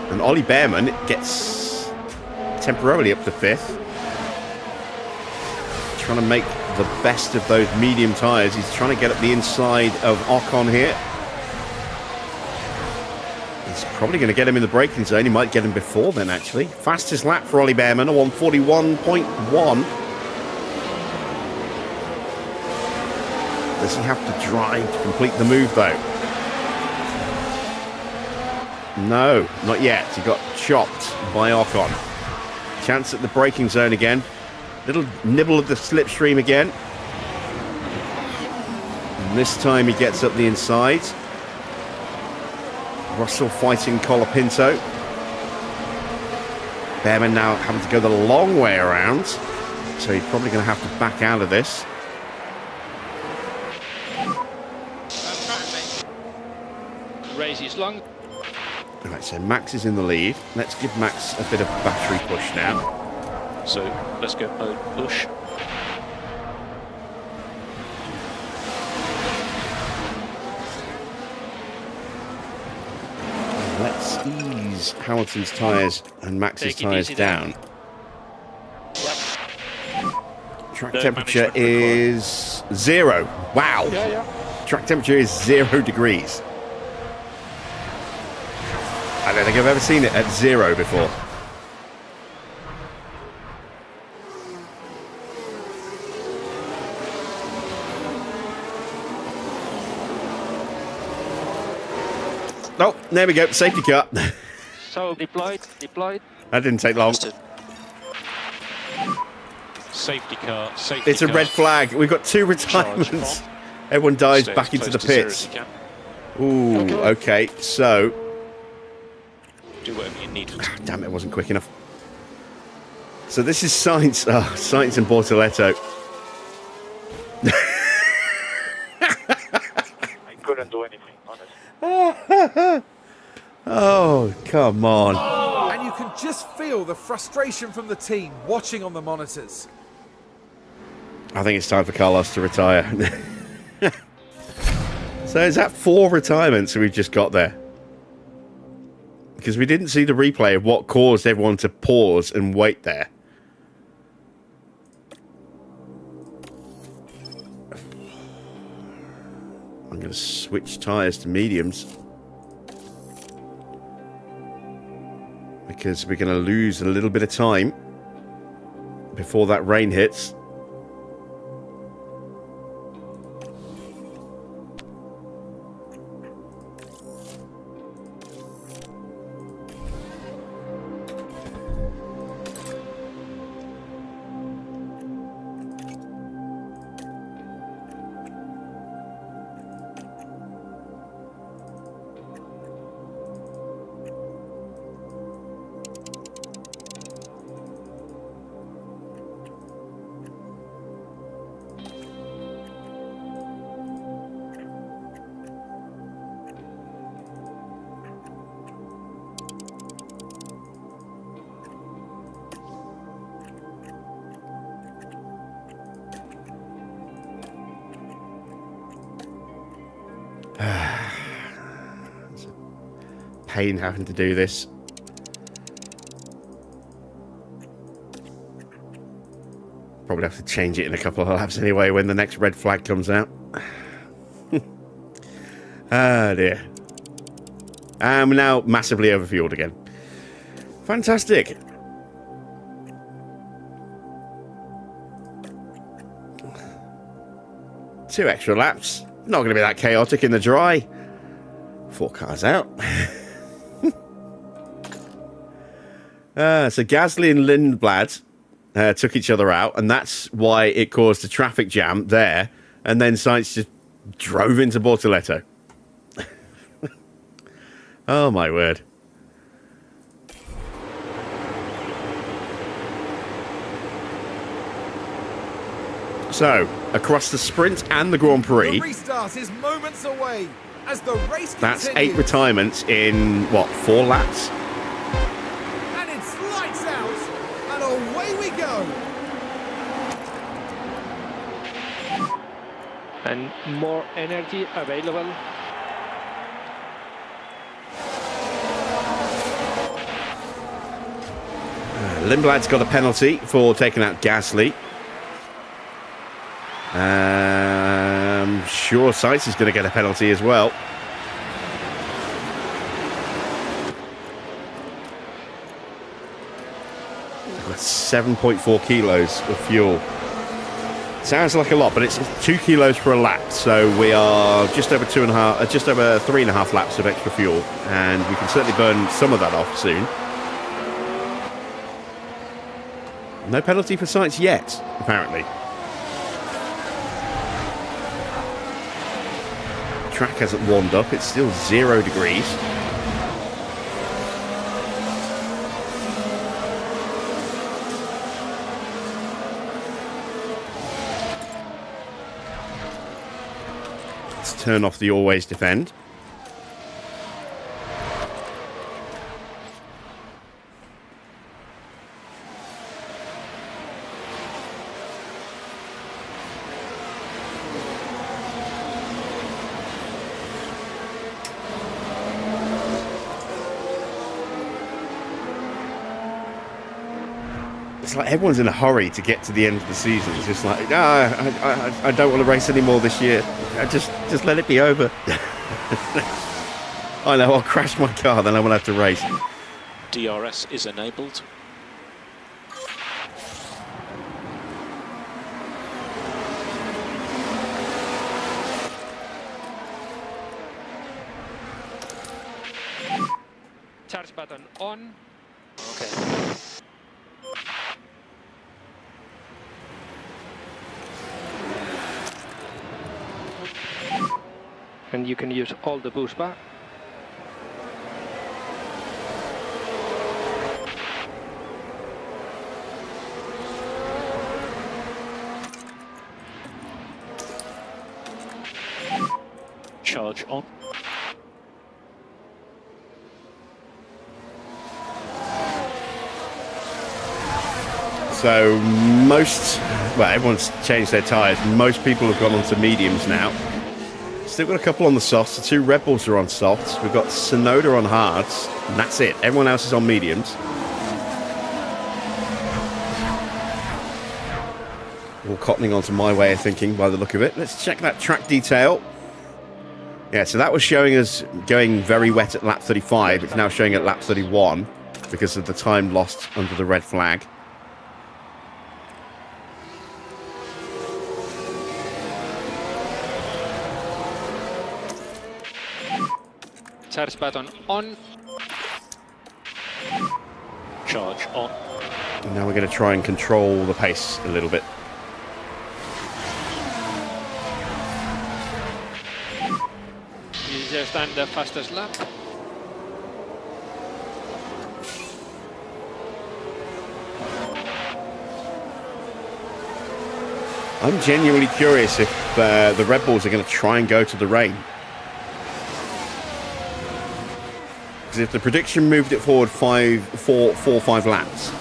And Ollie Bearman gets temporarily up to 5th. Trying to make the best of those medium tyres. He's trying to get up the inside of Ocon here. He's probably going to get him in the braking zone. He might get him before then, actually. Fastest lap for Ollie Bearman, a 1:41.1. Does he have to drive to complete the move, though? No, not yet. He got chopped by Ocon. Chance at the braking zone again. Little nibble of the slipstream again. And this time he gets up the inside. Russell fighting Colapinto. Bearman now having to go the long way around. So he's probably going to have to back out of this. Race is long. Alright, so Max is in the lead. Let's give Max a bit of battery push now. So let's go mode push. Let's ease Hamilton's tyres and Max's tyres down. Track temperature is 0. Wow. Track temperature is 0 degrees. I don't think I've ever seen it at 0 before. Oh, there we go. Safety car. So deployed. That didn't take long. Understood. Safety car. Safety It's a car. red flag. We've got 2 retirements. Everyone dives Stay back as into the close to 0 pits. as you can. Ooh, okay. So, Do whatever you need. damn it, I wasn't quick enough. So this is Sainz. Oh, Sainz and Bortoletto. I couldn't do anything, honestly. Oh, come on. And you can just feel the frustration from the team watching on the monitors. I think it's time for Carlos to retire. So is that 4 retirements we've just got there? Because we didn't see the replay of what caused everyone to pause and wait there. I'm going to switch tyres to mediums. Because we're going to lose a little bit of time before that rain hits. It's a pain having to do this. Probably have to change it in a couple of laps anyway when the next red flag comes out. Ah dear. And we're now massively overfueled again. Fantastic. Two extra laps. Not going to be that chaotic in the dry. 4 cars out. So Gasly and Lindblad took each other out, and that's why it caused a traffic jam there. And then Sainz just drove into Bortoletto. Oh my word. So, across the sprint and the Grand Prix, The restart is moments away as the race that's continues. 8 retirements in, what, 4 laps? And it's lights out, and away we go. And more energy available. Lindblad's got a penalty for taking out Gasly. Sure, Sainz is going to get a penalty as well. That's 7.4 kilos of fuel. Sounds like a lot, but it's 2 kilos per lap. So we are just over 3.5 laps of extra fuel, and we can certainly burn some of that off soon. No penalty for Sainz yet, apparently. Track hasn't warmed up, it's still 0 degrees. Let's turn off the always defend. It's like everyone's in a hurry to get to the end of the season. It's just like, I don't want to race anymore this year. Just let it be over. I know, I'll crash my car, then I won't have to race. DRS is enabled. Charge button on. Okay. And you can use all the boost bar. Charge on. So everyone's changed their tyres. Most people have gone on to mediums now. Still got a couple on the softs. The 2 RedBulls are on softs. We've got Sonoda on hards, and that's it. Everyone else is on mediums. All cottoning onto my way of thinking by the look of it. Let's check that track detail. Yeah, so that was showing us going very wet at lap 35. It's now showing at lap 31 because of the time lost under the red flag. Charge button on. Charge on. And now we're going to try and control the pace a little bit. You just done the fastest lap. I'm genuinely curious if the Red Bulls are going to try and go to the rain. Because if the prediction moved it forward 4 or 5 laps,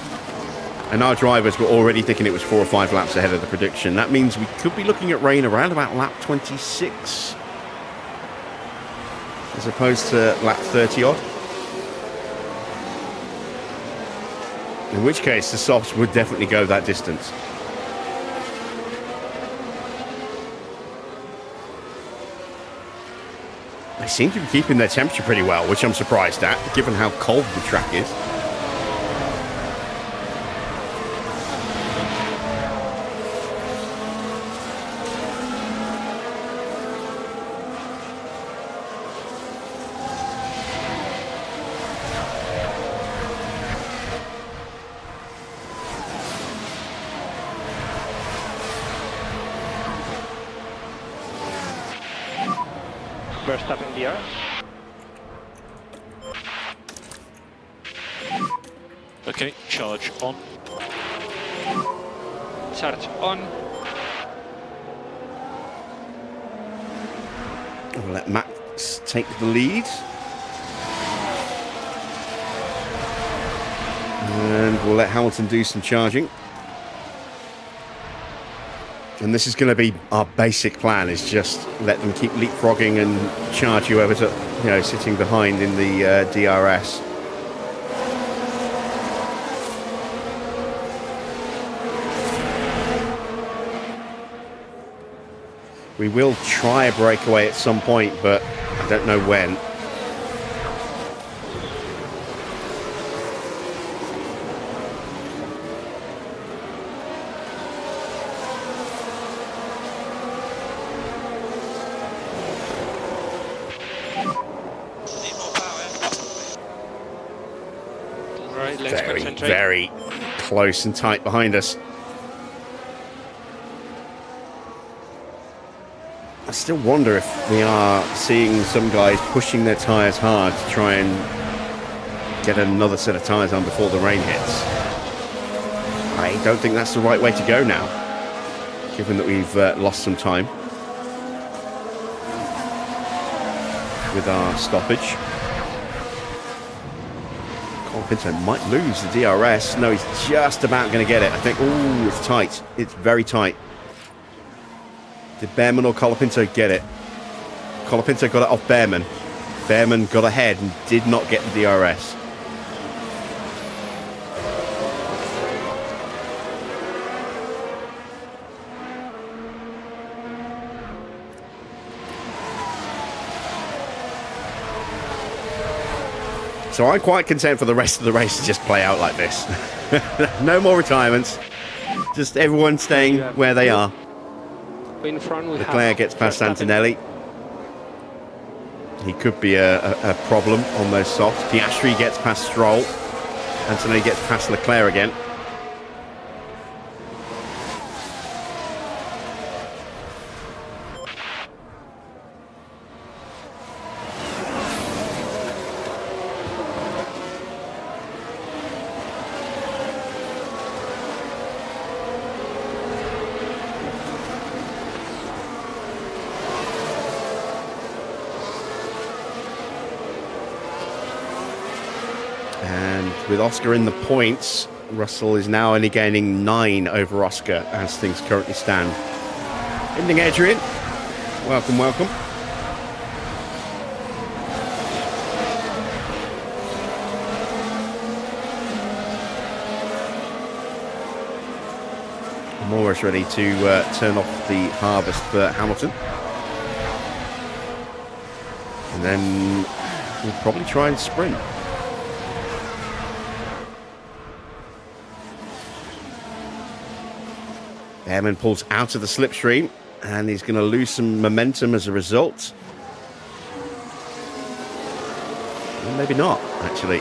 and our drivers were already thinking it was 4 or 5 laps ahead of the prediction, that means we could be looking at rain around about lap 26, as opposed to lap 30 odd. In which case, the softs would definitely go that distance. They seem to be keeping their temperature pretty well, which I'm surprised at, given how cold the track is. Verstappen DR. Okay, charge on. Charge on. We'll let Max take the lead. And we'll let Hamilton do some charging. And this is going to be our basic plan, is just let them keep leapfrogging and charge whoever's sitting behind in the DRS. We will try a breakaway at some point, but I don't know when. Right, let's concentrate. Very close and tight behind us. I still wonder if we are seeing some guys pushing their tyres hard to try and get another set of tyres on before the rain hits. I don't think that's the right way to go now, given that we've lost some time with our stoppage. Pinto might lose the DRS. No, he's just about going to get it. I think, ooh, it's tight. It's very tight. Did Bearman or Colapinto get it? Colapinto got it off Bearman. Bearman got ahead and did not get the DRS. So I'm quite content for the rest of the race to just play out like this. No more retirements. Just everyone staying where they are. In front we Leclerc gets past Antonelli. He could be a problem on those softs. Piastri gets past Stroll. Antonelli gets past Leclerc again. With Oscar in the points, Russell is now only gaining 9 over Oscar as things currently stand. Evening, Adrian. Welcome, welcome. I'm almost ready to turn off the harvest for Hamilton. then we'll probably try and sprint. Bearman pulls out of the slipstream, and he's going to lose some momentum as a result. Well, maybe not, actually.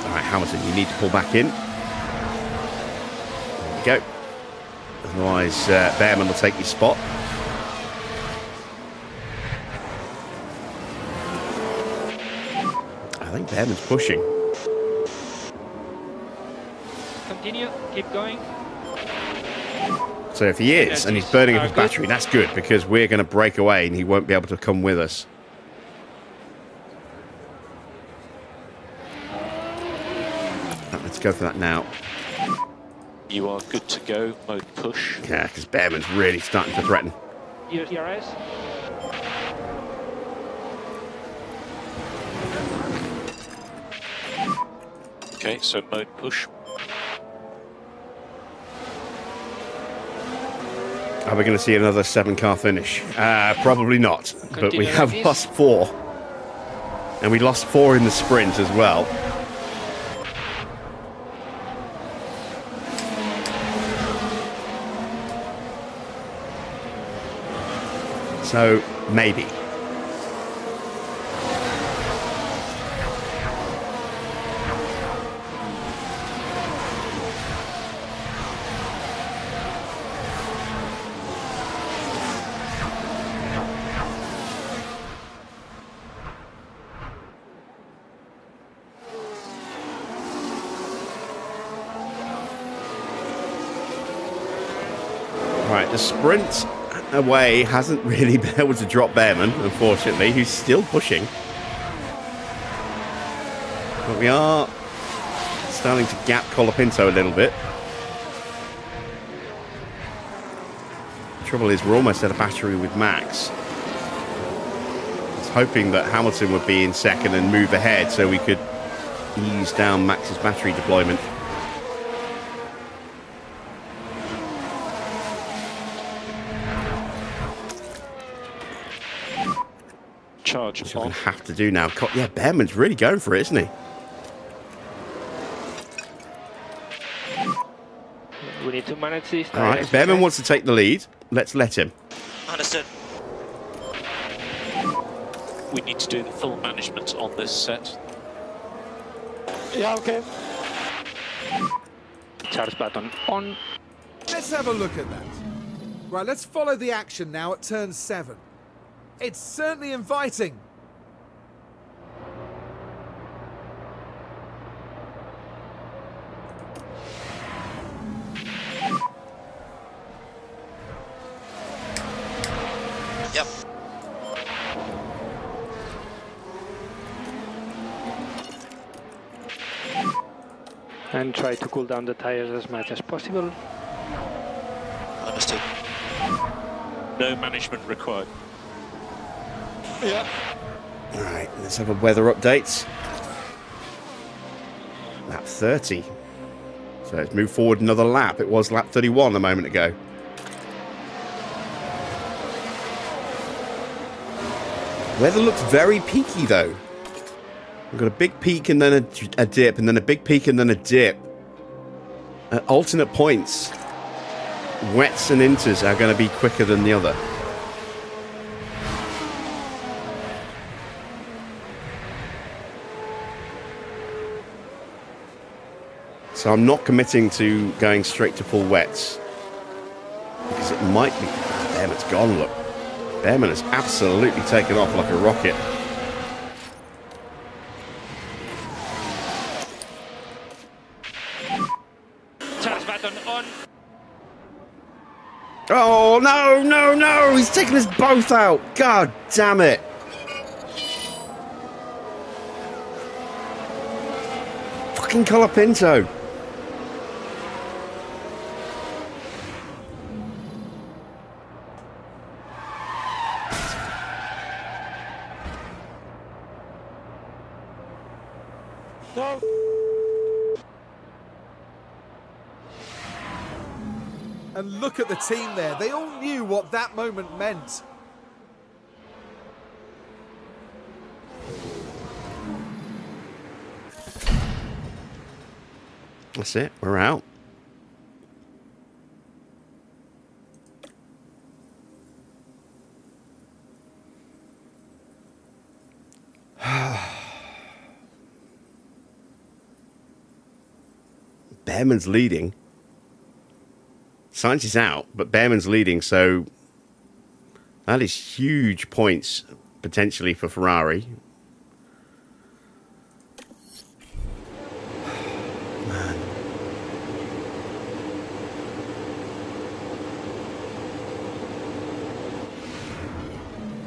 All right, Hamilton, you need to pull back in. There we go. Otherwise, Bearman will take your spot. I think Bearman's pushing. Continue, keep going. So if he is, and he's burning up his battery, that's good, because we're going to break away and he won't be able to come with us. Let's go for that now. You are good to go, mode push. Yeah, because Bearman's really starting to threaten. ERS. Okay, so mode push. Are we going to see another 7-car finish? Probably not, but we have lost 4. And we lost 4 in the sprint as well. So, maybe. Right, the sprint away hasn't really been able to drop Bearman, unfortunately, who's still pushing. But we are starting to gap Colapinto a little bit. The trouble is, we're almost out of battery with Max. I was hoping that Hamilton would be in second and move ahead so we could ease down Max's battery deployment. Charge Which we're on. going to have to do now. Yeah, Bearman's really going for it, isn't he? We need to manage this. All right, if Bearman wants to take the lead, let's let him. Understood. We need to do the full management on this set. Yeah, okay. Charge button on. Let's have a look at that. Right, let's follow the action now at turn 7. It's certainly inviting. Yep. And try to cool down the tires as much as possible. Understood. No management required. Yeah. All right, let's have a weather update. Lap 30. So let's move forward another lap. It was lap 31 a moment ago. Weather looks very peaky, though. We've got a big peak and then a dip, and then a big peak and then a dip. At alternate points, wets and inters are going to be quicker than the other. So I'm not committing to going straight to full wets, because it might be... Bearman's gone, look. Bearman has absolutely taken off like a rocket. Charge button on. Oh, no, no, no! He's taken us both out! God damn it! Fucking Colapinto! No. And look at the team there. They all knew what that moment meant. That's it. We're out. Bearman's leading. Sainz is out, but Bearman's leading, so that is huge points potentially for Ferrari. Man.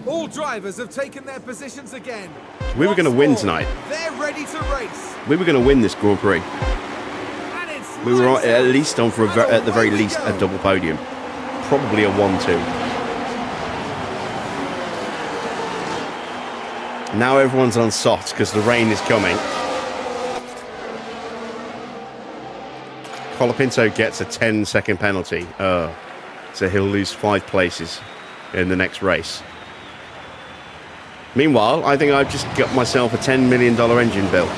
All drivers have taken their positions again. We were going to win tonight. They're ready to race. We were going to win this Grand Prix. And it's We were at least on for at the very least a double podium, probably a 1-2. Now everyone's on soft because the rain is coming. Colapinto gets a 10-second penalty, so he'll lose 5 places in the next race. Meanwhile, I think I've just got myself a $10 million engine bill.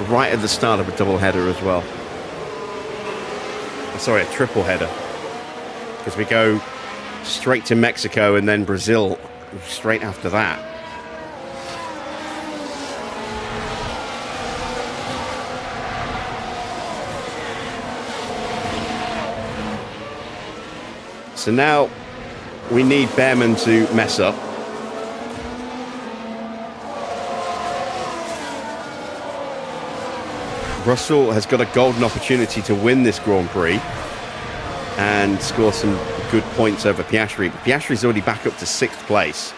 Right at the start of a double header as well. Sorry, a triple header. Because we go straight to Mexico and then Brazil straight after that. So now we need Bearman to mess up. Russell has got a golden opportunity to win this Grand Prix and score some good points over Piastri. But Piastri's already back up to 6th place.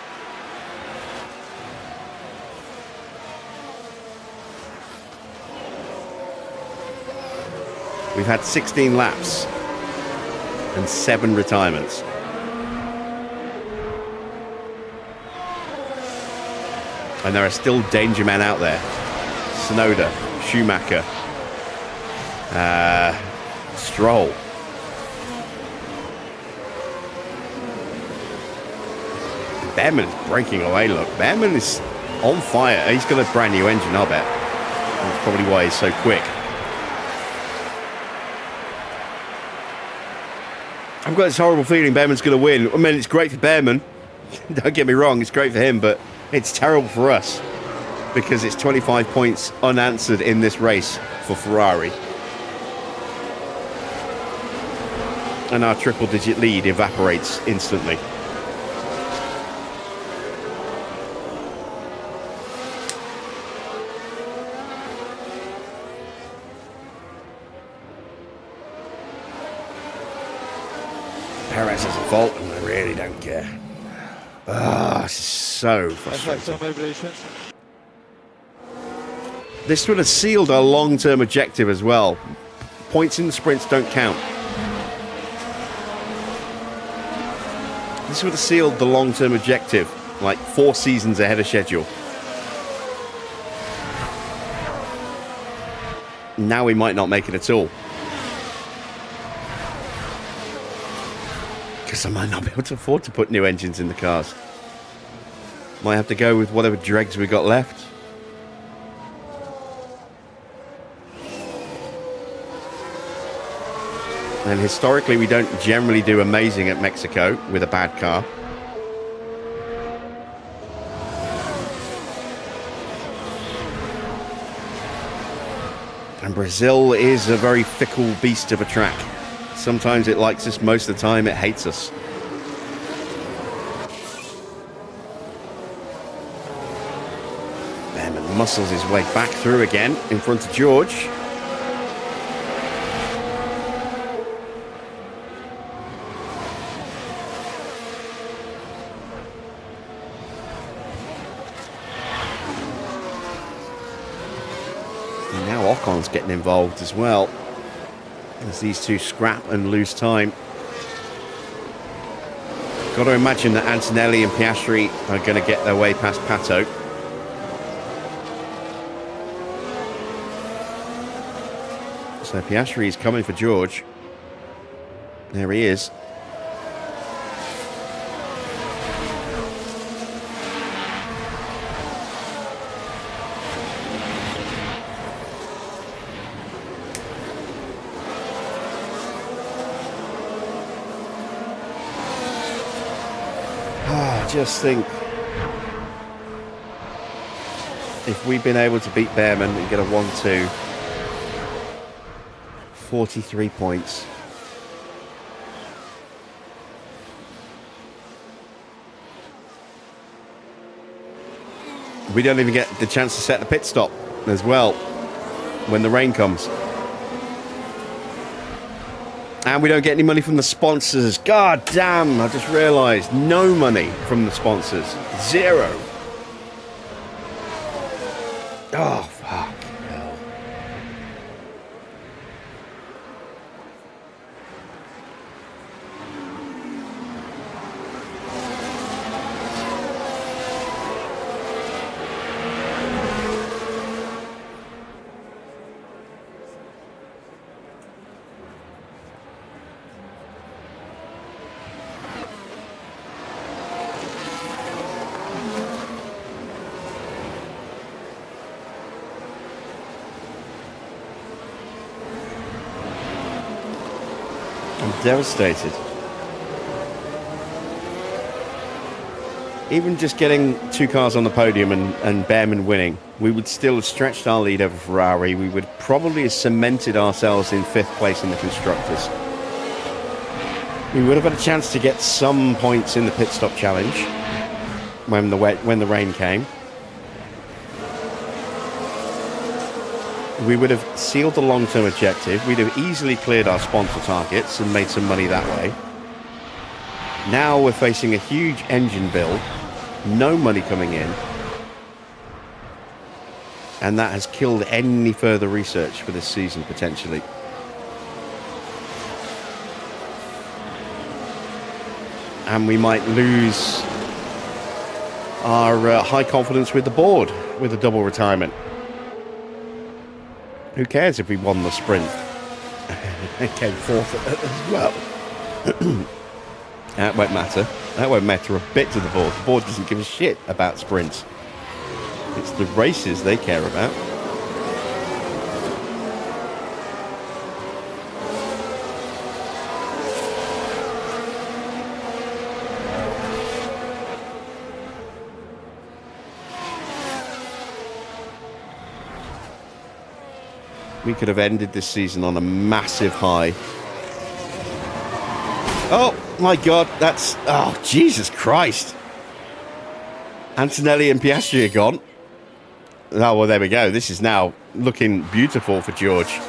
We've had 16 laps and 7 retirements. And there are still danger men out there. Tsunoda, Schumacher, Stroll. Bearman is breaking away, look. Bearman is on fire. He's got a brand new engine, I'll bet. That's probably why he's so quick. I've got this horrible feeling Bearman's going to win. I mean, it's great for Bearman. Don't get me wrong, it's great for him, but it's terrible for us because it's 25 points unanswered in this race for Ferrari. And our triple-digit lead evaporates instantly. Perez has a fault and I really don't care. Ah, this is so frustrating. This would have sealed our long-term objective as well. Points in the sprints don't count. This would have sealed the long-term objective, like 4 seasons ahead of schedule. Now we might not make it at all. Because I might not be able to afford to put new engines in the cars. Might have to go with whatever dregs we got left. And historically, we don't generally do amazing at Mexico with a bad car. And Brazil is a very fickle beast of a track. Sometimes it likes us, most of the time it hates us. Bearman muscles his way back through again in front of George. And now Ocon's getting involved as well, as these two scrap and lose time. Got to imagine that Antonelli and Piastri are going to get their way past Pato. So Piastri is coming for George. There he is. Just think if we'd been able to beat Bearman and get a 1-2, 43 points. We don't even get the chance to set the pit stop as well when the rain comes. And we don't get any money from the sponsors. God damn, I just realised. No money from the sponsors. Zero. Oh, fuck. Hell. Devastated. Even just getting 2 cars on the podium and Bearman winning, we would still have stretched our lead over Ferrari. We would probably have cemented ourselves in 5th place in the Constructors. We would have had a chance to get some points in the pit stop challenge when the rain came. We would have sealed the long-term objective. We'd have easily cleared our sponsor targets and made some money that way. Now we're facing a huge engine bill, no money coming in, and that has killed any further research for this season, potentially. And we might lose our high confidence with the board with a double retirement. Who cares if we won the sprint and came 4th as well? That won't matter. That won't matter a bit to the board. The board doesn't give a shit about sprints. It's the races they care about. We could have ended this season on a massive high. Oh my God, that's... Oh, Jesus Christ. Antonelli and Piastri are gone. Oh, well, there we go. This is now looking beautiful for George.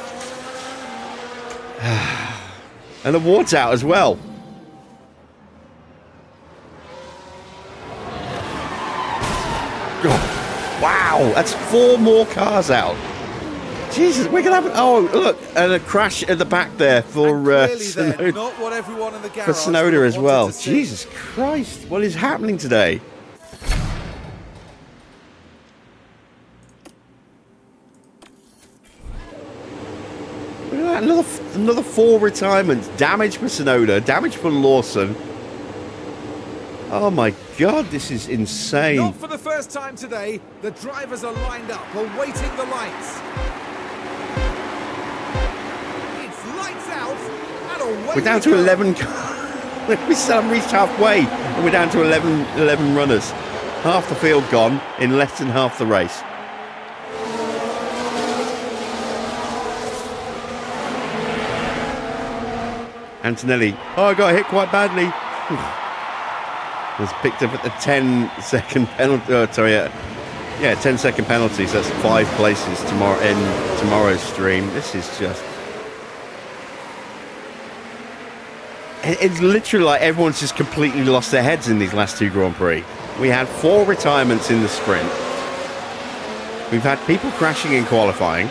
And the Ward's out as well. Oh, wow, that's 4 more cars out. Jesus, we're going to have... Oh, look, and a crash at the back there for Sonoda, not what everyone in the garage for Sonoda as well. wanted to see. Jesus Christ, what is happening today? Look at that, another 4 retirements. Damage for Sonoda, damage for Lawson. Oh my God, this is insane. Not for the first time today, the drivers are lined up, awaiting the lights. We're down to 11 cars. We still haven't reached halfway, and we're down to 11 runners. Half the field gone in less than half the race. Antonelli, oh, I got hit quite badly. Was picked up at the 10-second penalty. 10-second penalty. So that's 5 places tomorrow in tomorrow's stream. This is just... It's literally like everyone's just completely lost their heads in these last 2 Grand Prix. We had 4 retirements in the sprint. We've had people crashing in qualifying.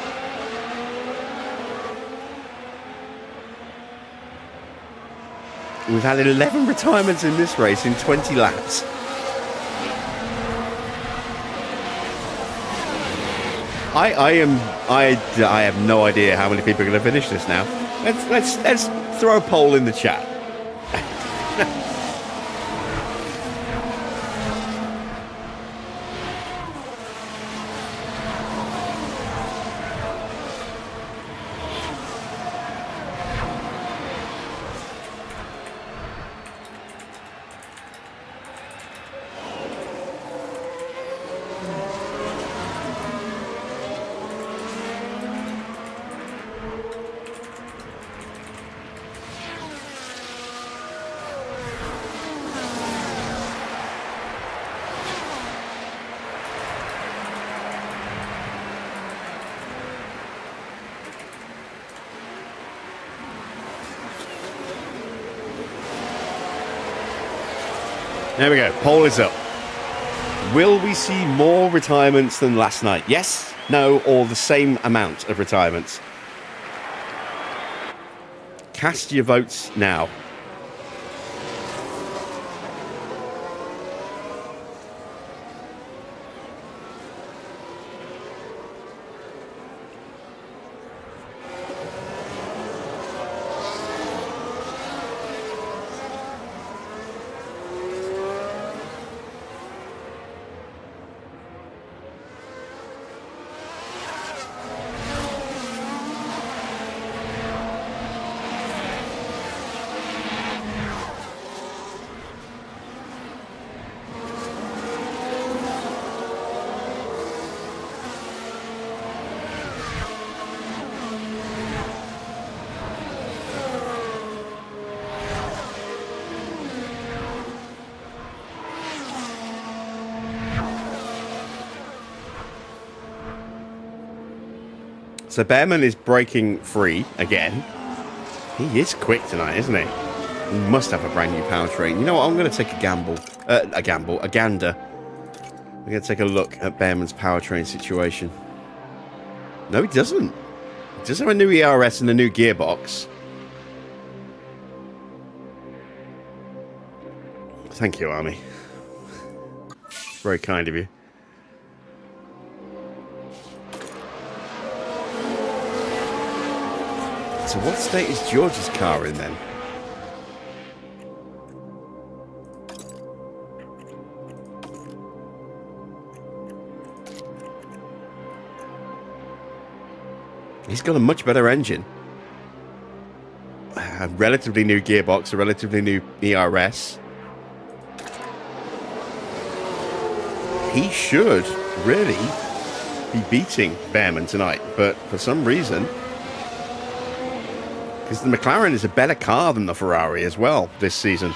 We've had 11 retirements in this race in 20 laps. I have no idea how many people are going to finish this now. Let's throw a poll in the chat. There we go. Poll is up. Will we see more retirements than last night? Yes, no, or the same amount of retirements? Cast your votes now. So Bearman is breaking free again. He is quick tonight, isn't he? He must have a brand new powertrain. You know what? I'm going to take a gander. We're going to take a look at Bearman's powertrain situation. No, he doesn't. He does have a new ERS and a new gearbox. Thank you, Army. Very kind of you. So what state is George's car in then? He's got a much better engine. A relatively new gearbox, a relatively new ERS. He should really be beating Bearman tonight, but for some reason... Because the McLaren is a better car than the Ferrari as well this season.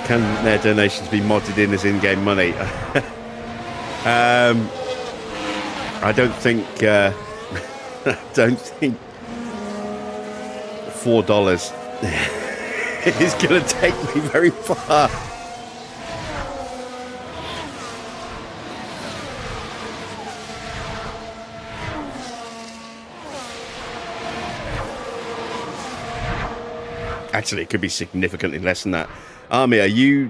Can their donations be modded in as in-game money? I don't think $4 is going to take me very far. Actually, it could be significantly less than that. Army, are you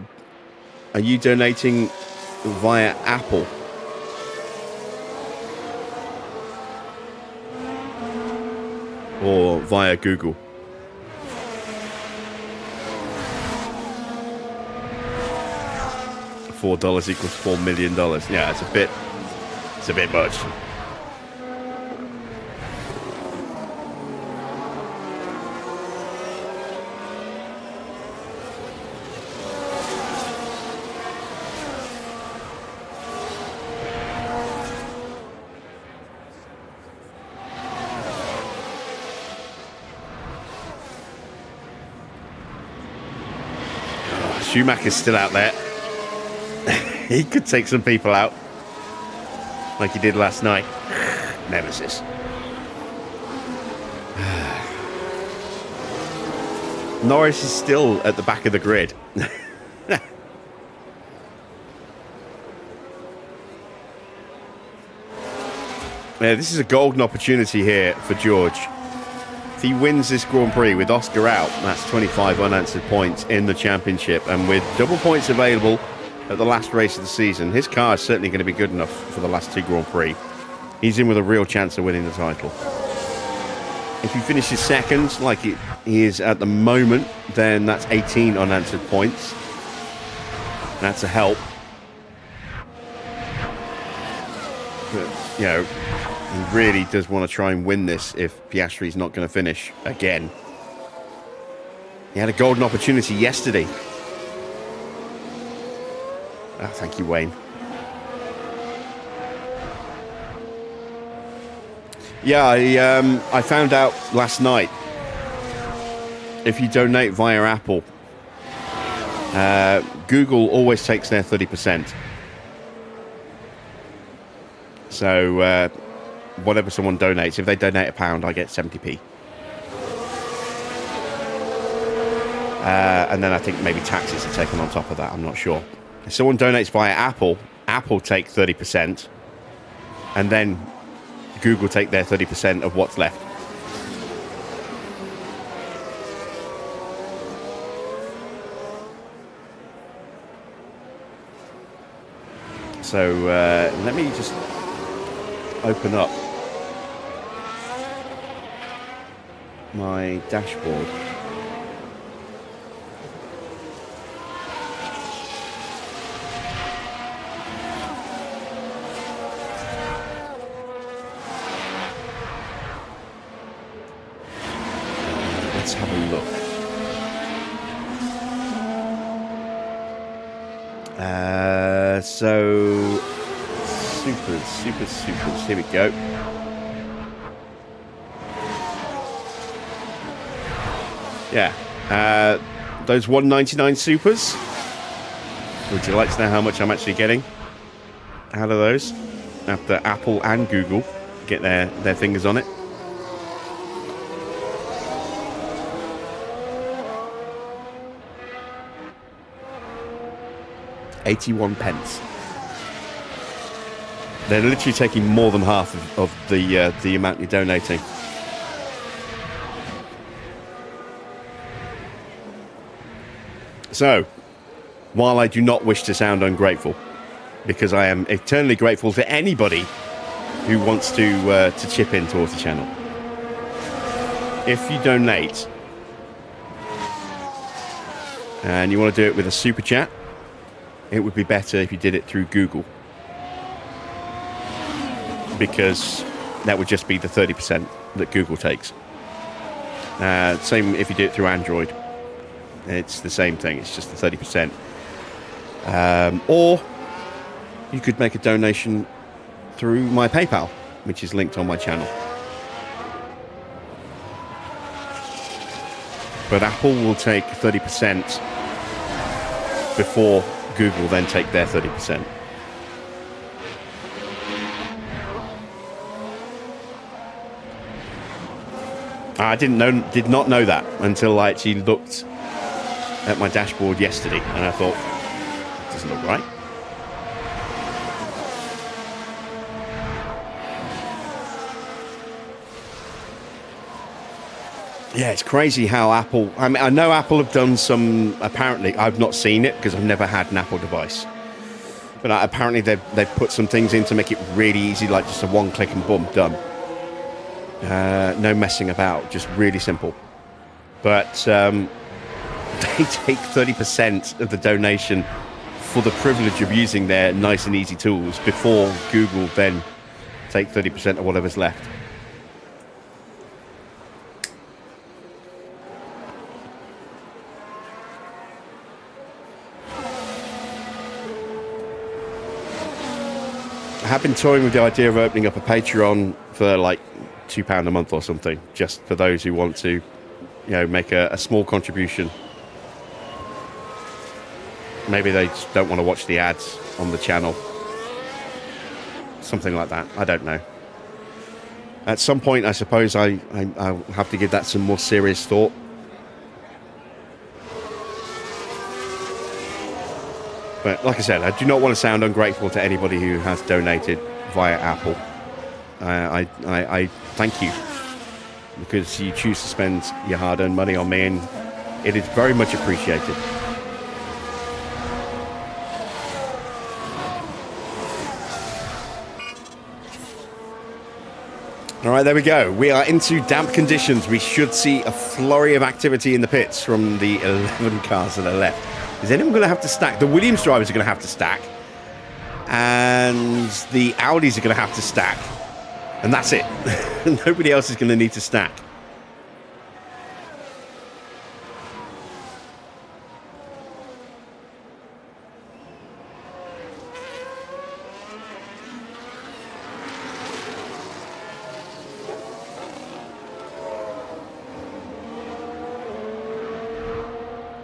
donating via Apple? Or via Google? $4 equals $4 million. Yeah, it's a bit much. Schumacher's still out there. He could take some people out like he did last night. Nemesis. Norris is still at the back of the grid. This is a golden opportunity here for George. if he wins this Grand Prix with Oscar out, that's 25 unanswered points in the championship. And with double points available at the last race of the season, his car is certainly going to be good enough for the last 2 Grand Prix. He's in with a real chance of winning the title. If he finishes second, like he is at the moment, then that's 18 unanswered points. That's a help. But, you know, he really does want to try and win this if Piastri's not going to finish again. He had a golden opportunity yesterday. Oh, thank you, Wayne. Yeah, I found out last night, if you donate via Apple, Google always takes their 30%. So whatever someone donates, if they donate £1, I get 70p. And then I think maybe taxes are taken on top of that, I'm not sure. If someone donates via Apple, Apple take 30%, and then Google take their 30% of what's left. So let me just open up my dashboard. Let's have a look. So supers. Here we go. Yeah. Those 199 supers. Would you like to know how much I'm actually getting out of those? After Apple and Google get their fingers on it. £0.81. They're literally taking more than half of the amount you're donating. So, while I do not wish to sound ungrateful, because I am eternally grateful to anybody who wants to chip in towards the channel, if you donate and you want to do it with a super chat, it would be better if you did it through Google, because that would just be the 30% that Google takes. Same if you do it through Android. It's the same thing. It's just the 30%. Or you could make a donation through my PayPal, which is linked on my channel. But Apple will take 30% before Google then take their 30%. I did not know that until I actually looked at my dashboard yesterday, and I thought, that doesn't look right. Yeah, it's crazy how Apple... I mean, I know Apple have done some... Apparently, I've not seen it because I've never had an Apple device. But apparently they've put some things in to make it really easy, like just a one click and boom, done. No messing about, just really simple. But they take 30% of the donation for the privilege of using their nice and easy tools before Google then take 30% of whatever's left. I have been toying with the idea of opening up a Patreon for like £2 a month or something, just for those who want to, make a small contribution. Maybe they just don't want to watch the ads on the channel. Something like that. I don't know. At some point, I suppose I'll have to give that some more serious thought. But like I said, I do not want to sound ungrateful to anybody who has donated via Apple. I thank you. because you choose to spend your hard-earned money on me, and it is very much appreciated. All right, there we go. We are into damp conditions. We should see a flurry of activity in the pits from the 11 cars that are left. Is anyone going to have to stack? The Williams drivers are going to have to stack. And the Audis are going to have to stack. And that's it. Nobody else is going to need to stack.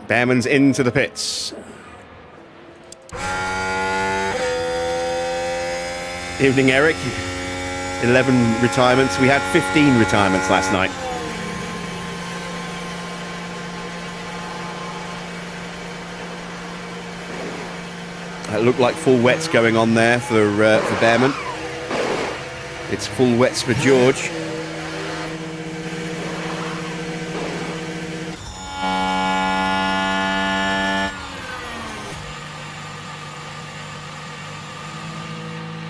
Bearman's into the pits. Evening, Eric. 11 retirements. We had 15 retirements last night. It looked like full wets going on there for Bearman. It's full wets for George.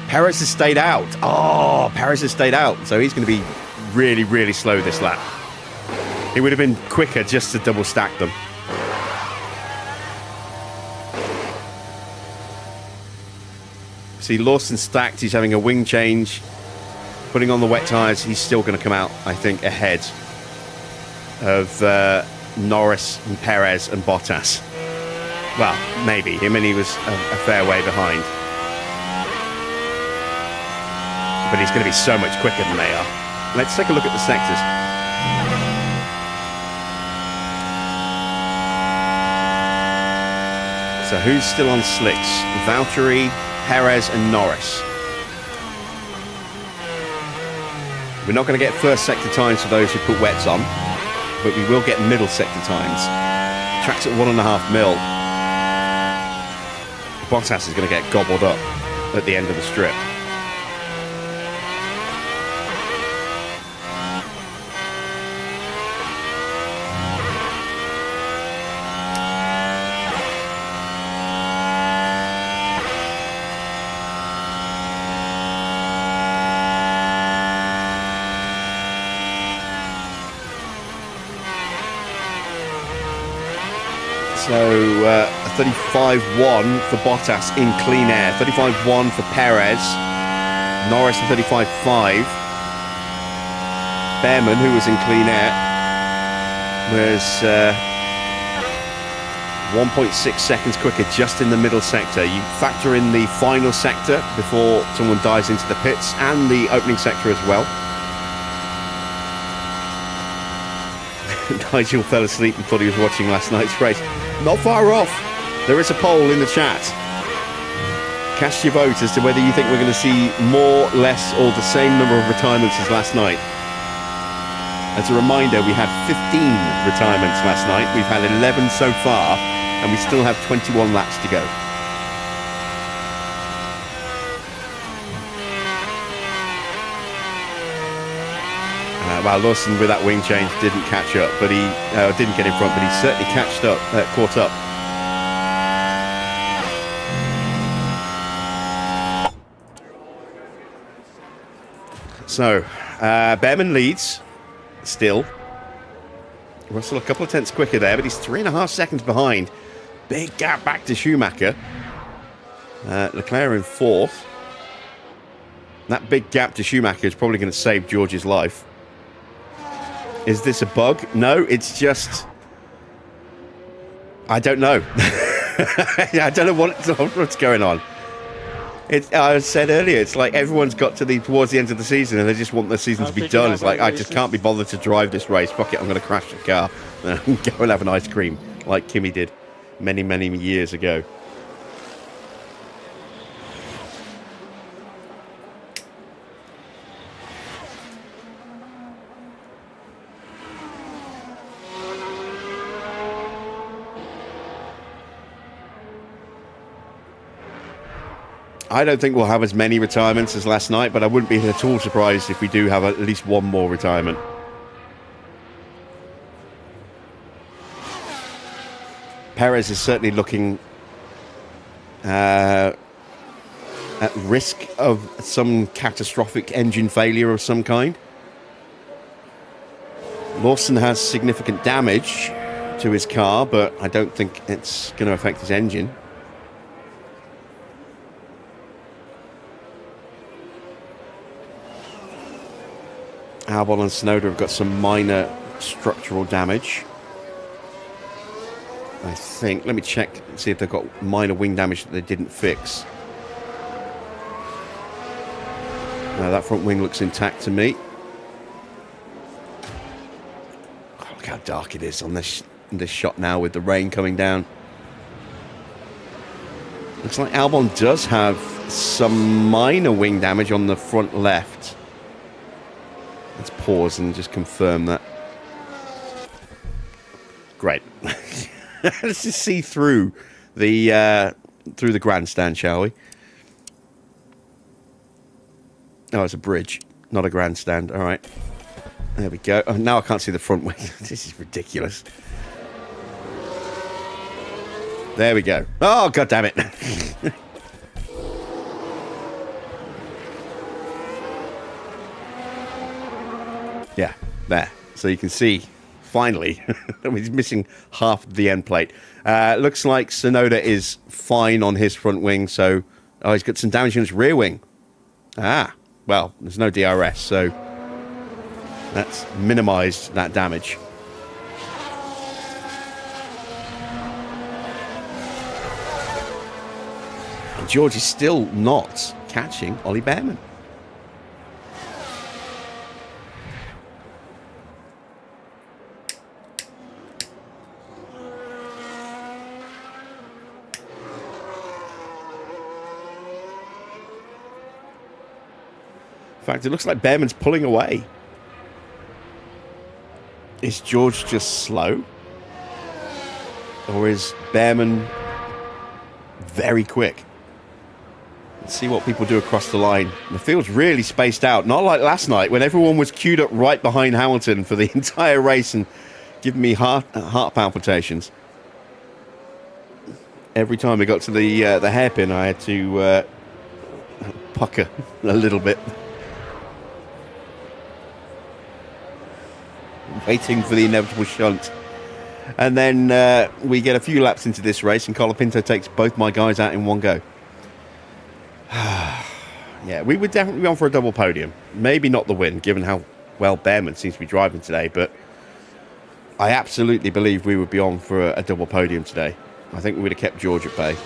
Perez has stayed out. Oh, Perez has stayed out. So he's going to be really, really slow this lap. It would have been quicker just to double stack them. See, Lawson stacked. He's having a wing change. Putting on the wet tyres. He's still going to come out, I think, ahead of Norris and Perez and Bottas. Well, maybe. I mean, he was a fair way behind. But he's going to be so much quicker than they are. Let's take a look at the sectors. So who's still on slicks? Valtteri, Perez and Norris. We're not going to get first sector times for those who put wets on, but we will get middle sector times. Track's at 1.5 mil. Bottas is going to get gobbled up at the end of the strip. So a 35.1 for Bottas in clean air, 35.1 for Perez, Norris a 35.5. Bearman, who was in clean air, was 1.6 seconds quicker just in the middle sector. You factor in the final sector before someone dives into the pits and the opening sector as well. Nigel fell asleep and thought he was watching last night's race. Not far off. There is a poll in the chat. Cast your vote as to whether you think we're going to see more, less, or the same number of retirements as last night. As a reminder, we had 15 retirements last night. We've had 11 so far, and we still have 21 laps to go. Well, Lawson with that wing change didn't catch up, but he didn't get in front, but he certainly caught up. So, Bearman leads still. Russell a couple of tenths quicker there, but he's 3.5 seconds behind. Big gap back to Schumacher. Leclerc in fourth. That big gap to Schumacher is probably going to save George's life. Is this a bug? No, it's just... I don't know. I don't know what's going on. I said earlier, it's like everyone's got to towards the end of the season and they just want the season to be done. It's like, I just can't be bothered to drive this race. Fuck it, I'm going to crash the car and go and have an ice cream like Kimi did many, many years ago. I don't think we'll have as many retirements as last night, but I wouldn't be at all surprised if we do have at least one more retirement. Perez is certainly looking at risk of some catastrophic engine failure of some kind. Lawson has significant damage to his car, but I don't think it's going to affect his engine. Albon and Tsunoda have got some minor structural damage, I think. Let me check and see if they've got minor wing damage that they didn't fix. No, that front wing looks intact to me. Oh, look how dark it is on this shot now with the rain coming down. Looks like Albon does have some minor wing damage on the front left. Let's pause and just confirm that. Great. Let's just see through the grandstand, shall we? Oh, it's a bridge, not a grandstand. All right. There we go. Oh, now I can't see the front wing. This is ridiculous. There we go. Oh, God damn it. Yeah, there. So you can see, finally, he's missing half of the end plate. Looks like Tsunoda is fine on his front wing, so... Oh, he's got some damage on his rear wing. Ah, well, there's no DRS, so that's minimised that damage. And George is still not catching Ollie Bearman. In fact, it looks like Bearman's pulling away. Is George just slow? Or is Bearman very quick? Let's see what people do across the line. The field's really spaced out. Not like last night when everyone was queued up right behind Hamilton for the entire race and giving me heart palpitations. Every time we got to the hairpin, I had to pucker a little bit. Waiting for the inevitable shunt. And then we get a few laps into this race and Colapinto takes both my guys out in one go. Yeah, we would definitely be on for a double podium. Maybe not the win, given how well Bearman seems to be driving today, but I absolutely believe we would be on for a double podium today. I think we would have kept George at bay.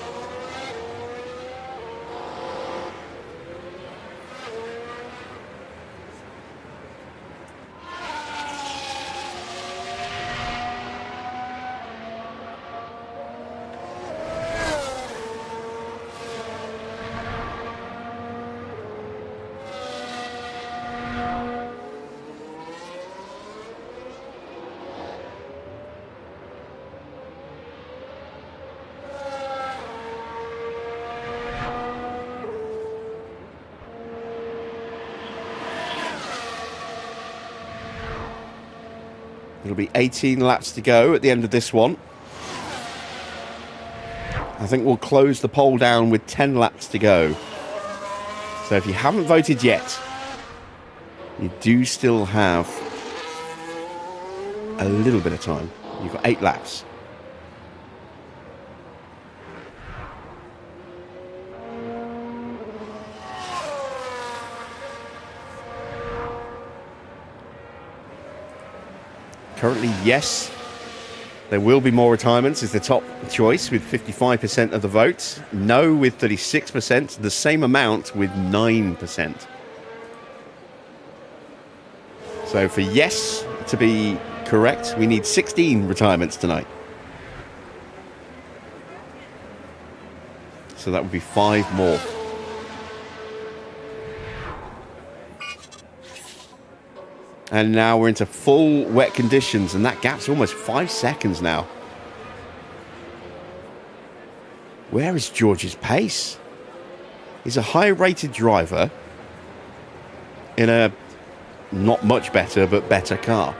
It'll be 18 laps to go at the end of this one. I think we'll close the poll down with 10 laps to go. So if you haven't voted yet, you do still have a little bit of time. You've got 8 laps. Currently, yes, there will be more retirements is the top choice with 55% of the votes. No with 36%, the same amount with 9%. So for yes to be correct, we need 16 retirements tonight. So that would be 5 more. And now we're into full wet conditions, and that gap's almost 5 seconds now. Where is George's pace? He's a high-rated driver in a not much better, but better car.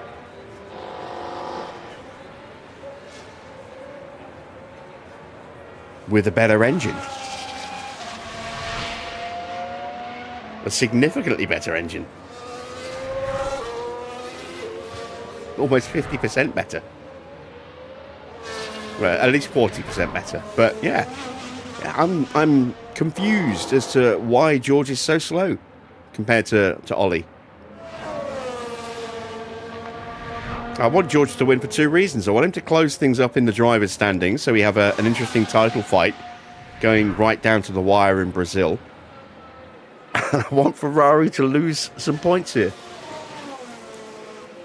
with a better engine. A significantly better engine. Almost 50% better. Well, at least 40% better. But yeah, I'm confused as to why George is so slow compared to Ollie. I want George to win for two reasons. I want him to close things up in the driver's standings so we have an interesting title fight going right down to the wire in Brazil. I want Ferrari to lose some points here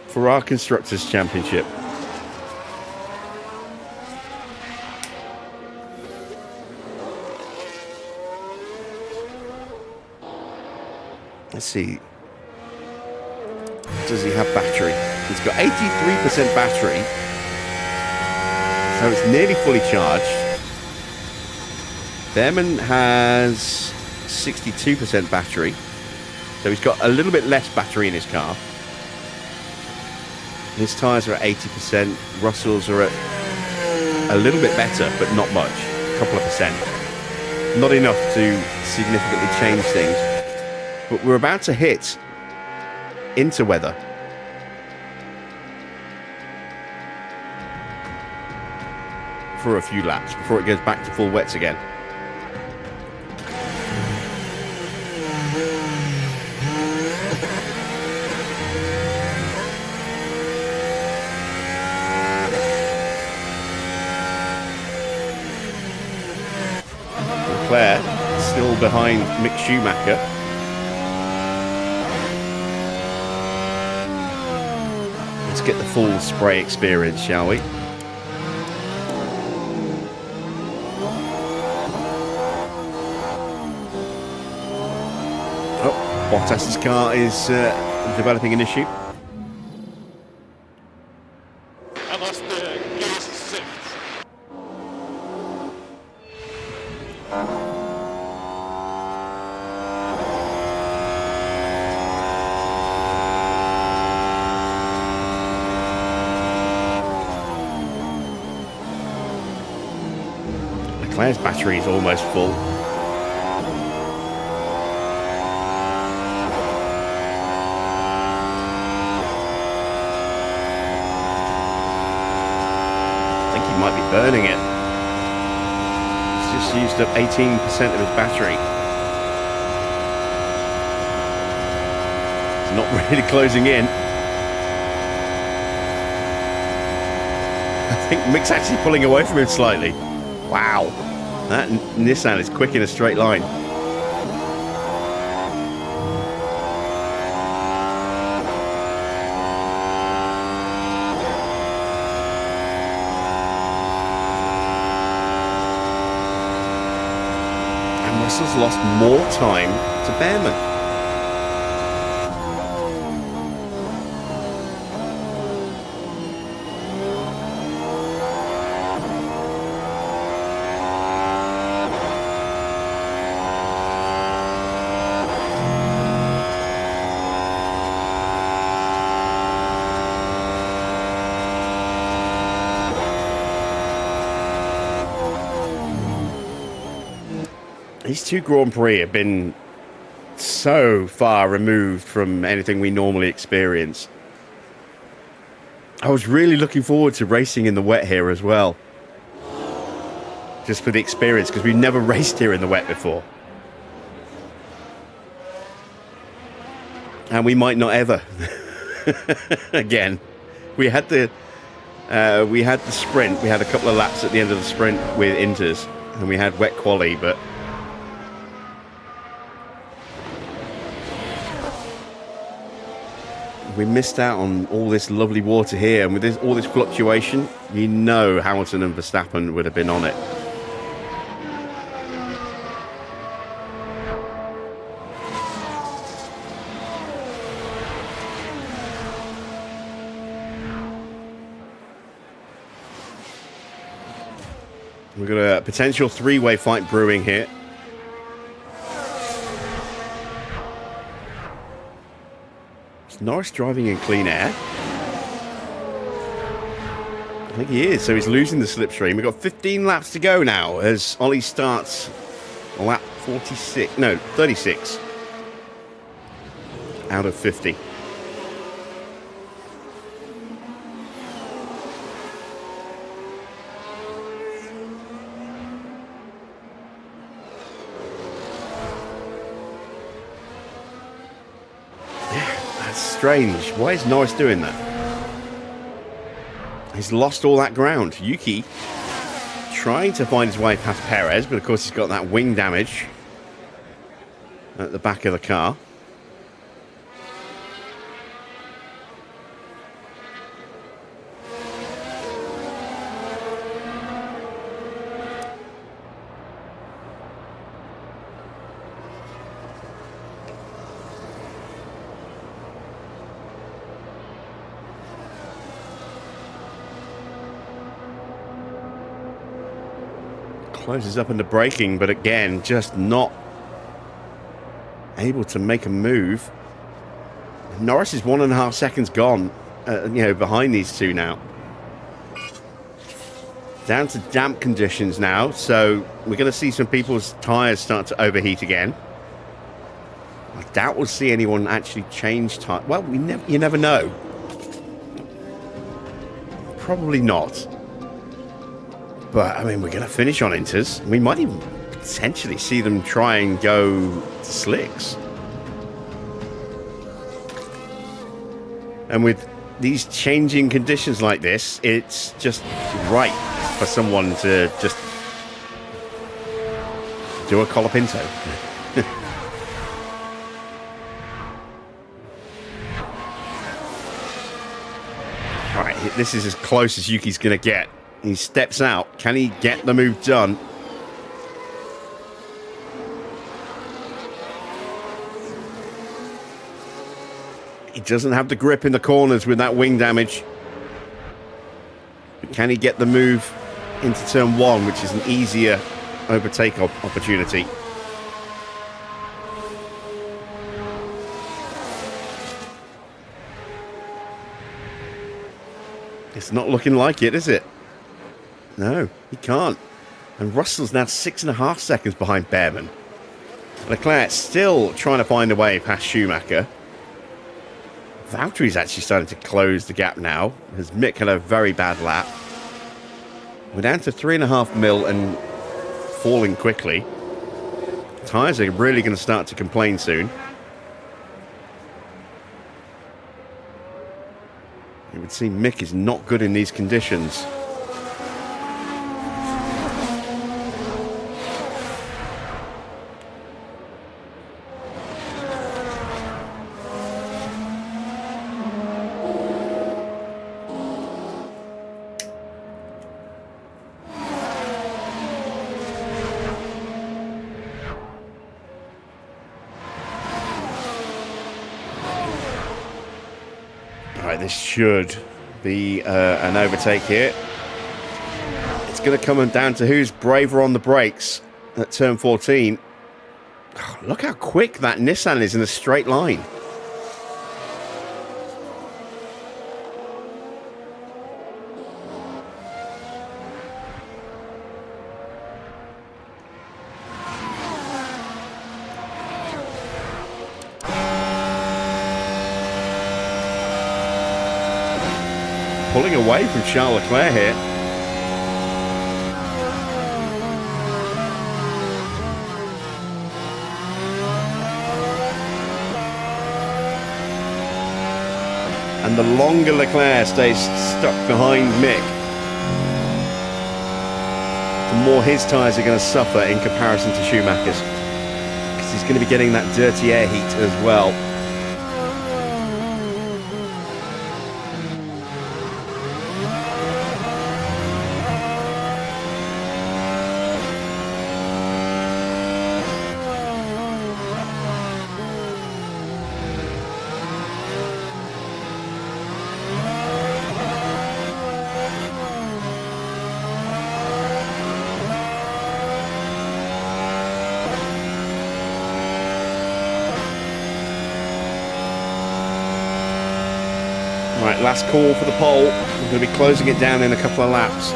for our Constructors' Championship. Let's see. Does he have battery? He's got 83% battery. So it's nearly fully charged. Bearman has 62% battery. So he's got a little bit less battery in his car. His tyres are at 80%. Russell's are at a little bit better, but not much. A couple of percent. Not enough to significantly change things. But we're about to hit into weather. For a few laps before it goes back to full wets again. Leclerc still behind Mick Schumacher. Let's get the full spray experience, shall we? Oh, Bottas's car is developing an issue. And that's the gears sixth. Leclerc's battery is almost full. I think he might be burning it. He's just used up 18% of his battery. It's not really closing in. I think Mick's actually pulling away from him slightly. Wow, that Nissan is quick in a straight line. And Russell's lost more time to Bearman. These two Grand Prix have been so far removed from anything we normally experience. I was really looking forward to racing in the wet here as well. Just for the experience, because we've never raced here in the wet before. And we might not ever. Again. We had the sprint. We had a couple of laps at the end of the sprint with Inters. And we had wet quali, but we missed out on all this lovely water here, and with all this fluctuation, you know Hamilton and Verstappen would have been on it. We've got a potential three-way fight brewing here. Norris driving in clean air. I think he is, so he's losing the slipstream. We've got 15 laps to go now as Ollie starts lap 46, no, 36 out of 50. Yeah, that's strange. Why is Norris doing that? He's lost all that ground. Yuki trying to find his way past Perez, but of course he's got that wing damage at the back of the car. Closes up into braking, but again, just not able to make a move. Norris is 1.5 seconds gone, behind these two now. Down to damp conditions now, so we're going to see some people's tyres start to overheat again. I doubt we'll see anyone actually change tyre. Well, you never know. Probably not. But, I mean, we're going to finish on inters. We might even potentially see them try and go to slicks. And with these changing conditions like this, it's just right for someone to just do a colapinto. All right, this is as close as Yuki's going to get. He steps out. Can he get the move done? He doesn't have the grip in the corners with that wing damage. But can he get the move into turn one, which is an easier overtake opportunity? It's not looking like it, is it? No, he can't. And Russell's now 6.5 seconds behind Bearman. Leclerc still trying to find a way past Schumacher. Valtteri's actually starting to close the gap now, as Mick had a very bad lap. We're down to 3.5 mil and falling quickly. Tyres are really going to start to complain soon. It would seem Mick is not good in these conditions. This should be an overtake here. It's going to come down to who's braver on the brakes at turn 14. Oh, look how quick that Nissan is in a straight line. Pulling away from Charles Leclerc here. And the longer Leclerc stays stuck behind Mick, the more his tyres are going to suffer in comparison to Schumacher's. Because he's going to be getting that dirty air heat as well. Right, last call for the pole. We're going to be closing it down in a couple of laps.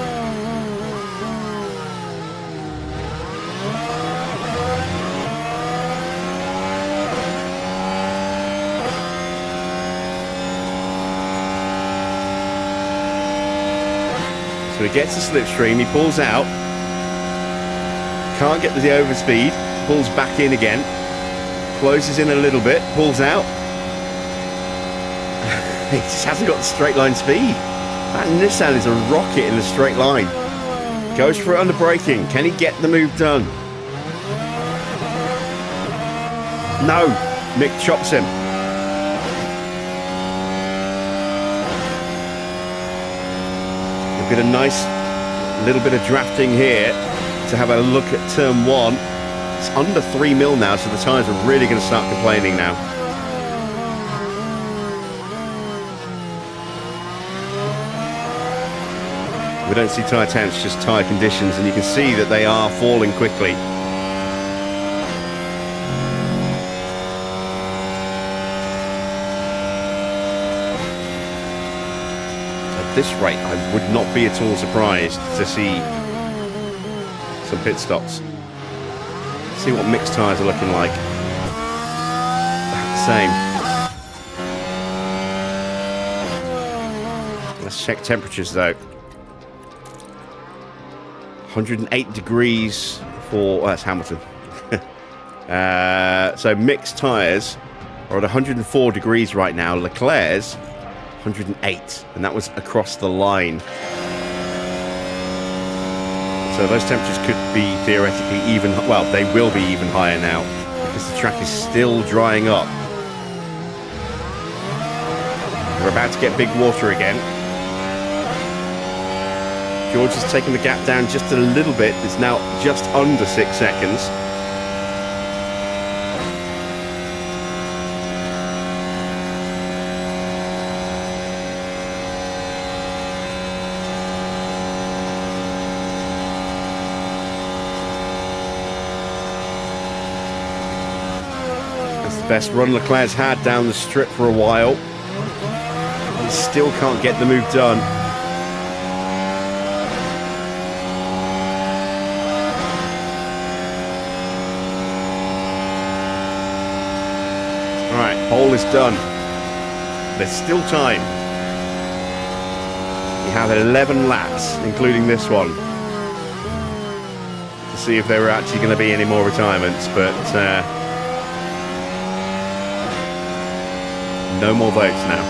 So he gets the slipstream, he pulls out, can't get the overspeed, pulls back in again, closes in a little bit, pulls out. He just hasn't got the straight line speed. That Nissan is a rocket in the straight line. Goes for it under braking. Can he get the move done? No. Mick chops him. We've got a nice little bit of drafting here to have a look at turn 1. It's under 3 mil now, so the tyres are really going to start complaining now. We don't see tyre temps, just tyre conditions, and you can see that they are falling quickly. At this rate, I would not be at all surprised to see some pit stops. See what mixed tyres are looking like. Same. Let's check temperatures though. 108 degrees for, that's Hamilton. So mixed tyres are at 104 degrees right now. Leclerc's 108, and that was across the line. So those temperatures could be theoretically even, well, they will be even higher now because the track is still drying up. We're about to get big water again. George has taken the gap down just a little bit. It's now just under 6 seconds. That's the best run Leclerc's had down the strip for a while. He still can't get the move done. Pole is done. There's still time. You have 11 laps, including this one, to see if there are actually going to be any more retirements, but no more votes now.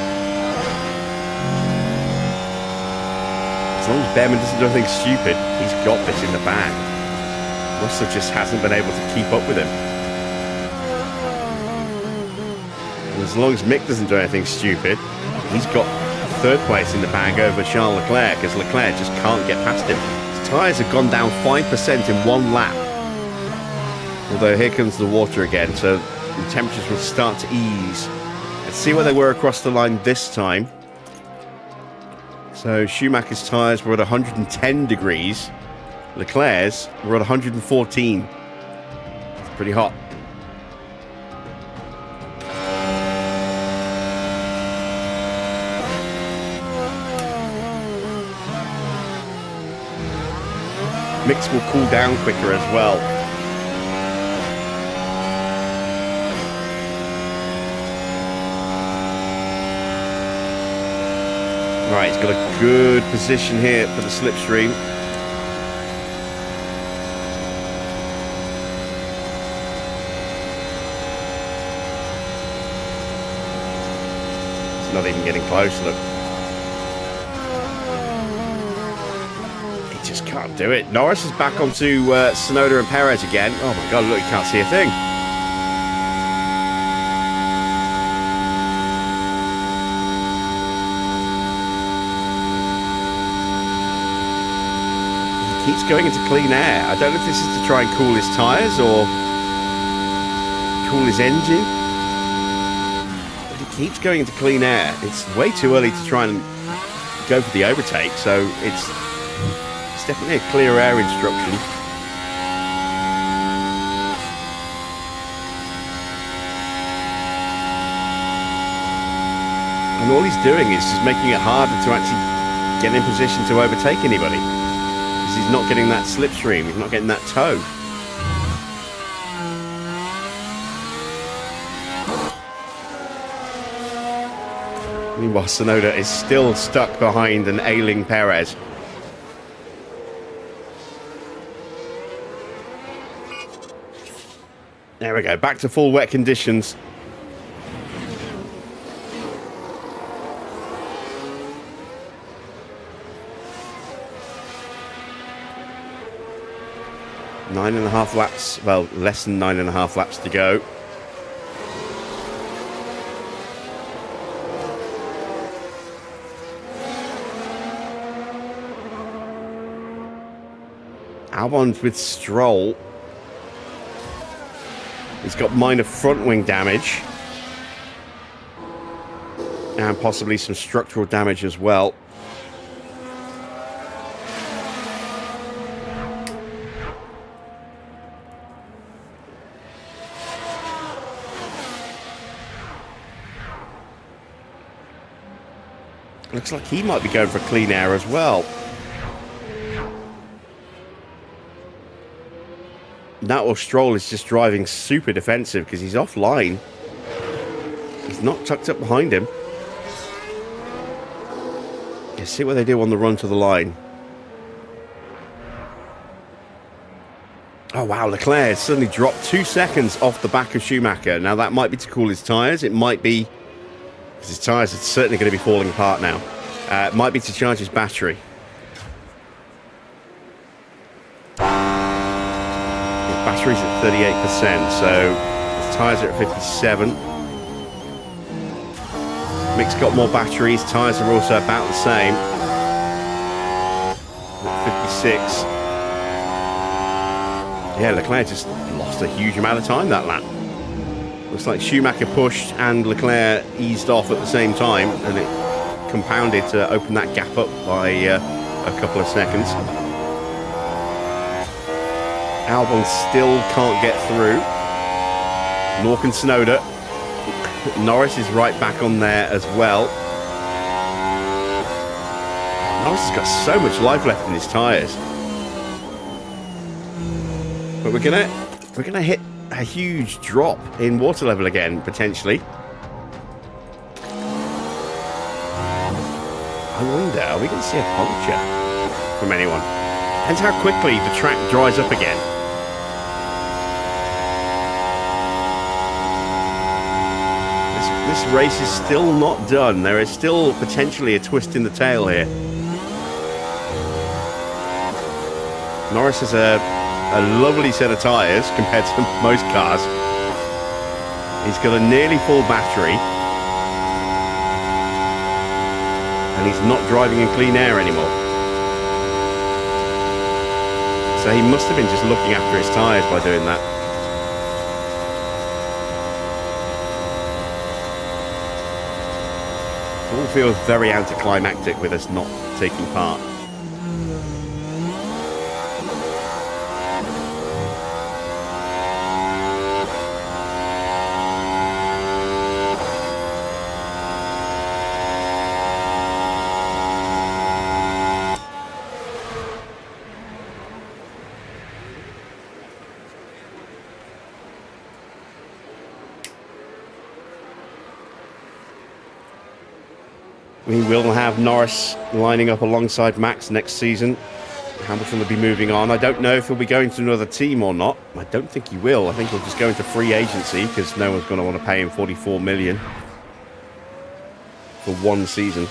As long as Bearman doesn't do anything stupid, he's got this in the bag. Russell just hasn't been able to keep up with him. As long as Mick doesn't do anything stupid, he's got third place in the bag over Charles Leclerc, because Leclerc just can't get past him. His tyres have gone down 5% in one lap. Although here comes the water again, so the temperatures will start to ease. Let's see where they were across the line this time. So Schumacher's tyres were at 110 degrees. Leclerc's were at 114. It's pretty hot. Mix will cool down quicker as well. Right, he's got a good position here for the slipstream. It's not even getting close, look. Just can't do it. Norris is back onto Tsunoda and Perez again. Oh my god, look, you can't see a thing. He keeps going into clean air. I don't know if this is to try and cool his tyres or cool his engine. But he keeps going into clean air. It's way too early to try and go for the overtake, so it's definitely a clear air instruction. And all he's doing is just making it harder to actually get in position to overtake anybody. Because he's not getting that slipstream, he's not getting that toe. Meanwhile, Tsunoda is still stuck behind an ailing Perez. There we go, back to full wet conditions. Nine and a half laps, well, less than 9.5 laps to go. Albon's with Stroll. He's got minor front wing damage. And possibly some structural damage as well. Looks like he might be going for clean air as well. That or Stroll is just driving super defensive because he's offline. He's not tucked up behind him. Yeah, see what they do on the run to the line. Oh wow, Leclerc has suddenly dropped 2 seconds off the back of Schumacher. Now that might be to cool his tyres. It might be because his tyres are certainly going to be falling apart now. It might be to charge his battery. Battery's at 38%, so his tyres are at 57. Mick's got more batteries, tyres are also about the same. At 56. Yeah, Leclerc just lost a huge amount of time that lap. Looks like Schumacher pushed and Leclerc eased off at the same time, and it compounded to open that gap up by a couple of seconds. Albon still can't get through. Nor can Tsunoda. Norris is right back on there as well. Norris has got so much life left in his tyres. But we're gonna hit a huge drop in water level again, potentially. I wonder, are we going to see a puncture from anyone? Depends how quickly the track dries up again. This race is still not done. There is still potentially a twist in the tail here. Norris has a lovely set of tyres compared to most cars. He's got a nearly full battery. And he's not driving in clean air anymore. So he must have been just looking after his tyres by doing that. It all feels very anticlimactic with us not taking part. We will have Norris lining up alongside Max next season. Hamilton will be moving on. I don't know if he'll be going to another team or not. I don't think he will. I think he'll just go into free agency because no one's going to want to pay him 44 million for one season.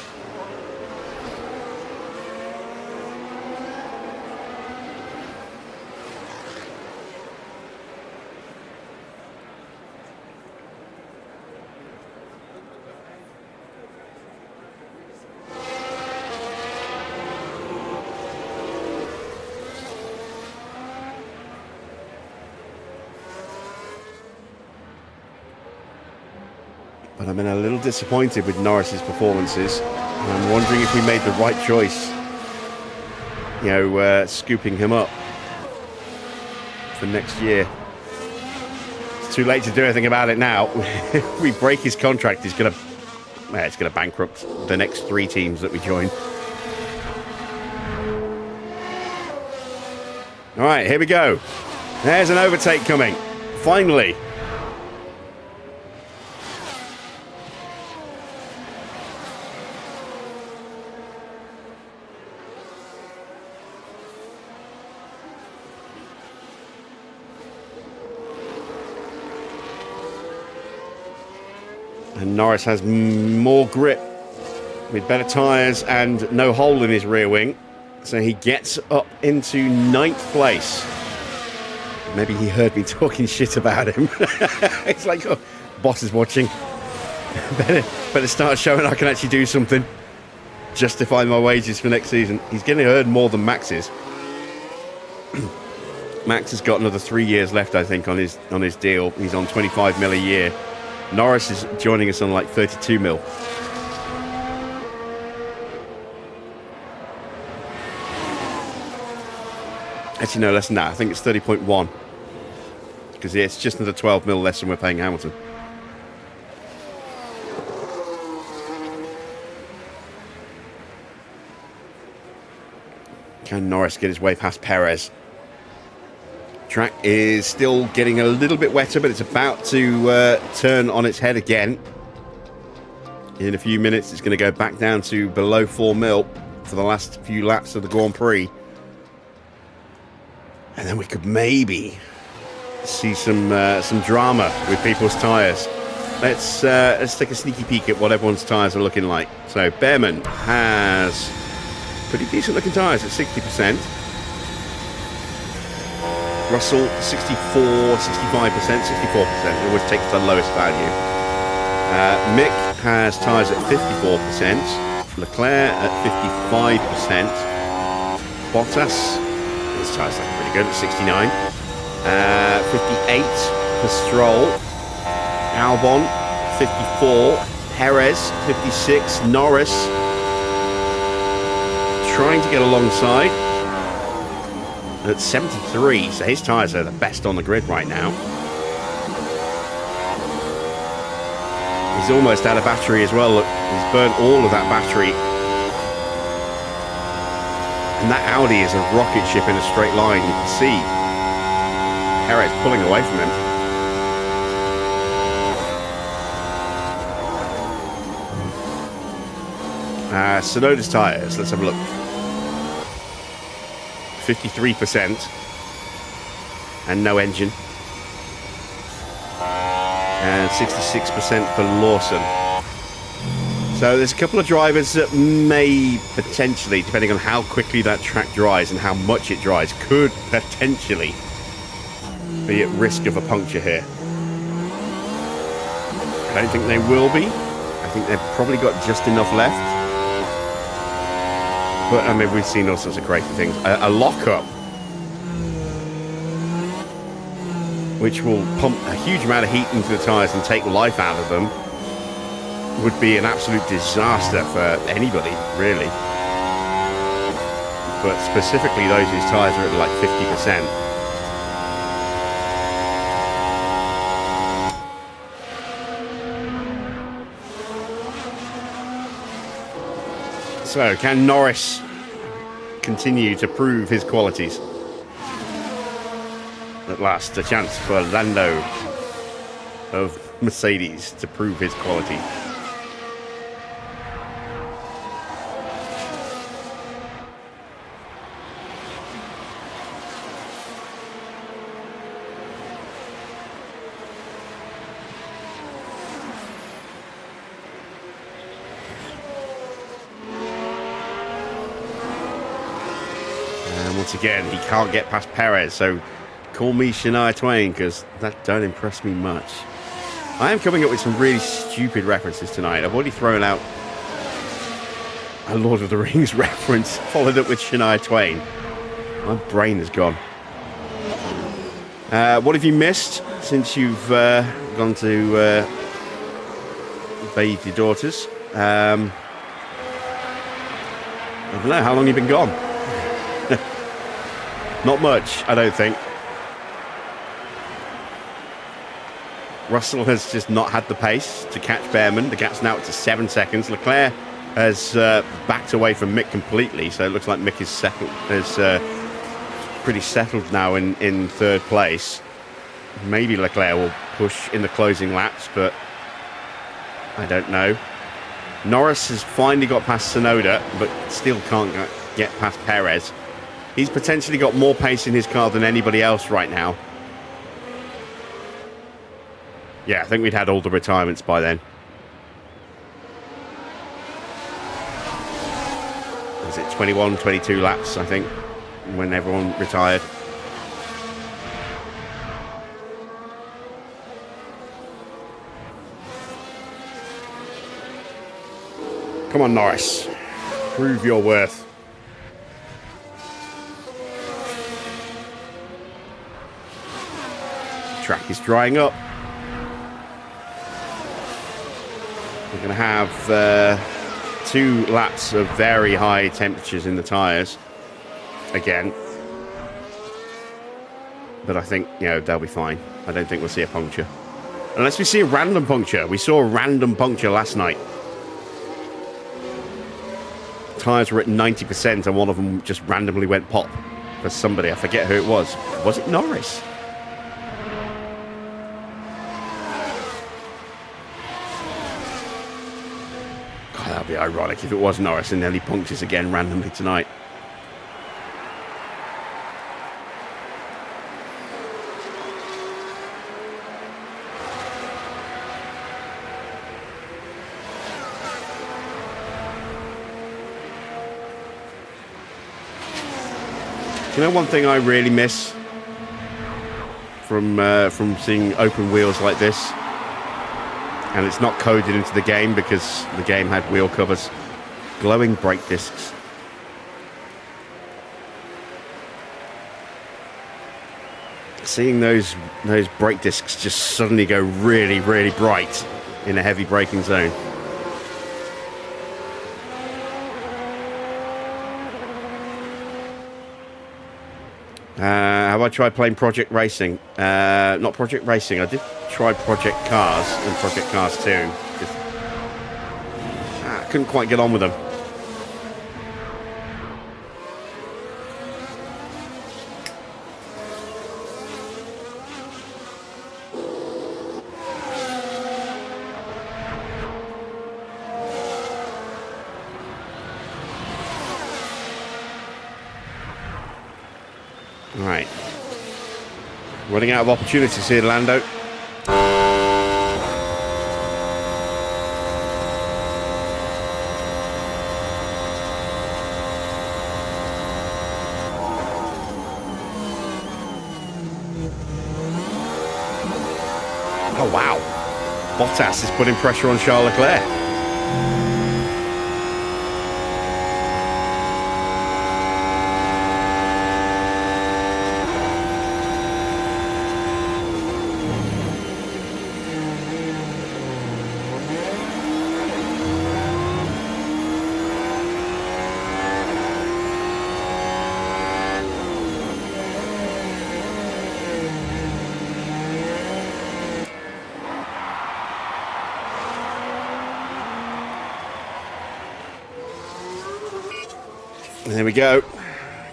But I'm a little disappointed with Norris's performances. And I'm wondering if we made the right choice, you know, scooping him up for next year. It's too late to do anything about it now. If we break his contract, he's going to it's going to bankrupt the next 3 teams that we join. All right, here we go. There's an overtake coming. Finally. And Norris has more grip with better tyres and no hole in his rear wing. So he gets up into 9th place. Maybe he heard me talking shit about him. It's like, oh, boss is watching. better start showing I can actually do something. Justify my wages for next season. He's going to earn more than Max is. Max has got another 3 years left, I think, on his deal. He's on 25 mil a year. Norris is joining us on like 32 mil. Actually, no, less than that. I think it's 30.1. Because it's just another 12 mil less than we're paying Hamilton. Can Norris get his way past Perez? Track is still getting a little bit wetter, but it's about to turn on its head again. In a few minutes, it's going to go back down to below 4 mil for the last few laps of the Grand Prix. And then we could maybe see some drama with people's tyres. Let's take a sneaky peek at what everyone's tyres are looking like. So Bearman has pretty decent looking tyres at 60%. Russell 64, 65%, 64%. It always takes the lowest value. Mick has tyres at 54%. Leclerc at 55%. Bottas, his tyres look pretty good at 69. 58 for Stroll. Albon 54. Perez 56. Norris trying to get alongside at 73, so his tyres are the best on the grid right now. He's almost out of battery as well. Look, he's burnt all of that battery. And that Audi is a rocket ship in a straight line. You can see Perez pulling away from him. Sonoda's tyres, let's have a look. 53% and no engine, and 66% for Lawson. So there's a couple of drivers that may potentially, depending on how quickly that track dries and how much it dries, could potentially be at risk of a puncture here. I don't think they will be. I think they've probably got just enough left. But I mean, we've seen all sorts of crazy things. A lock-up, which will pump a huge amount of heat into the tyres and take life out of them, would be an absolute disaster for anybody, really. But specifically those whose tyres are at like 50%. So, can Norris continue to prove his qualities? At last, a chance for Lando of Mercedes to prove his quality. Once again, he can't get past Perez, so call me Shania Twain, because that don't impress me much. I am coming up with some really stupid references tonight. I've already thrown out a Lord of the Rings reference, followed up with Shania Twain. My brain is gone. What have you missed since you've gone to bathe your daughters? I don't know, how long have you been gone? Not much, I don't think. Russell has just not had the pace to catch Bearman. The gap's now up to 7 seconds. Leclerc has backed away from Mick completely, so it looks like Mick is pretty settled now in third place. Maybe Leclerc will push in the closing laps, but I don't know. Norris has finally got past Tsunoda, but still can't get past Perez. He's potentially got more pace in his car than anybody else right now. Yeah, I think we'd had all the retirements by then. Was it 21, 22 laps, I think, when everyone retired? Come on, Norris. Prove your worth. Track is drying up. We're going to have 2 laps of very high temperatures in the tyres again. But I think, they'll be fine. I don't think we'll see a puncture. Unless we see a random puncture. We saw a random puncture last night. Tyres were at 90% and one of them just randomly went pop for somebody. I forget who it was. Was it Norris? God, that'd be ironic if it was Norris and then he punctures again randomly tonight. You know, one thing I really miss from seeing open wheels like this, and it's not coded into the game because the game had wheel covers, glowing brake discs. Seeing those brake discs just suddenly go really, really bright in a heavy braking zone. Have I tried playing Project Racing? Not Project Racing. I did try Project Cars and Project Cars 2. I couldn't quite get on with them. Right. Running out of opportunities here, Lando. Oh, wow. Bottas is putting pressure on Charles Leclerc. There we go.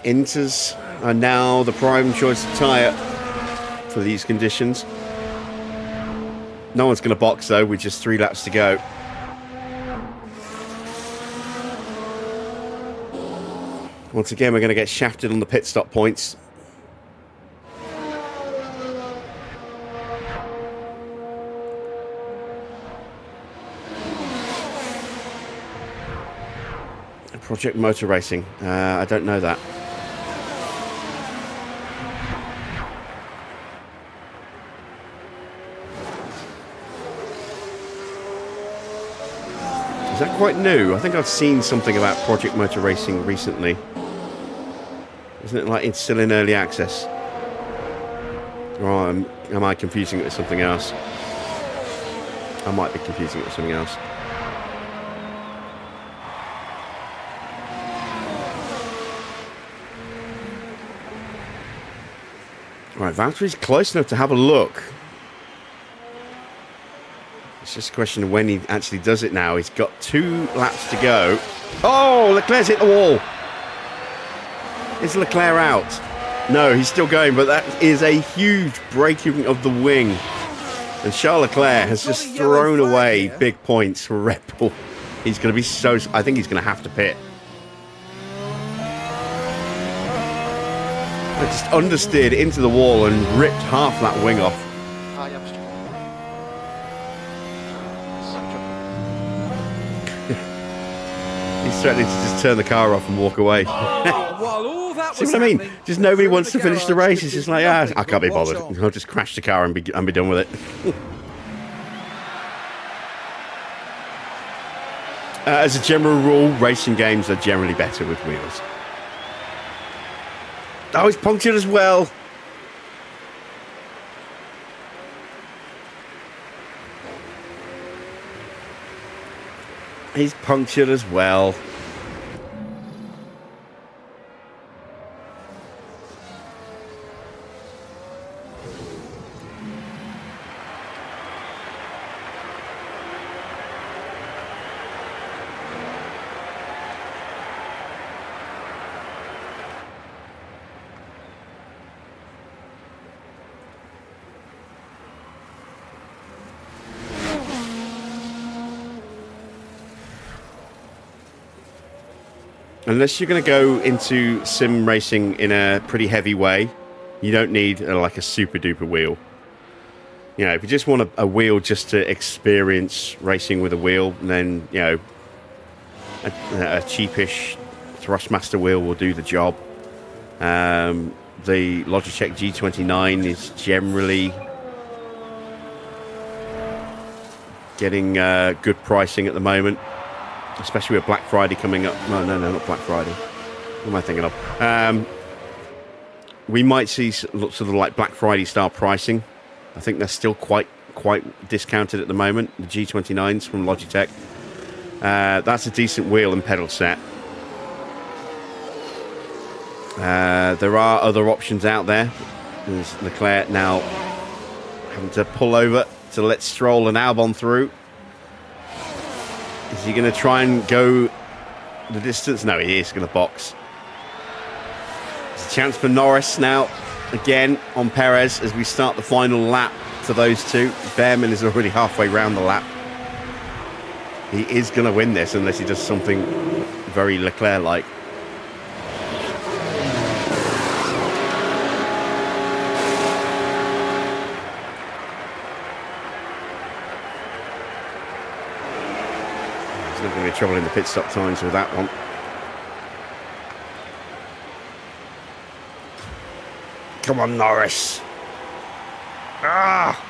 Inters are now the prime choice of tyre for these conditions. No one's going to box though, with just 3 laps to go. Once again, we're going to get shafted on the pit stop points. Project Motor Racing. I don't know that. Is that quite new? I think I've seen something about Project Motor Racing recently. Isn't it like it's still in early access? Or am I confusing it with something else? I might be confusing it with something else. Right, Valtteri's close enough to have a look. just a question of when he actually does it now. He's got 2 laps to go. Oh, Leclerc's hit the wall. Is Leclerc out? No, he's still going, but that is a huge breaking of the wing. And Charles Leclerc has just thrown away big points for Red Bull. He's going to be so... I think he's going to have to pit. I just understeered into the wall and ripped half that wing off. He's threatening to just turn the car off and walk away. See what I mean? Just nobody wants to finish the race. It's just like, I can't be bothered. I'll just crash the car and be done with it. As a general rule, racing games are generally better with wheels. Oh, he's punctured as well. He's punctured as well. Unless you're going to go into sim racing in a pretty heavy way, you don't need like a super duper wheel. You know, if you just want a wheel just to experience racing with a wheel, then, you know, a cheapish Thrustmaster wheel will do the job. The Logitech G29 is generally getting good pricing at the moment. Especially with Black Friday coming up. No, not Black Friday. What am I thinking of? We might see lots of like Black Friday style pricing. I think they're still quite discounted at the moment. The G29s from Logitech. That's a decent wheel and pedal set. There are other options out there. There's Leclerc now having to pull over to let Stroll and Albon through. Is he going to try and go the distance? No, he is going to box. There's a chance for Norris now, again, on Perez as we start the final lap for those two. Bearman is already halfway round the lap. He is going to win this unless he does something very Leclerc-like. There's not going to be trouble in the pit stop times with that one. Come on, Norris. Ah!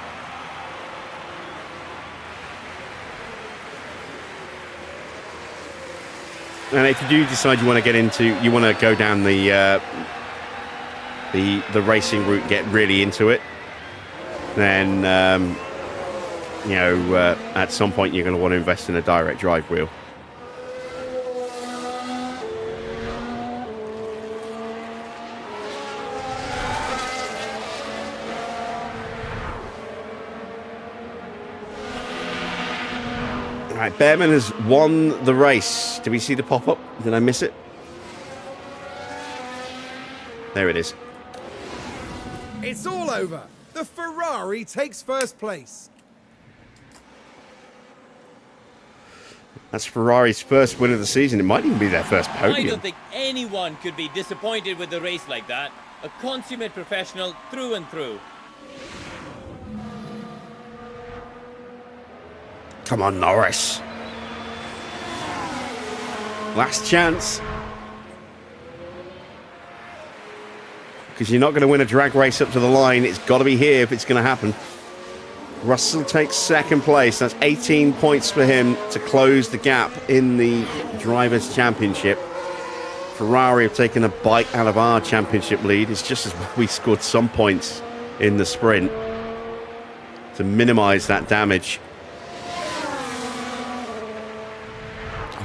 And if you do decide you want to get into, you want to go down the racing route, get really into it, then you know, at some point you're going to want to invest in a direct drive wheel. Right, Bearman has won the race. Did we see the pop-up? Did I miss it? There it is. It's all over. The Ferrari takes first place. That's Ferrari's first win of the season. It might even be their first podium. I don't think anyone could be disappointed with a race like that. A consummate professional through and through. Come on, Norris. Last chance. Because you're not going to win a drag race up to the line. It's got to be here if it's going to happen. Russell takes second place. That's 18 points for him to close the gap in the Drivers' Championship. Ferrari have taken a bite out of our championship lead. It's just as we scored some points in the sprint to minimise that damage.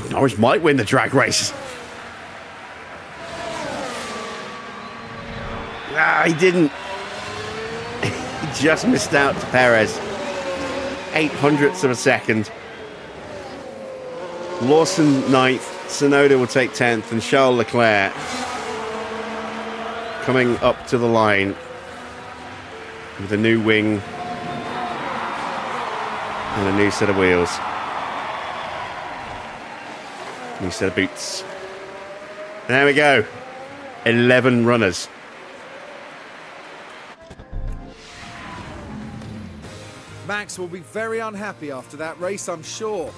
Norris might win the drag race. Ah, he didn't. He just missed out to Perez. 0.08 of a second. Lawson 9th, Tsunoda will take 10th, and Charles Leclerc coming up to the line with a new wing and a new set of wheels. New set of boots. And there we go. 11 runners. Max will be very unhappy after that race, I'm sure.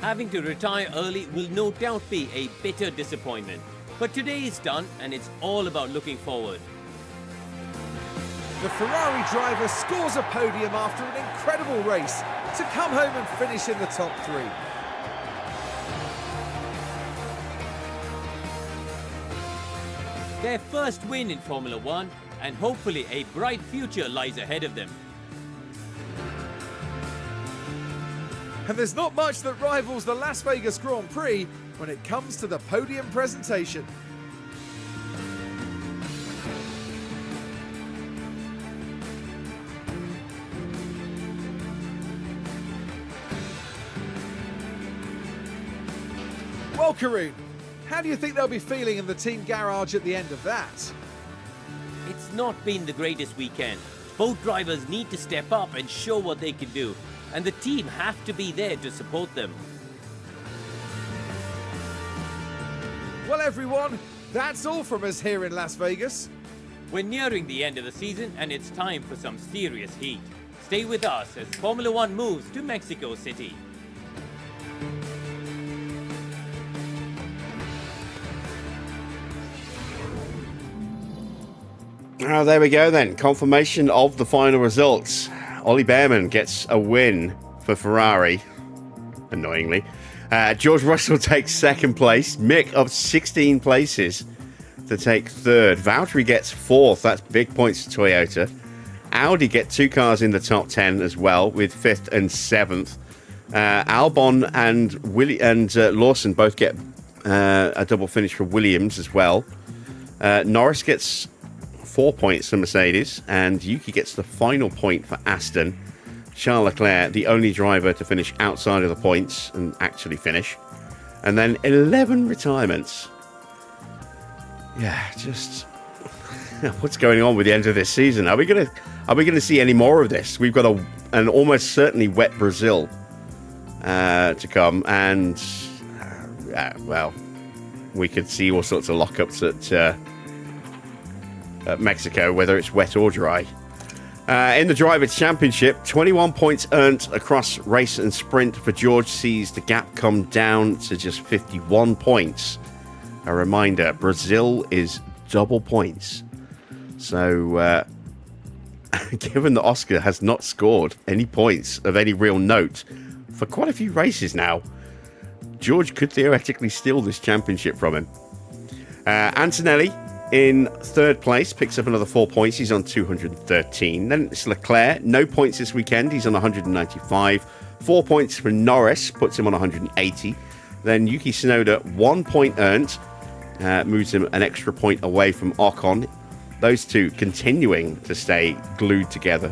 Having to retire early will no doubt be a bitter disappointment. But today is done and it's all about looking forward. The Ferrari driver scores a podium after an incredible race to come home and finish in the top 3. Their first win in Formula One, and hopefully a bright future lies ahead of them. And there's not much that rivals the Las Vegas Grand Prix when it comes to the podium presentation. Well, Karun, how do you think they'll be feeling in the team garage at the end of that? It's not been the greatest weekend. Both drivers need to step up and show what they can do, and the team have to be there to support them. Well, everyone, that's all from us here in Las Vegas. We're nearing the end of the season and it's time for some serious heat. Stay with us as Formula One moves to Mexico City. Oh, there we go then. Confirmation of the final results. Ollie Bearman gets a win for Ferrari, annoyingly. George Russell takes second place. Mick up 16 places to take third. Valtteri gets fourth. That's big points for Toyota. Audi get 2 cars in the top 10 as well, with 5th and 7th. Albon and Lawson both get a double finish for Williams as well. Norris gets 4 points for Mercedes, and Yuki gets the final point for Aston. Charles Leclerc, the only driver to finish outside of the points and actually finish. And then 11 retirements. Yeah, just what's going on with the end of this season? Are we gonna see any more of this? We've got an almost certainly wet Brazil to come, and well, we could see all sorts of lockups at Mexico, whether it's wet or dry. In the Drivers' Championship, 21 points earned across race and sprint for George sees the gap come down to just 51 points. A reminder, Brazil is double points. So, given that Oscar has not scored any points of any real note for quite a few races now, George could theoretically steal this championship from him. Antonelli, in third place, picks up another 4 points. He's on 213. Then it's Leclerc. No points this weekend. He's on 195. 4 points for Norris. Puts him on 180. Then Yuki Tsunoda, 1 point earned. Moves him an extra point away from Ocon. Those two continuing to stay glued together.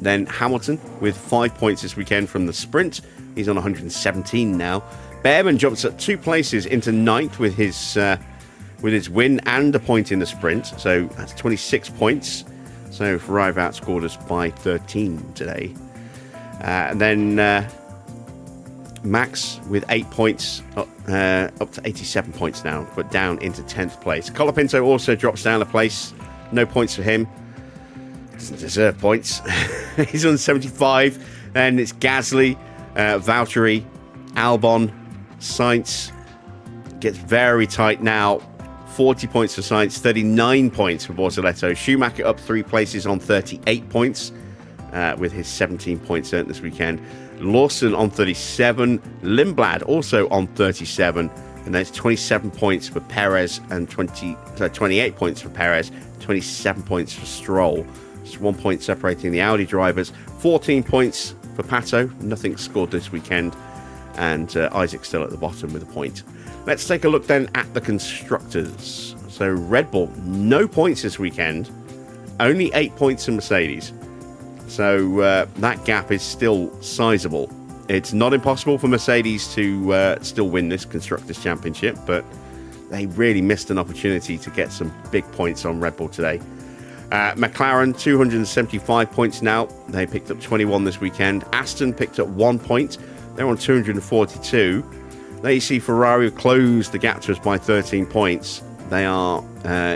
Then Hamilton with 5 points this weekend from the sprint. He's on 117 now. Bearman jumps up 2 places into 9th with his win and a point in the sprint. So that's 26 points. So Ferrari outscored us by 13 today. And then Max with 8 points, up to 87 points now, but down into 10th place. Colapinto also drops down a place. No points for him. Doesn't deserve points. He's on 75. And it's Gasly, Valtteri, Albon, Sainz. Gets very tight now. 40 points for Sainz, 39 points for Bortoletto. Schumacher up 3 places on 38 points with his 17 points earned this weekend. Lawson on 37. Lindblad also on 37. And that's 27 points for Perez and 28 points for Perez, 27 points for Stroll. Just 1 point separating the Audi drivers. 14 points for Pato. Nothing scored this weekend. And Isaac still at the bottom with a point. Let's take a look then at the constructors. So Red Bull, no points this weekend. Only 8 points in Mercedes. So that gap is still sizable. It's not impossible for Mercedes to still win this Constructors' Championship, but they really missed an opportunity to get some big points on Red Bull today. McLaren, 275 points now. They picked up 21 this weekend. Aston picked up 1 point. They're on 242. There you see Ferrari closed the gap to us by 13 points. They are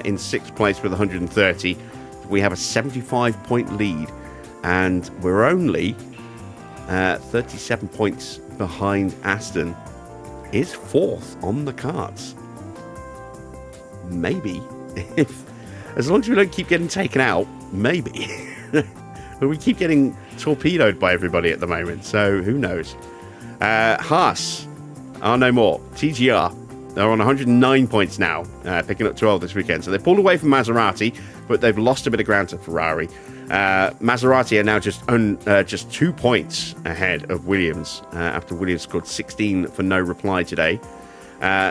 in 6th place with 130. We have a 75-point lead, and we're only 37 points behind Aston. Is 4th on the cards. Maybe, as long as we don't keep getting taken out, maybe. But we keep getting torpedoed by everybody at the moment, so who knows. Haas are no more. TGR, they're on 109 points now, picking up 12 this weekend. So they pulled away from Maserati, but they've lost a bit of ground to Ferrari. Maserati are now just 2 points ahead of Williams, after Williams scored 16 for no reply today.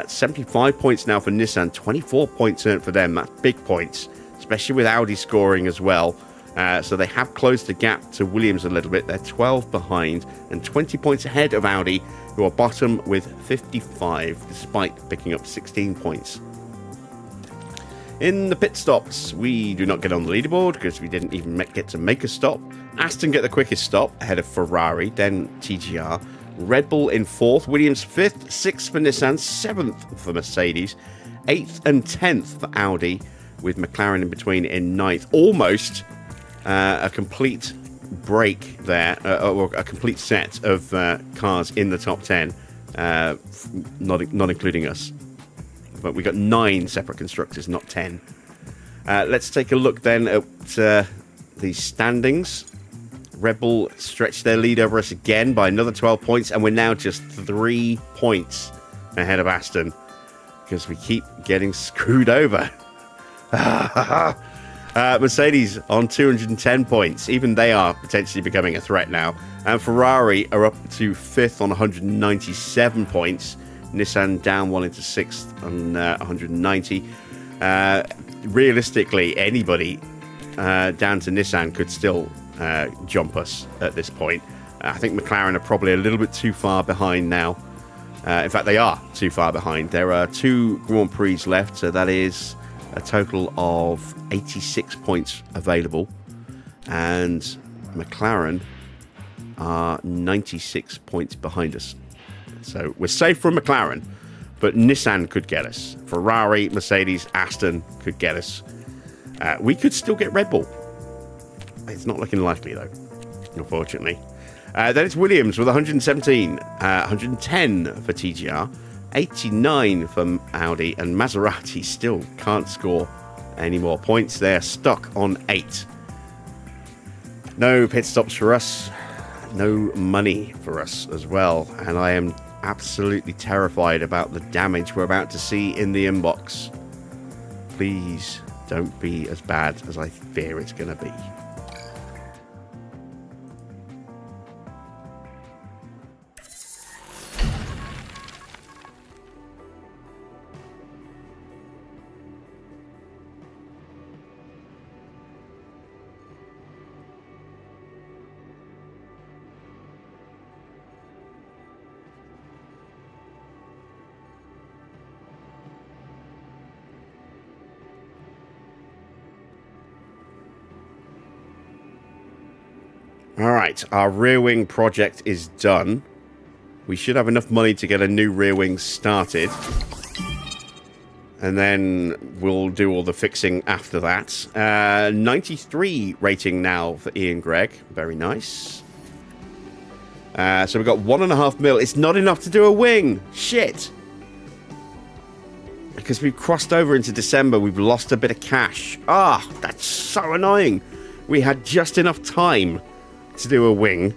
75 points now for Nissan, 24 points earned for them. That's big points, especially with Audi scoring as well. So they have closed the gap to Williams a little bit. They're 12 behind and 20 points ahead of Audi, who are bottom with 55, despite picking up 16 points. In the pit stops, we do not get on the leaderboard because we didn't even get to make a stop. Aston get the quickest stop ahead of Ferrari, then TGR. Red Bull in 4th, Williams 5th, 6th for Nissan, 7th for Mercedes, 8th and 10th for Audi, with McLaren in between in 9th. Almost a complete break there, or a complete set of cars in the top 10, not including us. But we got 9 separate constructors, not 10. Let's take a look then at the standings. Red Bull stretched their lead over us again by another 12 points, and we're now just 3 points ahead of Aston because we keep getting screwed over. Mercedes on 210 points. Even they are potentially becoming a threat now. And Ferrari are up to 5th on 197 points. Nissan down 1 into 6th on 190. Realistically, anybody down to Nissan could still jump us at this point. I think McLaren are probably a little bit too far behind now. In fact, they are too far behind. There are 2 Grand Prix left, so that is a total of 86 points available. And McLaren are 96 points behind us. So we're safe from McLaren, but Nissan could get us. Ferrari, Mercedes, Aston could get us. We could still get Red Bull. It's not looking likely, though, unfortunately. Then it's Williams with 117, 110 for TGR, 89 for Audi, and Maserati still can't score any more points. They're stuck on 8. No pit stops for us. No money for us as well. And I am absolutely terrified about the damage we're about to see in the inbox. Please don't be as bad as I fear it's going to be. Alright, our rear wing project is done. We should have enough money to get a new rear wing started. And then we'll do all the fixing after that. 93 rating now for Ian Gregg. Very nice. So we've got 1.5 mil. It's not enough to do a wing. Shit. Because we've crossed over into December, we've lost a bit of cash. Ah, that's so annoying. We had just enough time to do a wing,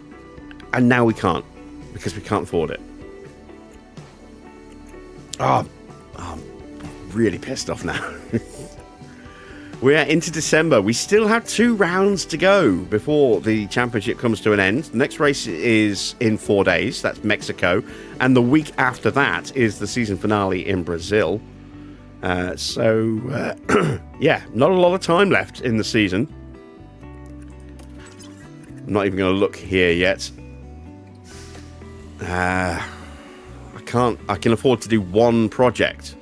and now we can't because we can't afford it. Oh, I'm really pissed off now. We're into December. We still have 2 rounds to go before the championship comes to an end. The next race is in 4 days. That's Mexico. And the week after that is the season finale in Brazil. Yeah, not a lot of time left in the season. I'm not even going to look here yet. I can afford to do one project.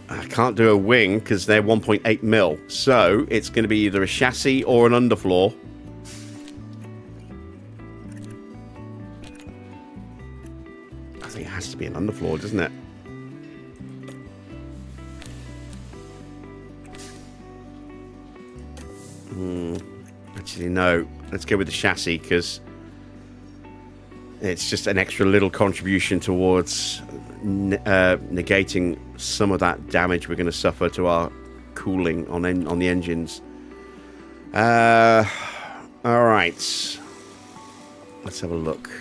I can't do a wing because they're 1.8 mil. So it's going to be either a chassis or an underfloor. I think it has to be an underfloor, doesn't it? Actually, no. Let's go with the chassis because it's just an extra little contribution towards negating some of that damage we're going to suffer to our cooling on the engines. All right. Let's have a look.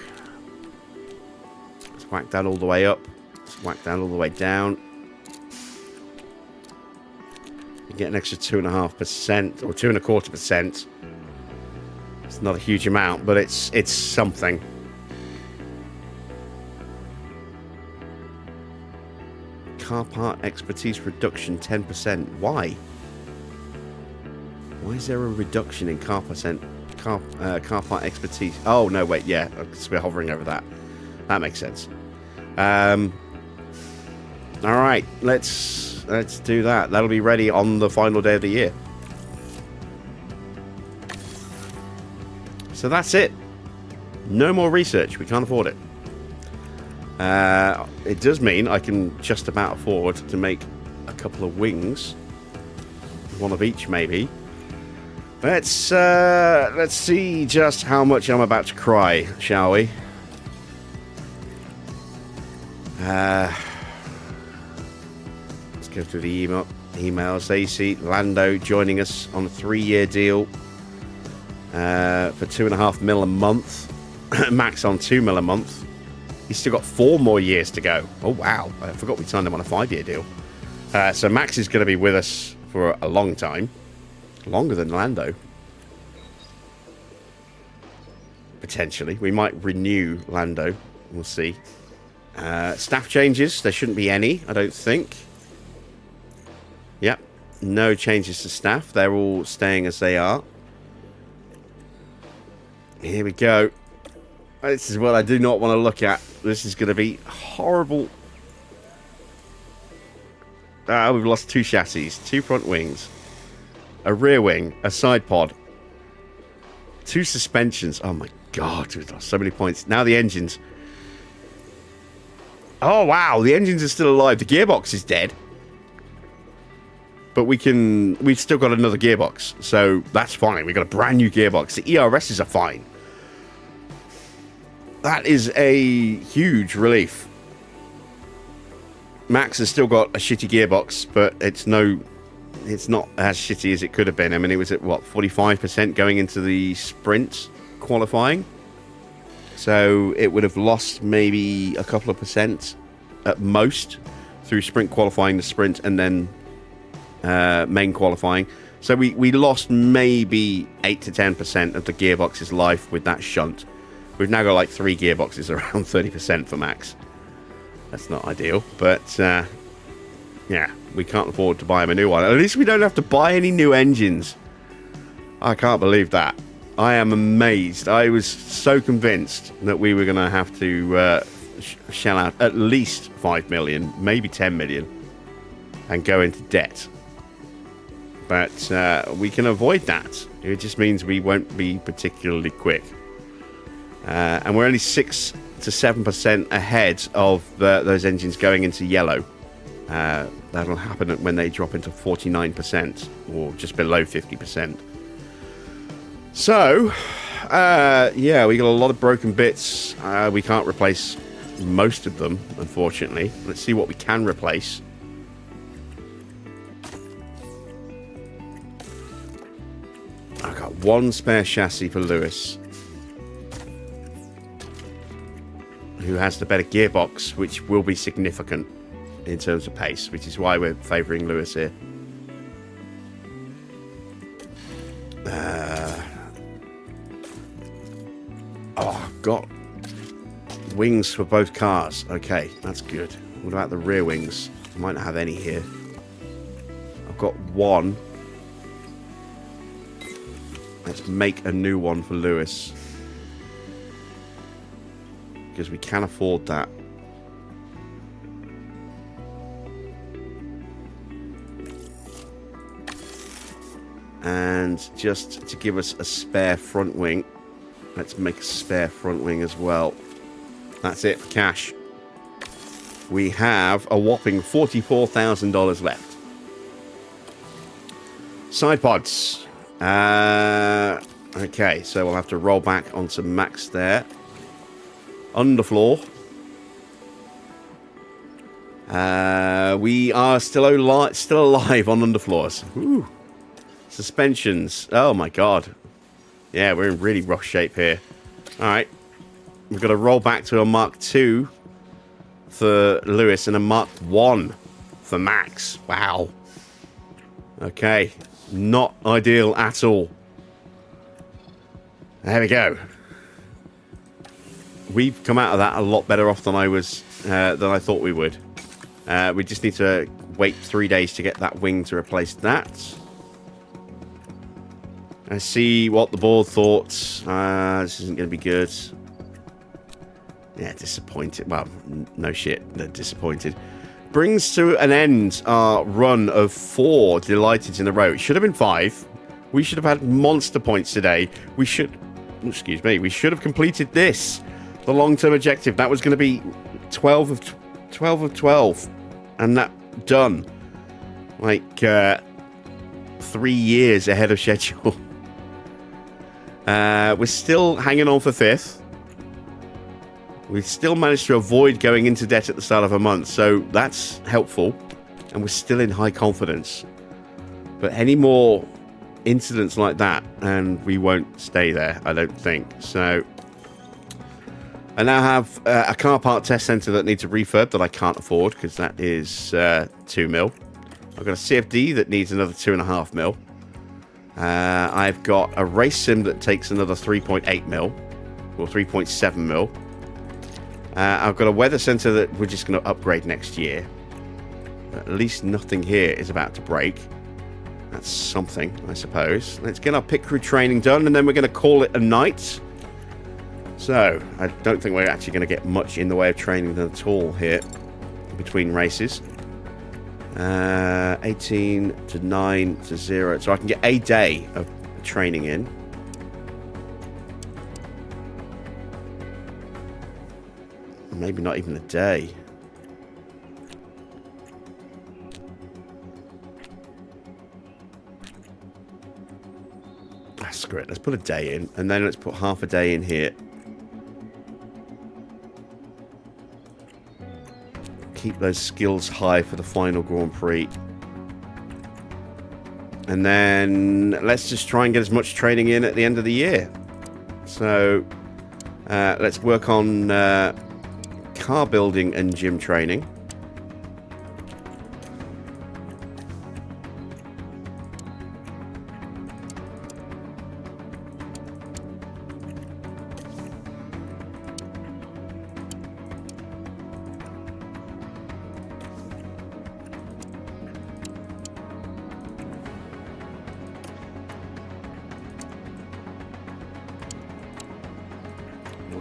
Let's whack that all the way up. Let's whack that all the way down. You get an extra 2.5% or 2.25%. It's not a huge amount, but it's something. Car part expertise reduction 10%. Why? Why is there a reduction in car part expertise? Oh no, wait, yeah, because we're hovering over that. That makes sense. All right, let's do that. That'll be ready on the final day of the year. So that's it. No more research. We can't afford it. It does mean I can just about afford to make a couple of wings. One of each, maybe. Let's see just how much I'm about to cry, shall we? Let's go through the emails. AC Lando joining us on a 3-year deal for 2.5 mil a month. Max on 2 mil a month. He's still got 4 more years to go. Oh, wow. I forgot we signed him on a 5-year deal. So Max is going to be with us for a long time. Longer than Lando. Potentially. We might renew Lando. We'll see. Staff changes. There shouldn't be any, I don't think. Yep. No changes to staff. They're all staying as they are. Here we go. This is what I do not want to look at. This is going to be horrible. We've lost 2 chassis, 2 front wings, a rear wing, a side pod, 2 suspensions. Oh my god, we've lost so many points. Now the engines. Oh wow, the engines are still alive. The gearbox is dead. But we've still got another gearbox, so that's fine. We've got a brand new gearbox. The ERSs are fine. That is a huge relief. Max has still got a shitty gearbox, but it's not as shitty as it could have been. I mean, it was at, what, 45% going into the sprint qualifying? So it would have lost maybe a couple of percent at most through sprint qualifying, the sprint, and then main qualifying. So we lost maybe 8 to 10% of the gearbox's life with that shunt. We've now got like 3 gearboxes around 30% for Max. That's not ideal, but yeah, we can't afford to buy him a new one. At least we don't have to buy any new engines. I can't believe that. I am amazed. I was so convinced that we were going to have to shell out at least 5 million, maybe 10 million, and go into debt. But we can avoid that. It just means we won't be particularly quick. And we're only 6 to 7% ahead of those engines going into yellow. That'll happen when they drop into 49% or just below 50%. So, yeah, we got a lot of broken bits. We can't replace most of them, unfortunately. Let's see what we can replace. I've got 1 spare chassis for Lewis, who has the better gearbox, which will be significant in terms of pace, which is why we're favouring Lewis here. I've got wings for both cars. Okay, that's good. What about the rear wings? I might not have any here. I've got 1. Let's make a new one for Lewis. Because we can afford that. And just to give us a spare front wing, let's make a spare front wing as well. That's it for cash. We have a whopping $44,000 left. Side pods. Okay, so we'll have to roll back onto max there. Underfloor. We are still alive on underfloors. Ooh. Suspensions. Oh my god. Yeah, we're in really rough shape here. Alright. We've got to roll back to a Mark II for Lewis and a Mark I for Max. Wow. Okay. Not ideal at all. There we go. We've come out of that a lot better off than I thought we would. We just need to wait 3 days to get that wing to replace that. I see what the board thought. This isn't going to be good. Yeah, disappointed. Well, no shit. They're disappointed. Brings to an end our run of 4 delighteds in a row. It should have been 5. We should have had monster points today. We should have completed this. The long-term objective. That was going to be 12 of 12. And that done. Like, 3 years ahead of schedule. We're still hanging on for 5th. We've still managed to avoid going into debt at the start of a month, so that's helpful. And we're still in high confidence. But any more incidents like that, and we won't stay there, I don't think. So I now have a car park test centre that needs a refurb that I can't afford, because that is 2 mil. I've got a CFD that needs another 2.5 mil. I've got a race sim that takes another 3.8 mil, or 3.7 mil. I've got a weather centre that we're just going to upgrade next year. At least nothing here is about to break. That's something, I suppose. Let's get our pit crew training done, and then we're going to call it a night. So, I don't think we're actually going to get much in the way of training at all here between races. 18 to 9 to 0. So I can get a day of training in. Maybe not even a day. Screw it. Let's put a day in, and then let's put half a day in here. Keep those skills high for the final Grand Prix. And then let's just try and get as much training in at the end of the year. So let's work on car building and gym training.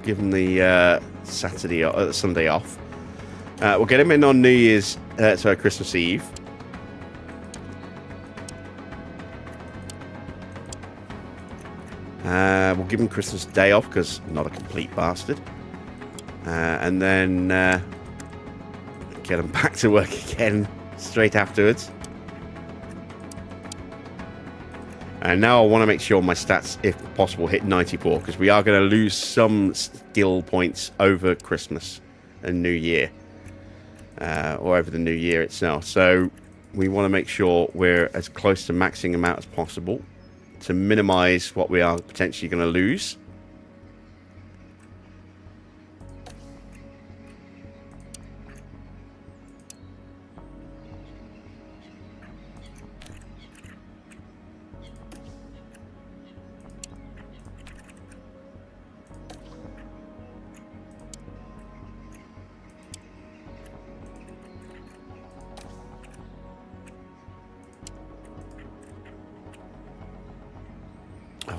Give him the Sunday off. We'll get him in on Christmas Eve. We'll give him Christmas Day off because I'm not a complete bastard. And then get him back to work again straight afterwards. And now I want to make sure my stats, if possible, hit 94, because we are going to lose some skill points over Christmas and New Year, or over the New Year itself. So we want to make sure we're as close to maxing them out as possible to minimize what we are potentially going to lose.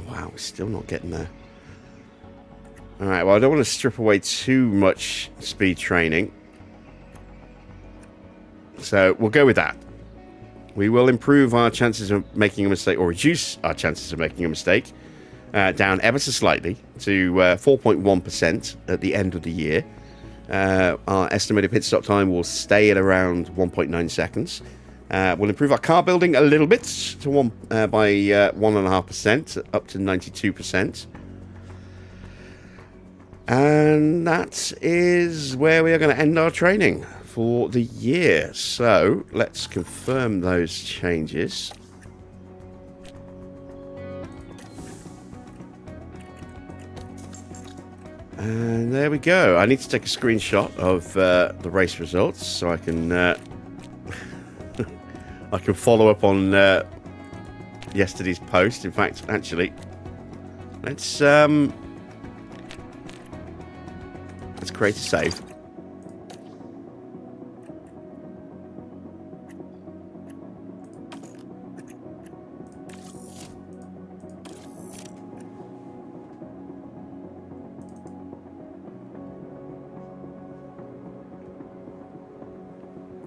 wow, we're still not getting there. Alright, well, I don't want to strip away too much speed training. So, we'll go with that. We will improve our chances of making a mistake, or reduce our chances of making a mistake, down ever so slightly to 4.1% at the end of the year. Our estimated pit stop time will stay at around 1.9 seconds. We'll improve our car building a little bit to by 1.5%, up to 92%. And that is where we are going to end our training for the year. So let's confirm those changes. And there we go. I need to take a screenshot of the race results so I can I can follow up on yesterday's post. In fact, actually, let's create a save.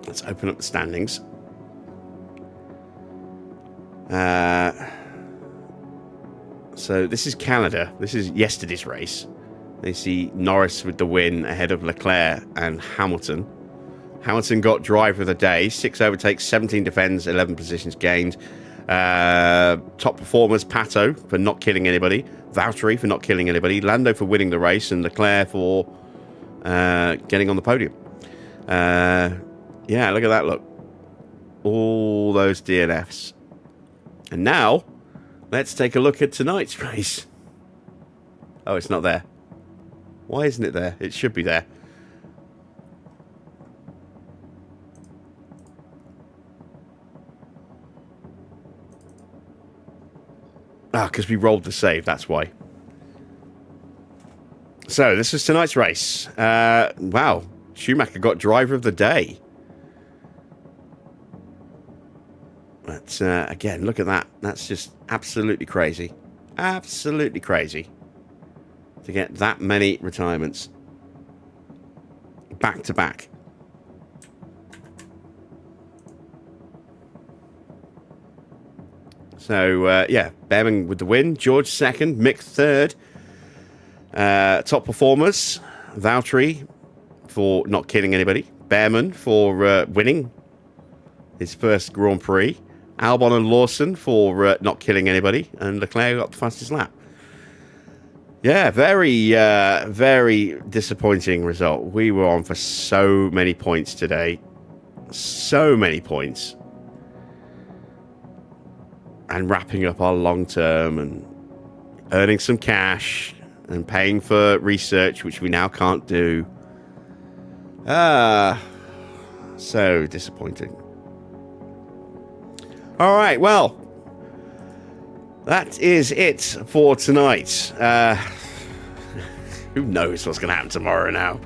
Let's open up the standings. So this is Canada. This is yesterday's race. They see Norris with the win ahead of Leclerc and Hamilton. Hamilton got driver of the day. 6 overtakes, 17 defends, 11 positions gained. Top performers, Pato for not killing anybody. Valtteri for not killing anybody. Lando for winning the race. And Leclerc for getting on the podium. Yeah, look at that, look. All those DNFs. And now, let's take a look at tonight's race. Oh, it's not there. Why isn't it there? It should be there. Ah, because we rolled the save, that's why. So, this is tonight's race. Wow, Schumacher got driver of the day. But, again, look at that. That's just absolutely crazy. Absolutely crazy. To get that many retirements. Back to back. So, yeah, Bearman with the win. George second. Mick third. Top performers. Valtteri for not killing anybody. Bearman for winning his first Grand Prix. Albon and Lawson for not killing anybody. And Leclerc got the fastest lap. Yeah, very, very disappointing result. We were on for so many points today. So many points. And wrapping up our long term and earning some cash and paying for research, which we now can't do. So disappointing. All right, well, that is it for tonight. Who knows what's going to happen tomorrow now?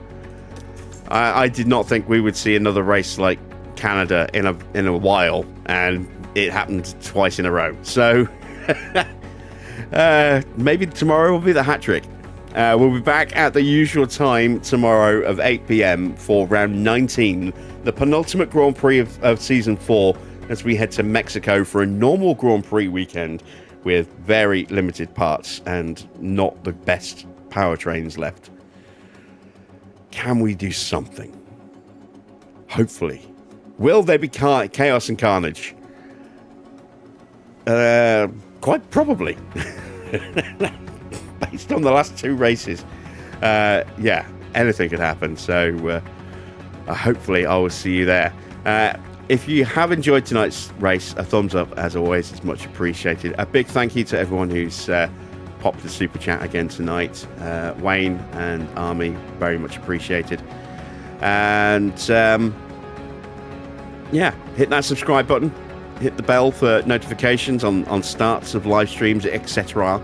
I did not think we would see another race like Canada in a while, and it happened twice in a row. So maybe tomorrow will be the hat trick. We'll be back at the usual time tomorrow of 8 p.m. for round 19, the penultimate Grand Prix of Season 4, as we head to Mexico for a normal Grand Prix weekend with very limited parts and not the best powertrains left. Can we do something? Hopefully. Will there be chaos and carnage? Quite probably. Based on the last two races. Yeah, anything could happen. So hopefully I will see you there. If you have enjoyed tonight's race, a thumbs up, as always, is much appreciated. A big thank you to everyone who's popped the super chat again tonight. Wayne and Army, very much appreciated. And yeah, hit that subscribe button. Hit the bell for notifications on starts of live streams, etc.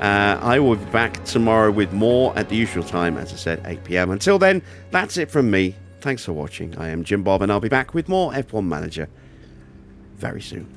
I will be back tomorrow with more at the usual time, as I said, 8 p.m. Until then, that's it from me. Thanks for watching. I am Jim Bob, and I'll be back with more F1 Manager very soon.